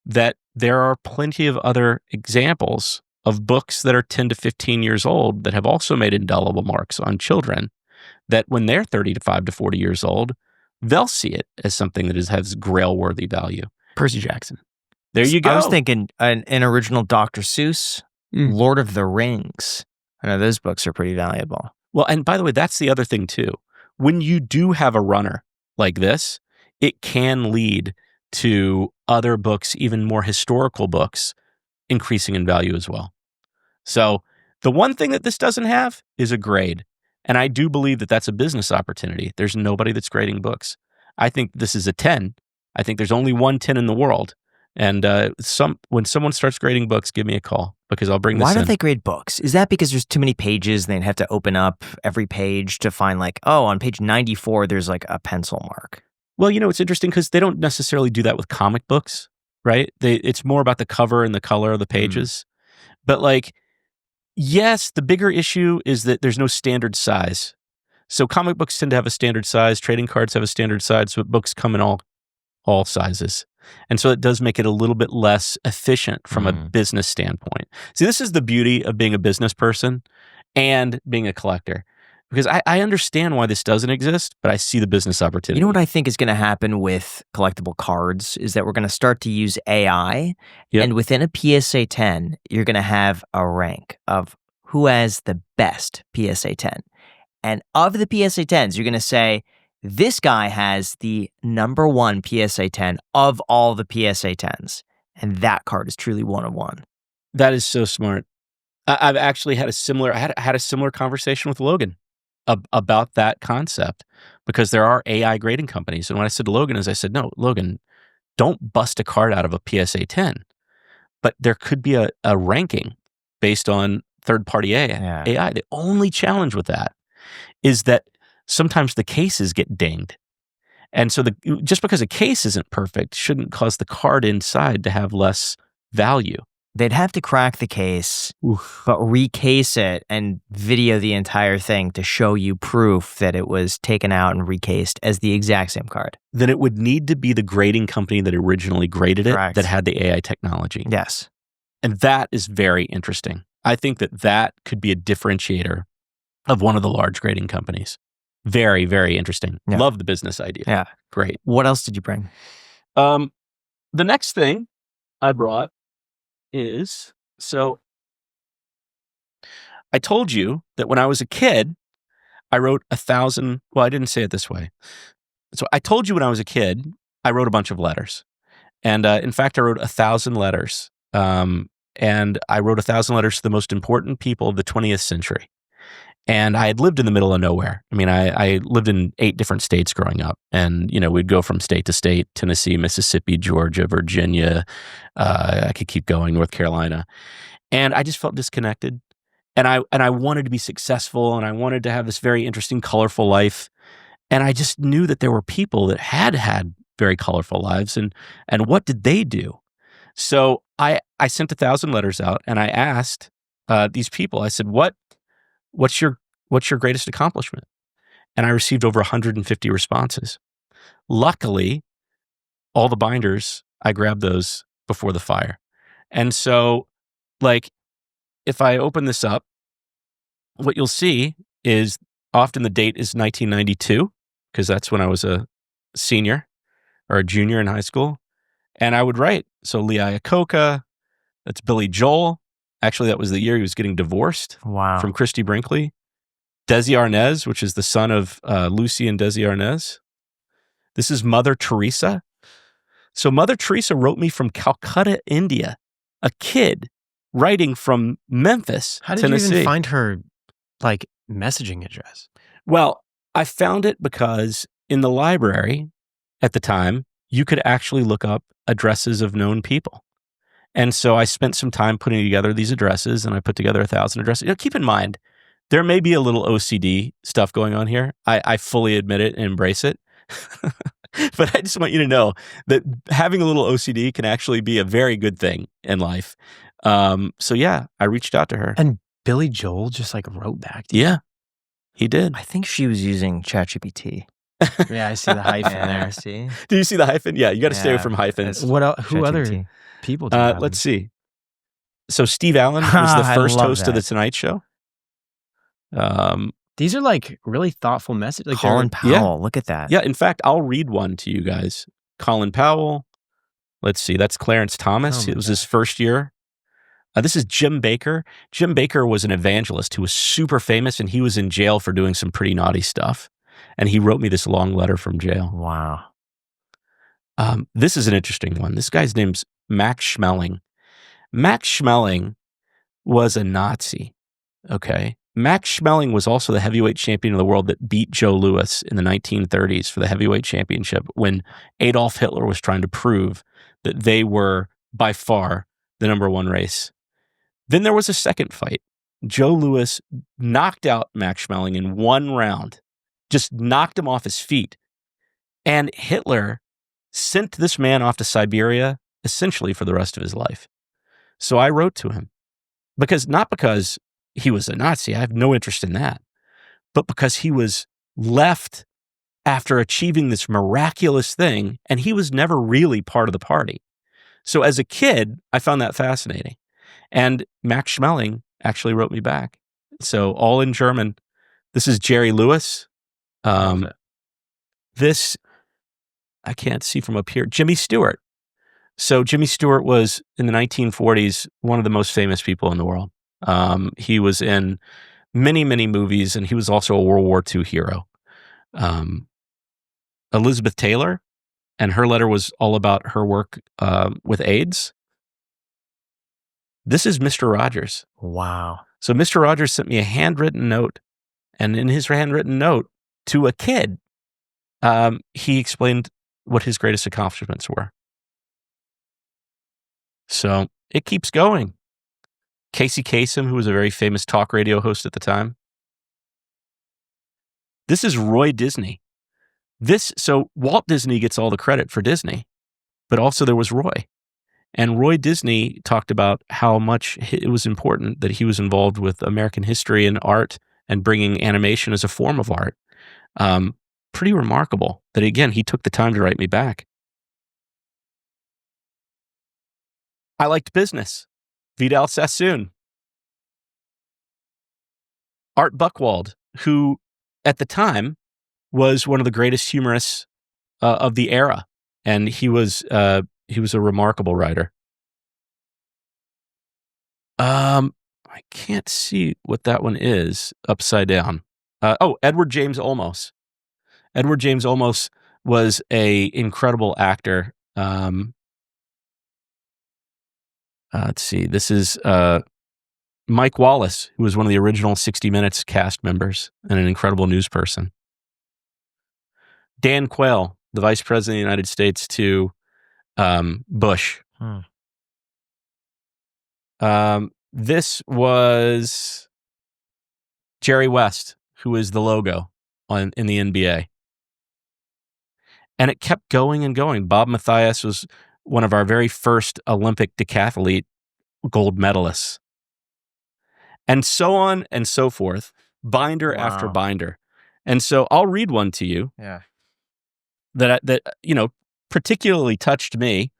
that there are plenty of other examples of books that are 10 to 15 years old that have also made indelible marks on children that when they're 35 to 40 years old, they'll see it as something that has grail-worthy value. Percy Jackson. There you go. I was thinking an original Dr. Seuss, Lord of the Rings. I know those books are pretty valuable. Well, and by the way, that's the other thing too. When you do have a runner like this, it can lead to other books, even more historical books, increasing in value as well. So the one thing that this doesn't have is a grade. And I do believe that that's a business opportunity. There's nobody that's grading books. I think this is a 10. I think there's only one 10 in the world. And when someone starts grading books, give me a call because I'll bring this in. Why don't they grade books? Is that because there's too many pages and they'd have to open up every page to find like, oh, on page 94, there's like a pencil mark? Well, it's interesting because they don't necessarily do that with comic books, right? It's more about the cover and the color of the pages. But like, yes, the bigger issue is that there's no standard size. So comic books tend to have a standard size. Trading cards have a standard size, but books come in all sizes. And so it does make it a little bit less efficient from a business standpoint. See, this is the beauty of being a business person and being a collector. Because I understand why this doesn't exist, but I see the business opportunity. You know what I think is going to happen with collectible cards is that we're going to start to use AI. Yep. And within a PSA 10, you're going to have a rank of who has the best PSA 10. And of the PSA 10s, you're going to say, this guy has the number one PSA 10 of all the PSA 10s. And that card is truly one of one. That is so smart. I've actually had I had a similar conversation with Logan about that concept because there are AI grading companies. And what I said to Logan is I said, no, Logan, don't bust a card out of a PSA 10. But there could be a ranking based on third-party AI. The only challenge with that is that sometimes the cases get dinged. And so just because a case isn't perfect shouldn't cause the card inside to have less value. They'd have to crack the case, but recase it and video the entire thing to show you proof that it was taken out and recased as the exact same card. Then it would need to be the grading company that originally graded it that had the AI technology. Yes. And that is very interesting. I think that could be a differentiator of one of the large grading companies. Very, very interesting. Yeah. Love the business idea. Yeah. Great. What else did you bring? The next thing I brought is, so I told you that when I was a kid, I wrote 1,000, well, I didn't say it this way. So I told you when I was a kid, I wrote a bunch of letters. And in fact, I wrote 1,000 letters. And I wrote 1,000 letters to the most important people of the 20th century. And I had lived in the middle of nowhere. I mean, I lived in 8 different states growing up. And, we'd go from state to state, Tennessee, Mississippi, Georgia, Virginia. I could keep going, North Carolina. And I just felt disconnected. And I wanted to be successful. And I wanted to have this very interesting, colorful life. And I just knew that there were people that had very colorful lives. And what did they do? So I sent 1,000 letters out. And I asked these people, I said, What's your greatest accomplishment? And I received over 150 responses. Luckily, all the binders, I grabbed those before the fire. And so, like, if I open this up, what you'll see is often the date is 1992, because that's when I was a senior or a junior in high school. And I would write, so Lee Iacocca, that's Billy Joel. Actually, that was the year he was getting divorced from Christy Brinkley. Desi Arnaz, which is the son of Lucy and Desi Arnaz. This is Mother Teresa. So Mother Teresa wrote me from Calcutta, India, a kid writing from Memphis, How did Tennessee. you even find her, messaging address? Well, I found it because in the library at the time, you could actually look up addresses of known people. And so I spent some time putting together these addresses, and I put together 1,000 addresses. Keep in mind, there may be a little OCD stuff going on here. I fully admit it and embrace it. But I just want you to know that having a little OCD can actually be a very good thing in life. So yeah, I reached out to her. And Billy Joel just wrote back to you. Yeah, he did. I think she was using ChatGPT. Yeah, I see the hyphen there. See? Do you see the hyphen? Yeah, you got to stay away from hyphens. What else? Who other people do you have? Let's see. So Steve Allen was the first host of The Tonight Show. These are like really thoughtful messages. Like Colin Powell, look at that. Yeah, in fact, I'll read one to you guys. Colin Powell. Let's see, that's Clarence Thomas. It was his first year. This is Jim Baker. Jim Baker was an evangelist who was super famous, and he was in jail for doing some pretty naughty stuff. And he wrote me this long letter from jail. Wow. This is an interesting one. This guy's name's Max Schmeling. Max Schmeling was a Nazi, okay? Max Schmeling was also the heavyweight champion of the world that beat Joe Louis in the 1930s for the heavyweight championship when Adolf Hitler was trying to prove that they were by far the number one race. Then there was a second fight. Joe Louis knocked out Max Schmeling in one round, just knocked him off his feet. And Hitler sent this man off to Siberia essentially for the rest of his life. So I wrote to him not because he was a Nazi, I have no interest in that, but because he was left after achieving this miraculous thing, and he was never really part of the party. So as a kid, I found that fascinating. And Max Schmeling actually wrote me back. So all in German. This is Jerry Lewis. This, I can't see from up here, Jimmy Stewart. So Jimmy Stewart was, in the 1940s, one of the most famous people in the world. He was in many, many movies, and he was also a World War II hero. Elizabeth Taylor, and her letter was all about her work with AIDS. This is Mr. Rogers. Wow. So Mr. Rogers sent me a handwritten note, and in his handwritten note to a kid, he explained what his greatest accomplishments were. So it keeps going. Casey Kasem, who was a very famous talk radio host at the time. This is Roy Disney. So Walt Disney gets all the credit for Disney, but also there was Roy. And Roy Disney talked about how much it was important that he was involved with American history and art and bringing animation as a form of art. Pretty remarkable that, again, he took the time to write me back. I liked business. Vidal Sassoon. Art Buchwald, who at the time was one of the greatest humorists of the era. And he was a remarkable writer. I can't see what that one is upside down. Edward James Olmos. Edward James Olmos was an incredible actor. Let's see. This is Mike Wallace, who was one of the original 60 Minutes cast members and an incredible news person. Dan Quayle, the Vice President of the United States to Bush. This was Jerry West, who is the logo in the NBA. And it kept going and going. Bob Mathias was one of our very first Olympic decathlete gold medalists. And so on and so forth, binder after binder. And so I'll read one to you. Yeah. That particularly touched me,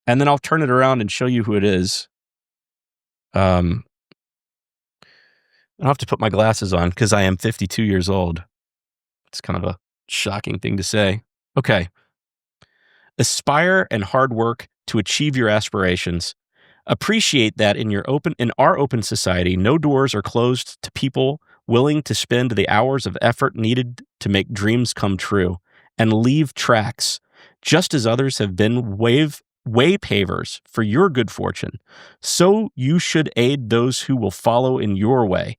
and then I'll turn it around and show you who it is. I'll have to put my glasses on because I am 52 years old. It's kind of a shocking thing to say. Okay. Aspire and hard work to achieve your aspirations. Appreciate that in our open society, no doors are closed to people willing to spend the hours of effort needed to make dreams come true and leave tracks, just as others have been way pavers for your good fortune. So you should aid those who will follow in your way.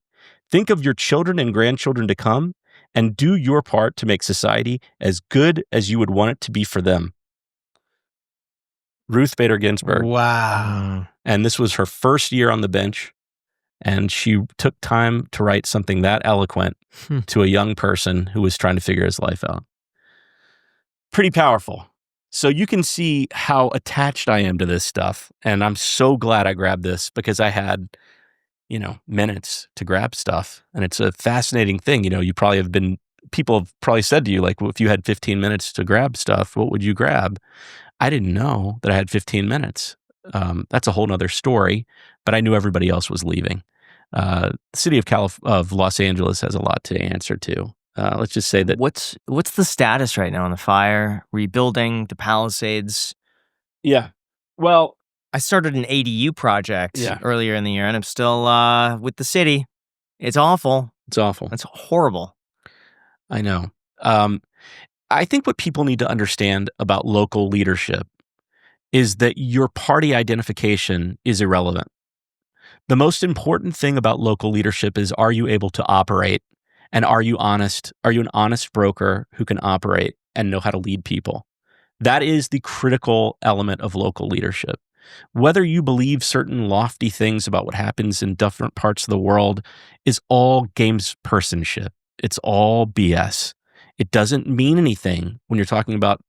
Think of your children and grandchildren to come and do your part to make society as good as you would want it to be for them. Ruth Bader Ginsburg. Wow. And this was her first year on the bench, and she took time to write something that eloquent to a young person who was trying to figure his life out. Pretty powerful. So you can see how attached I am to this stuff, and I'm so glad I grabbed this because I had, minutes to grab stuff, and it's a fascinating thing. People have probably said to you, like, well, if you had 15 minutes to grab stuff, what would you grab? I didn't know that I had 15 minutes. That's a whole nother story, but I knew everybody else was leaving. The city of Los Angeles has a lot to answer to. Let's just say that. What's the status right now on the fire, rebuilding the Palisades? Yeah. Well, I started an ADU project earlier in the year, and I'm still with the city. It's awful. It's awful. It's horrible. I know. I think what people need to understand about local leadership is that your party identification is irrelevant. The most important thing about local leadership is, are you able to operate? And are you honest? Are you an honest broker who can operate and know how to lead people? That is the critical element of local leadership. Whether you believe certain lofty things about what happens in different parts of the world is all gamespersonship. It's all BS. It doesn't mean anything when you're talking about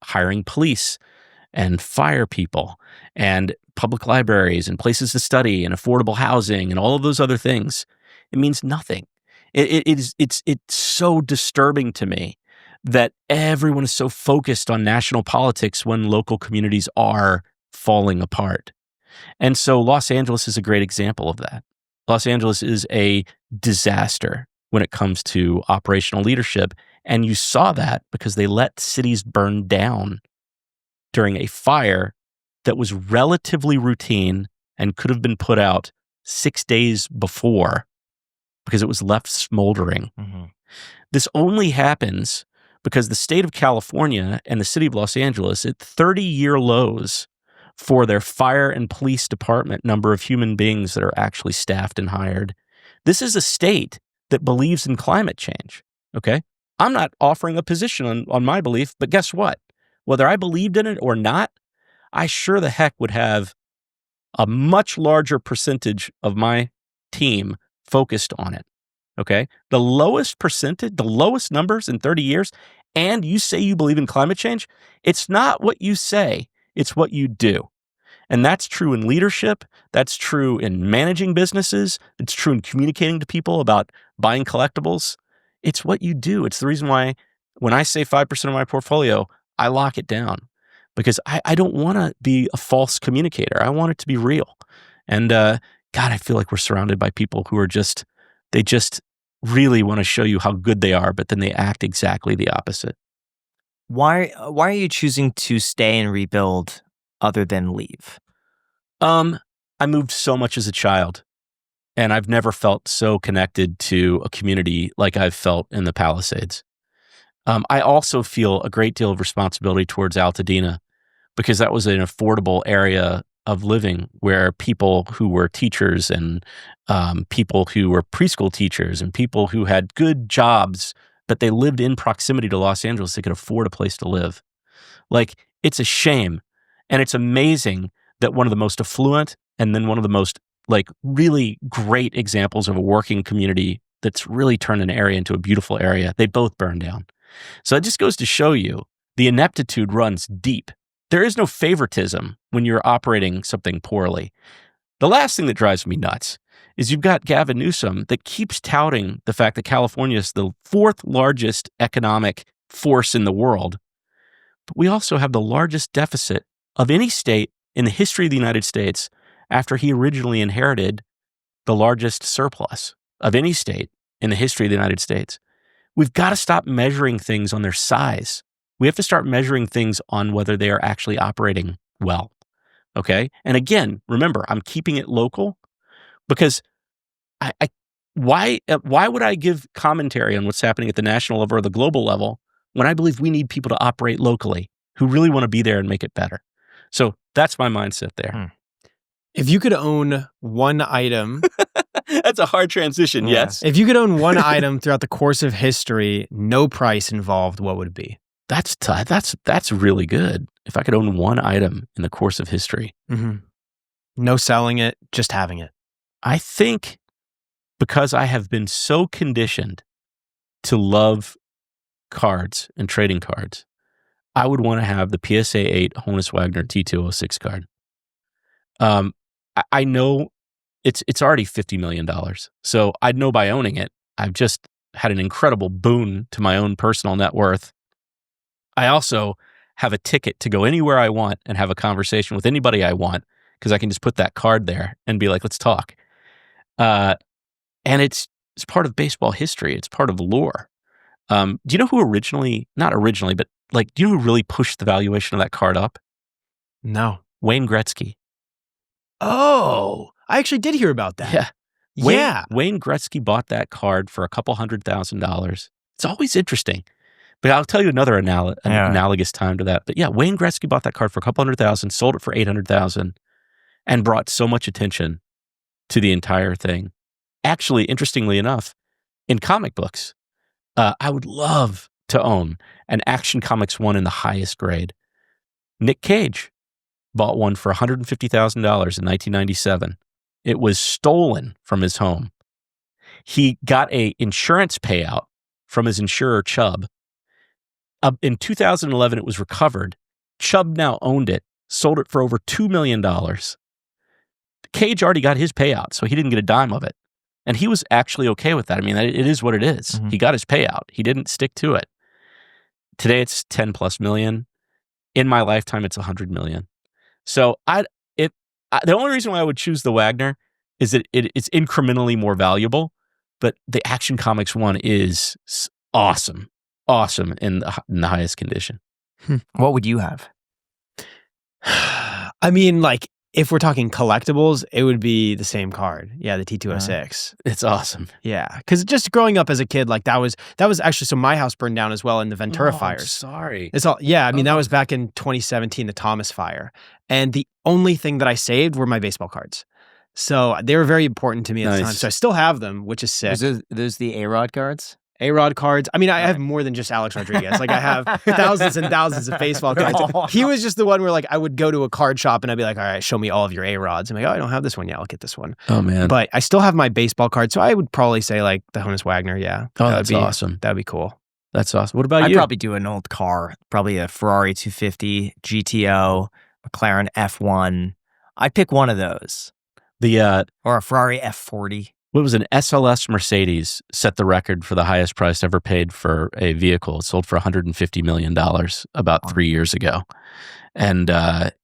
hiring police and fire people and public libraries and places to study and affordable housing and all of those other things. It means nothing. It's so disturbing to me that everyone is so focused on national politics when local communities are falling apart. And so Los Angeles is a great example of that. Los Angeles is a disaster when it comes to operational leadership. And you saw that because they let cities burn down during a fire that was relatively routine and could have been put out 6 days before because it was left smoldering. Mm-hmm. This only happens because the state of California and the city of Los Angeles at 30-year lows for their fire and police department number of human beings that are actually staffed and hired. This is a state that believes in climate change, okay? I'm not offering a position on my belief, but guess what? Whether I believed in it or not, I sure the heck would have a much larger percentage of my team focused on it, okay? The lowest percentage, the lowest numbers in 30 years, and you say you believe in climate change, it's not what you say, it's what you do. And that's true in leadership. That's true in managing businesses. It's true in communicating to people about buying collectibles. It's what you do. It's the reason why when I say 5% of my portfolio, I lock it down because I don't want to be a false communicator. I want it to be real. And God, I feel like we're surrounded by people who are they just really want to show you how good they are, but then they act exactly the opposite. Why are you choosing to stay and rebuild other than leave? I moved so much as a child, and I've never felt so connected to a community like I've felt in the Palisades. I also feel a great deal of responsibility towards Altadena because that was an affordable area of living where people who were teachers and people who were preschool teachers and people who had good jobs, but they lived in proximity to Los Angeles, they could afford a place to live. Like, it's a shame. And it's amazing that one of the most affluent and then one of the most really great examples of a working community that's really turned an area into a beautiful area, they both burned down. So it just goes to show you the ineptitude runs deep. There is no favoritism when you're operating something poorly. The last thing that drives me nuts is you've got Gavin Newsom that keeps touting the fact that California is the 4th largest economic force in the world. But we also have the largest deficit of any state in the history of the United States after he originally inherited the largest surplus of any state in the history of the United States. We've got to stop measuring things on their size. We have to start measuring things on whether they are actually operating well, okay? And again, remember, I'm keeping it local because why would I give commentary on what's happening at the national level or the global level when I believe we need people to operate locally who really want to be there and make it better? So that's my mindset there. If you could own one item... That's a hard transition, yes. If you could own one item throughout the course of history, no price involved, what would it be? That's really good. If I could own one item in the course of history. Mm-hmm. No selling it, just having it. I think because I have been so conditioned to love cards and trading cards, I would want to have the PSA 8 Honus Wagner T206 card. I know it's already $50 million. So I'd know by owning it. I've just had an incredible boon to my own personal net worth. I also have a ticket to go anywhere I want and have a conversation with anybody I want because I can just put that card there and be like, let's talk. And it's part of baseball history. It's part of lore. Do you know who not originally, but like, do you know who really pushed the valuation of that card up? No. Wayne Gretzky. Oh, I actually did hear about that. Yeah. Wayne Gretzky bought that card for a couple $100,000. It's always interesting. But I'll tell you another analogous time to that. But yeah, Wayne Gretzky bought that card for a couple $100,000, sold it for $800,000, and brought so much attention to the entire thing. Actually, interestingly enough, in comic books, I would love to own an Action Comics 1 in the highest grade. Nick Cage bought one for $150,000 in 1997. It was stolen from his home. He got an insurance payout from his insurer, Chubb. In 2011, it was recovered. Chubb now owned it, sold it for over $2 million. Cage already got his payout, so he didn't get a dime of it. And he was actually okay with that. I mean, it is what it is. Mm-hmm. He got his payout. He didn't stick to it. Today, it's 10 plus million. In my lifetime, it's 100 million. So the only reason why I would choose the Wagner is that it's incrementally more valuable, but the Action Comics 1 is awesome in the highest condition. What would you have? I mean, like, if we're talking collectibles, it would be the same card. Yeah, the T206. It's awesome. Yeah, because just growing up as a kid, like that was actually, so my house burned down as well in the Ventura fires. I'm sorry. It's all, yeah, I mean, that was back in 2017, the Thomas fire. And the only thing that I saved were my baseball cards. So they were very important to me at the time. So I still have them, which is sick. Those the A-Rod cards? A-Rod cards. I mean, I have more than just Alex Rodriguez. Like, I have thousands and thousands of baseball cards. He was just the one where, like, I would go to a card shop and I'd be like, all right, show me all of your A-Rods. I'm like, oh, I don't have this one. Yeah, I'll get this one. Oh, man. But I still have my baseball cards. So I would probably say, like, the Honus Wagner. Yeah. Oh, that's awesome. That'd be cool. That's awesome. What about I'd you? probably do an old car. Probably a Ferrari 250, GTO, McLaren F1. I'd pick one of those. Or a Ferrari F40. What was an SLS Mercedes set the record for the highest price ever paid for a vehicle. It sold for $150 million about 3 years ago. And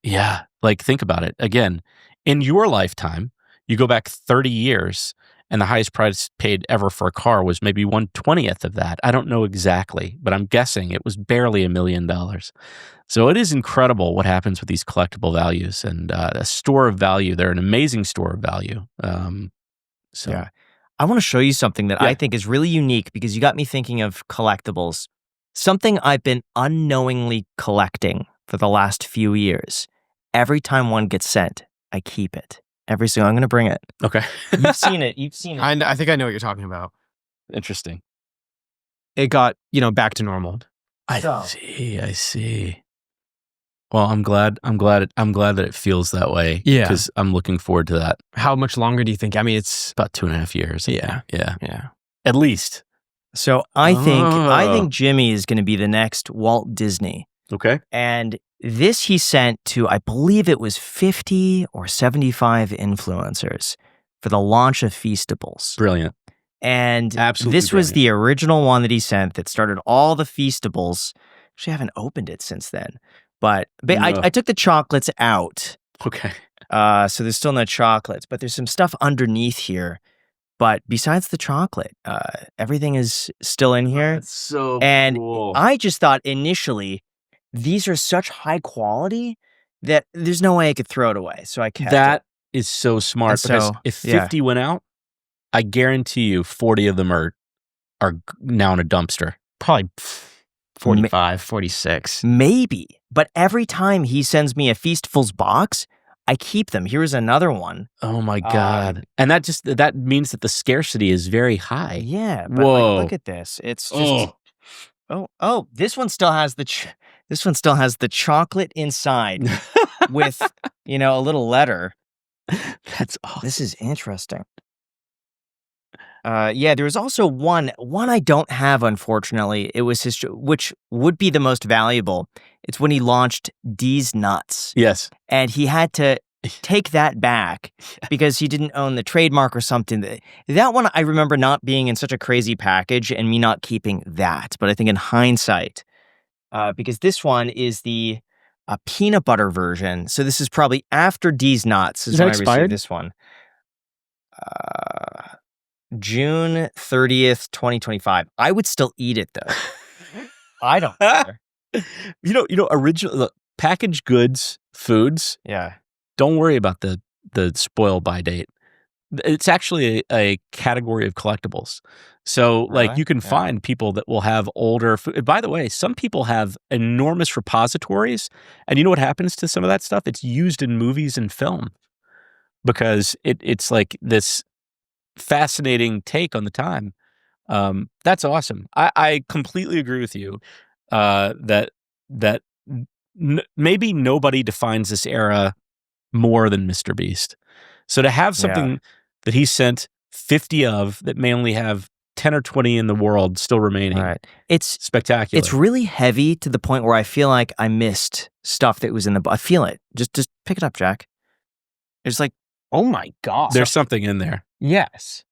yeah, like, think about it. Again, in your lifetime, you go back 30 years and the highest price paid ever for a car was maybe 1/20th of that. I don't know exactly, but I'm guessing it was barely $1 million. So it is incredible what happens with these collectible values, and a store of value. They're an amazing store of value. Yeah. I want to show you something that I think is really unique, because you got me thinking of collectibles. Something I've been unknowingly collecting for the last few years. Every time one gets sent, I keep it. I'm going to bring it. Okay. You've seen it. I think I know what you're talking about. Interesting. It got, back to normal. I see. Well, I'm glad that it feels that way. Yeah. Because I'm looking forward to that. How much longer do you think? I mean, it's about 2.5 years. Yeah. At least. So I think Jimmy is going to be the next Walt Disney. Okay. And this he sent to, I believe it was 50 or 75 influencers for the launch of Feastables. Brilliant. And Absolutely this was the original one that he sent that started all the Feastables. Actually, I haven't opened it since then. But I took the chocolates out. Okay. So there's still no chocolates, but there's some stuff underneath here. But besides the chocolate, everything is still in here. That's so cool. I just thought initially, these are such high quality that there's no way I could throw it away. So I kept That it. is so smart, because if 50 went out, I guarantee you 40 of them are now in a dumpster. Probably 45, 46. Maybe. But every time he sends me a Feastables box, I keep them. Here's another one. Oh my God. And that means that the scarcity is very high. Yeah. But like, look at this. It's just Oh, this one still has the chocolate inside with, a little letter. That's awesome. This is interesting. There was also one I don't have, unfortunately. It was which would be the most valuable. It's when he launched D's Nuts. Yes. And he had to take that back because he didn't own the trademark or something. That one I remember not being in such a crazy package and me not keeping that. But I think in hindsight, because this one is the peanut butter version. So this is probably after D's Nuts. Is that expired? This one. June 30th, 2025. I would still eat it though. I don't care. Original packaged goods, foods. Yeah. Don't worry about the spoil by date. It's actually a category of collectibles. So like you can find people that will have older food. By the way, some people have enormous repositories, and you know what happens to some of that stuff? It's used in movies and film because it's like this fascinating take on the time. That's awesome. I completely agree with you that maybe nobody defines this era more than Mr. Beast. So to have something that he sent 50 of that may only have 10 or 20 in the world still remaining. Right. It's spectacular. It's really heavy to the point where I feel like I missed stuff that was in the I feel it. Just pick it up, Jack. It's like, oh my God. There's something in there. Yes.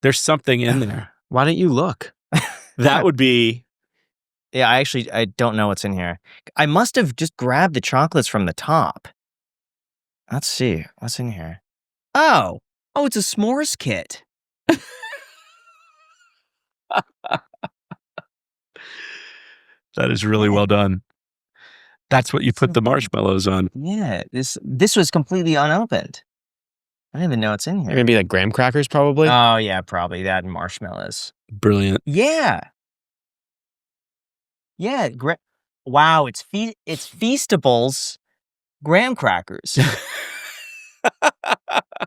There's something in there. Why don't you look? That would be... Yeah, I don't know what's in here. I must have just grabbed the chocolates from the top. Let's see. What's in here? Oh, it's a s'mores kit. That is really well done. That's what you put the marshmallows on. Yeah, this was completely unopened. I don't even know what's in here. They're gonna be like graham crackers, probably. Oh yeah, probably that and marshmallows. Brilliant. Yeah. Yeah. Wow, it's Feastables graham crackers.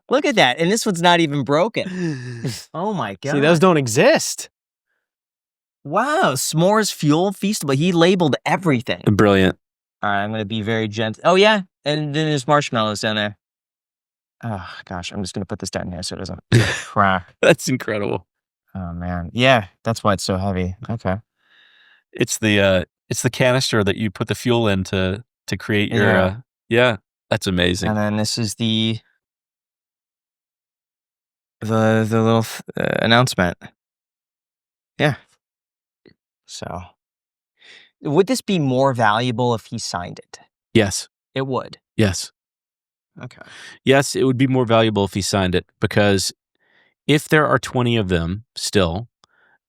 Look at that, and this one's not even broken. Oh my God! See, those don't exist. Wow, s'mores fuel Feastable. He labeled everything. Brilliant. All right, I'm gonna be very gentle. Oh yeah, and then there's marshmallows down there. Oh gosh, I'm just gonna put this down here so it doesn't crack. That's incredible. Oh man, yeah, that's why it's so heavy. Okay, it's the canister that you put the fuel in to create your that's amazing. And then this is the little announcement. Yeah. So, would this be more valuable if he signed it? Yes. It would. Yes. Okay. Yes, it would be more valuable if he signed it, because if there are 20 of them still,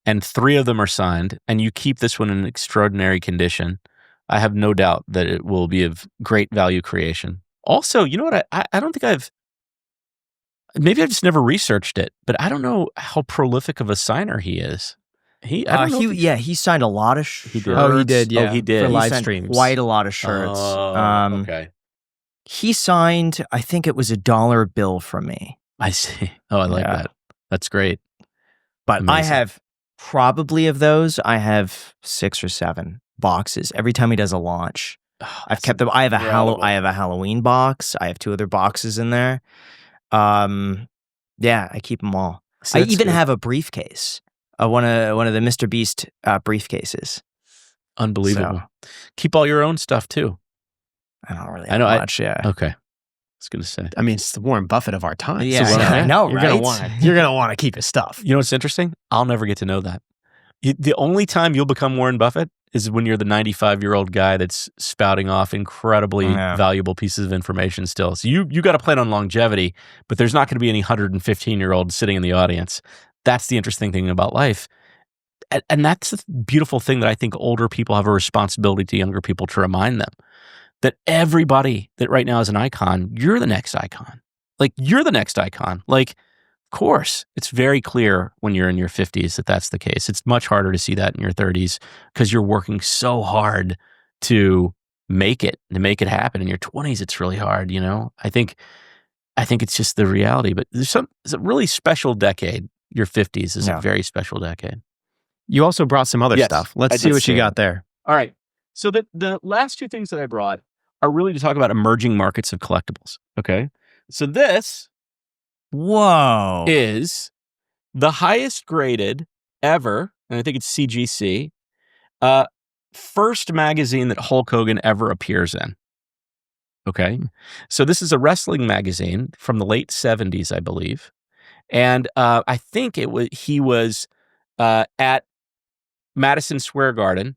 and 3 of them are signed, and you keep this one in extraordinary condition, I have no doubt that it will be of great value creation. Also, you know what? I don't think maybe I've just never researched it, but I don't know how prolific of a signer he is. He signed a lot of shirts. He did. Oh, he did. Yeah, he did. For live signed streams. Quite a lot of shirts. Okay. He signed, I think it was $1 bill from me. I see. Oh, I like that. That's great. But Amazing. I have probably of those, I have 6 or 7 boxes. Every time he does a launch, I've kept them. I have a Halloween box. I have 2 other boxes in there. Yeah, I keep them all. See, I even good. have a briefcase. One of the Mr. Beast briefcases. Unbelievable. So, keep all your own stuff too. I don't really have much. Yeah. Okay. I was going to say. I mean, it's the Warren Buffett of our time. Yeah, so I know, you're right? You're gonna want to keep his stuff. You know what's interesting? I'll never get to know that. The only time you'll become Warren Buffett is when you're the 95-year-old guy that's spouting off incredibly valuable pieces of information still. So you got to plan on longevity, but there's not going to be any 115-year-old sitting in the audience. That's the interesting thing about life. And that's the beautiful thing that I think older people have a responsibility to younger people to remind them that everybody that right now is an icon, you're the next icon. Like, you're the next icon. Like, of course, it's very clear when you're in your 50s that that's the case. It's much harder to see that in your 30s because you're working so hard to make it happen. In your 20s, it's really hard, you know? I think it's just the reality. But it's a really special decade. Your 50s is a very special decade. You also brought some other stuff. Let's see what you got there. All right. So the last 2 things that I brought are really to talk about emerging markets of collectibles. Okay. So this is the highest graded ever, and I think it's CGC, first magazine that Hulk Hogan ever appears in. Okay. So this is a wrestling magazine from the late 70s, I believe. And I think he was at Madison Square Garden,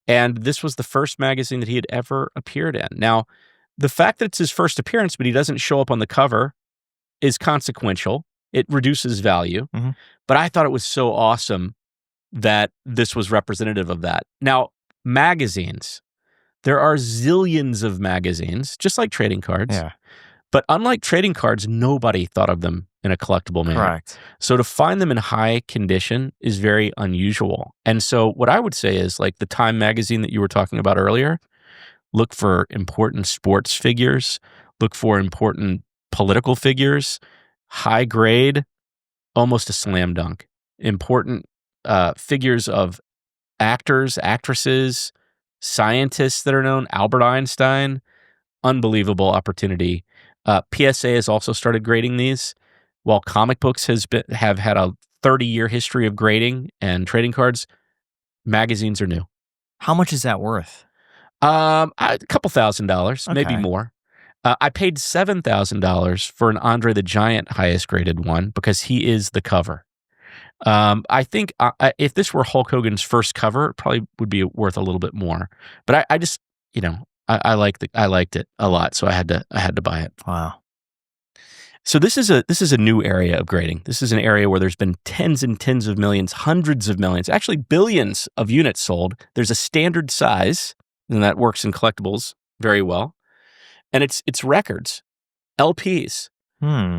and this was the first magazine that he had ever appeared in. Now, the fact that it's his first appearance, but he doesn't show up on the cover, is consequential It reduces value. Mm-hmm. But I thought it was so awesome that this was representative of that. Now, magazines. There are zillions of magazines, just like trading cards. Yeah. But unlike trading cards, nobody thought of them in a collectible manner. Correct. So to find them in high condition is very unusual. And so what I would say is, like the Time magazine that you were talking about earlier, look for important sports figures, look for important political figures, high grade, almost a slam dunk. Important figures of actors, actresses, scientists that are known, Albert Einstein, unbelievable opportunity. PSA has also started grading these. While comic books have had a 30-year history of grading and trading cards, magazines are new. How much is that worth? A couple $1,000s, maybe more. I paid $7,000 for an Andre the Giant highest graded one because he is the cover. I think if this were Hulk Hogan's first cover, it probably would be worth a little bit more. But I just, I liked it a lot, so I had to buy it. Wow. So this is a new area of grading. This is an area where there's been tens and tens of millions, hundreds of millions, actually billions of units sold. There's a standard size, and that works in collectibles very well. And it's records, LPs.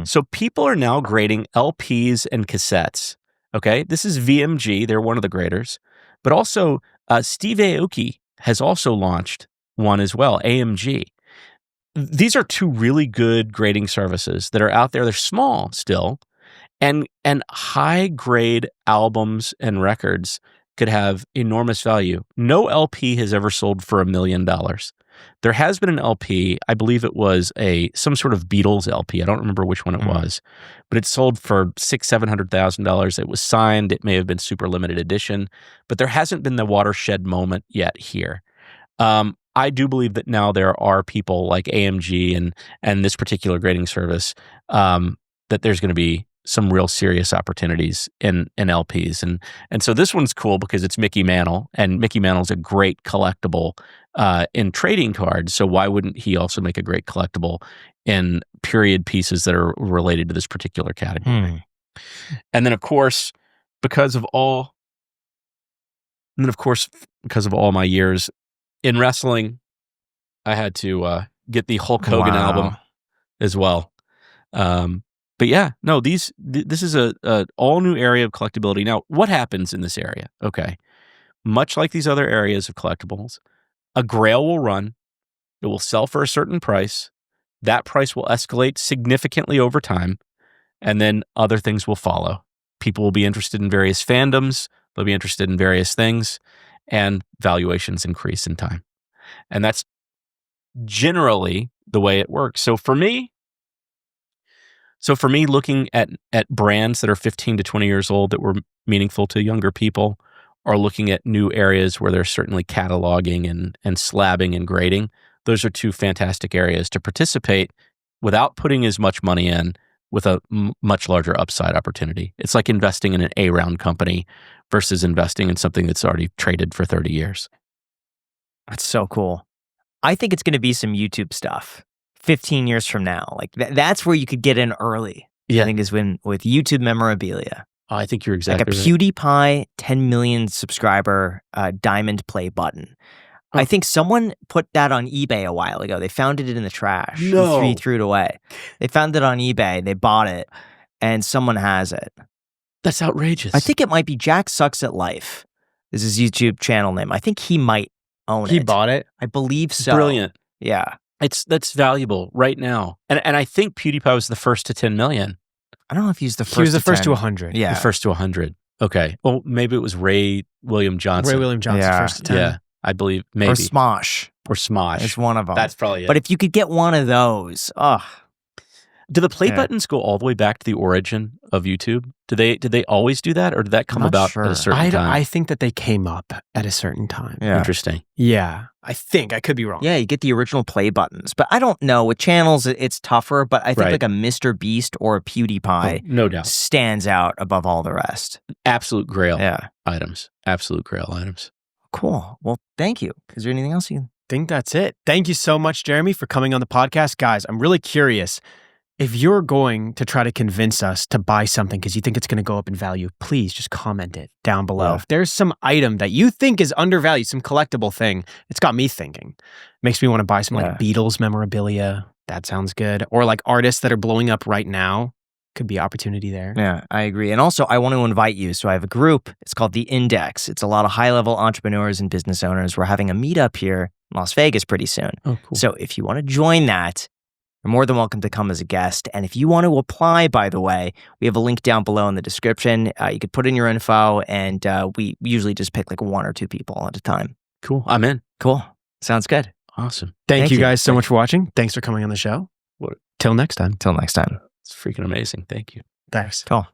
So people are now grading LPs and cassettes. Okay, this is VMG. They're one of the graders. But also Steve Aoki has also launched one as well, AMG. These are two really good grading services that are out there. They're small still, and high-grade albums and records could have enormous value. No LP has ever sold for $1 million. There has been an LP, I believe it was some sort of Beatles LP. I don't remember which one it was, but it sold for $600,000-$700,000. It was signed. It may have been super limited edition, but there hasn't been the watershed moment yet here. I do believe that now there are people like AMG and this particular grading service that there's going to be some real serious opportunities in LPs. And so this one's cool because it's Mickey Mantle, and Mickey Mantle's a great collectible in trading cards. So why wouldn't he also make a great collectible in period pieces that are related to this particular category? And then, of course, because of all my years in wrestling, I had to get the Hulk Hogan album as well. But yeah, no, this is a all new area of collectability. Now, what happens in this area? Okay, much like these other areas of collectibles, a grail will run. It will sell for a certain price. That price will escalate significantly over time, and then other things will follow. People will be interested in various fandoms. They'll be interested in various things, and valuations increase in time. And that's generally the way it works. So for me, looking at brands that are 15 to 20 years old that were meaningful to younger people, or looking at new areas where there's certainly cataloging and slabbing and grading, those are two fantastic areas to participate without putting as much money in, with a much larger upside opportunity. It's like investing in an A-round company versus investing in something that's already traded for 30 years. That's so cool. I think it's going to be some YouTube stuff 15 years from now. Like that's where you could get in early. Yeah. I think is with YouTube memorabilia. Oh, I think you're exactly like a PewDiePie 10 million subscriber diamond play button. I think someone put that on eBay a while ago. They found it in the trash. No. He threw it away. They found it on eBay. They bought it, and someone has it. That's outrageous. I think it might be Jack Sucks at Life. This is his YouTube channel name. I think he might own it. He bought it? I believe so. Brilliant. Yeah. That's valuable right now. And I think PewDiePie was the first to 10 million. I don't know if he was the first. He was the to first 10. to 100. Yeah. The first to 100. Okay. Well, maybe it was Ray William Johnson. Ray William Johnson, Yeah. first to 10. Yeah. I believe maybe. Or Smosh. Or Smosh. It's one of them. That's probably it. But if you could get one of those, do the play buttons go all the way back to the origin of YouTube? Did they always do that, or did that come Not about sure. at a certain time? I think that they came up at a certain time. Yeah. Interesting. Yeah. I think. I could be wrong. Yeah, you get the original play buttons. But I don't know. With channels, it's tougher. But I think Right. like a Mr. Beast or a PewDiePie No doubt. stands out above all the rest. Absolute grail Yeah. items. Absolute grail items. Cool. Well, thank you. Is there anything else you can? I think that's it. Thank you so much, Jeremy, for coming on the podcast. Guys, I'm really curious. if you're going to try to convince us to buy something because you think it's going to go up in value, please just comment it down below. If there's some item that you think is undervalued, some collectible thing, it's got me thinking. Makes me want to buy some like Beatles memorabilia. That sounds good. Or like artists that are blowing up right now. Could be opportunity there. Yeah, I agree. And also, I want to invite you. So I have a group. It's called The Index. It's a lot of high-level entrepreneurs and business owners. We're having a meetup here in Las Vegas pretty soon. Oh, cool. So if you want to join that, you're more than welcome to come as a guest. And if you want to apply, by the way, we have a link down below in the description. You could put in your info, and we usually just pick like 1 or 2 people at a time. Cool. I'm in. Cool. Sounds good. Awesome. Thank you guys so much for watching. Thanks for coming on the show. What? Till next time. Till next time. It's freaking amazing. Thank you. Thanks. Cool.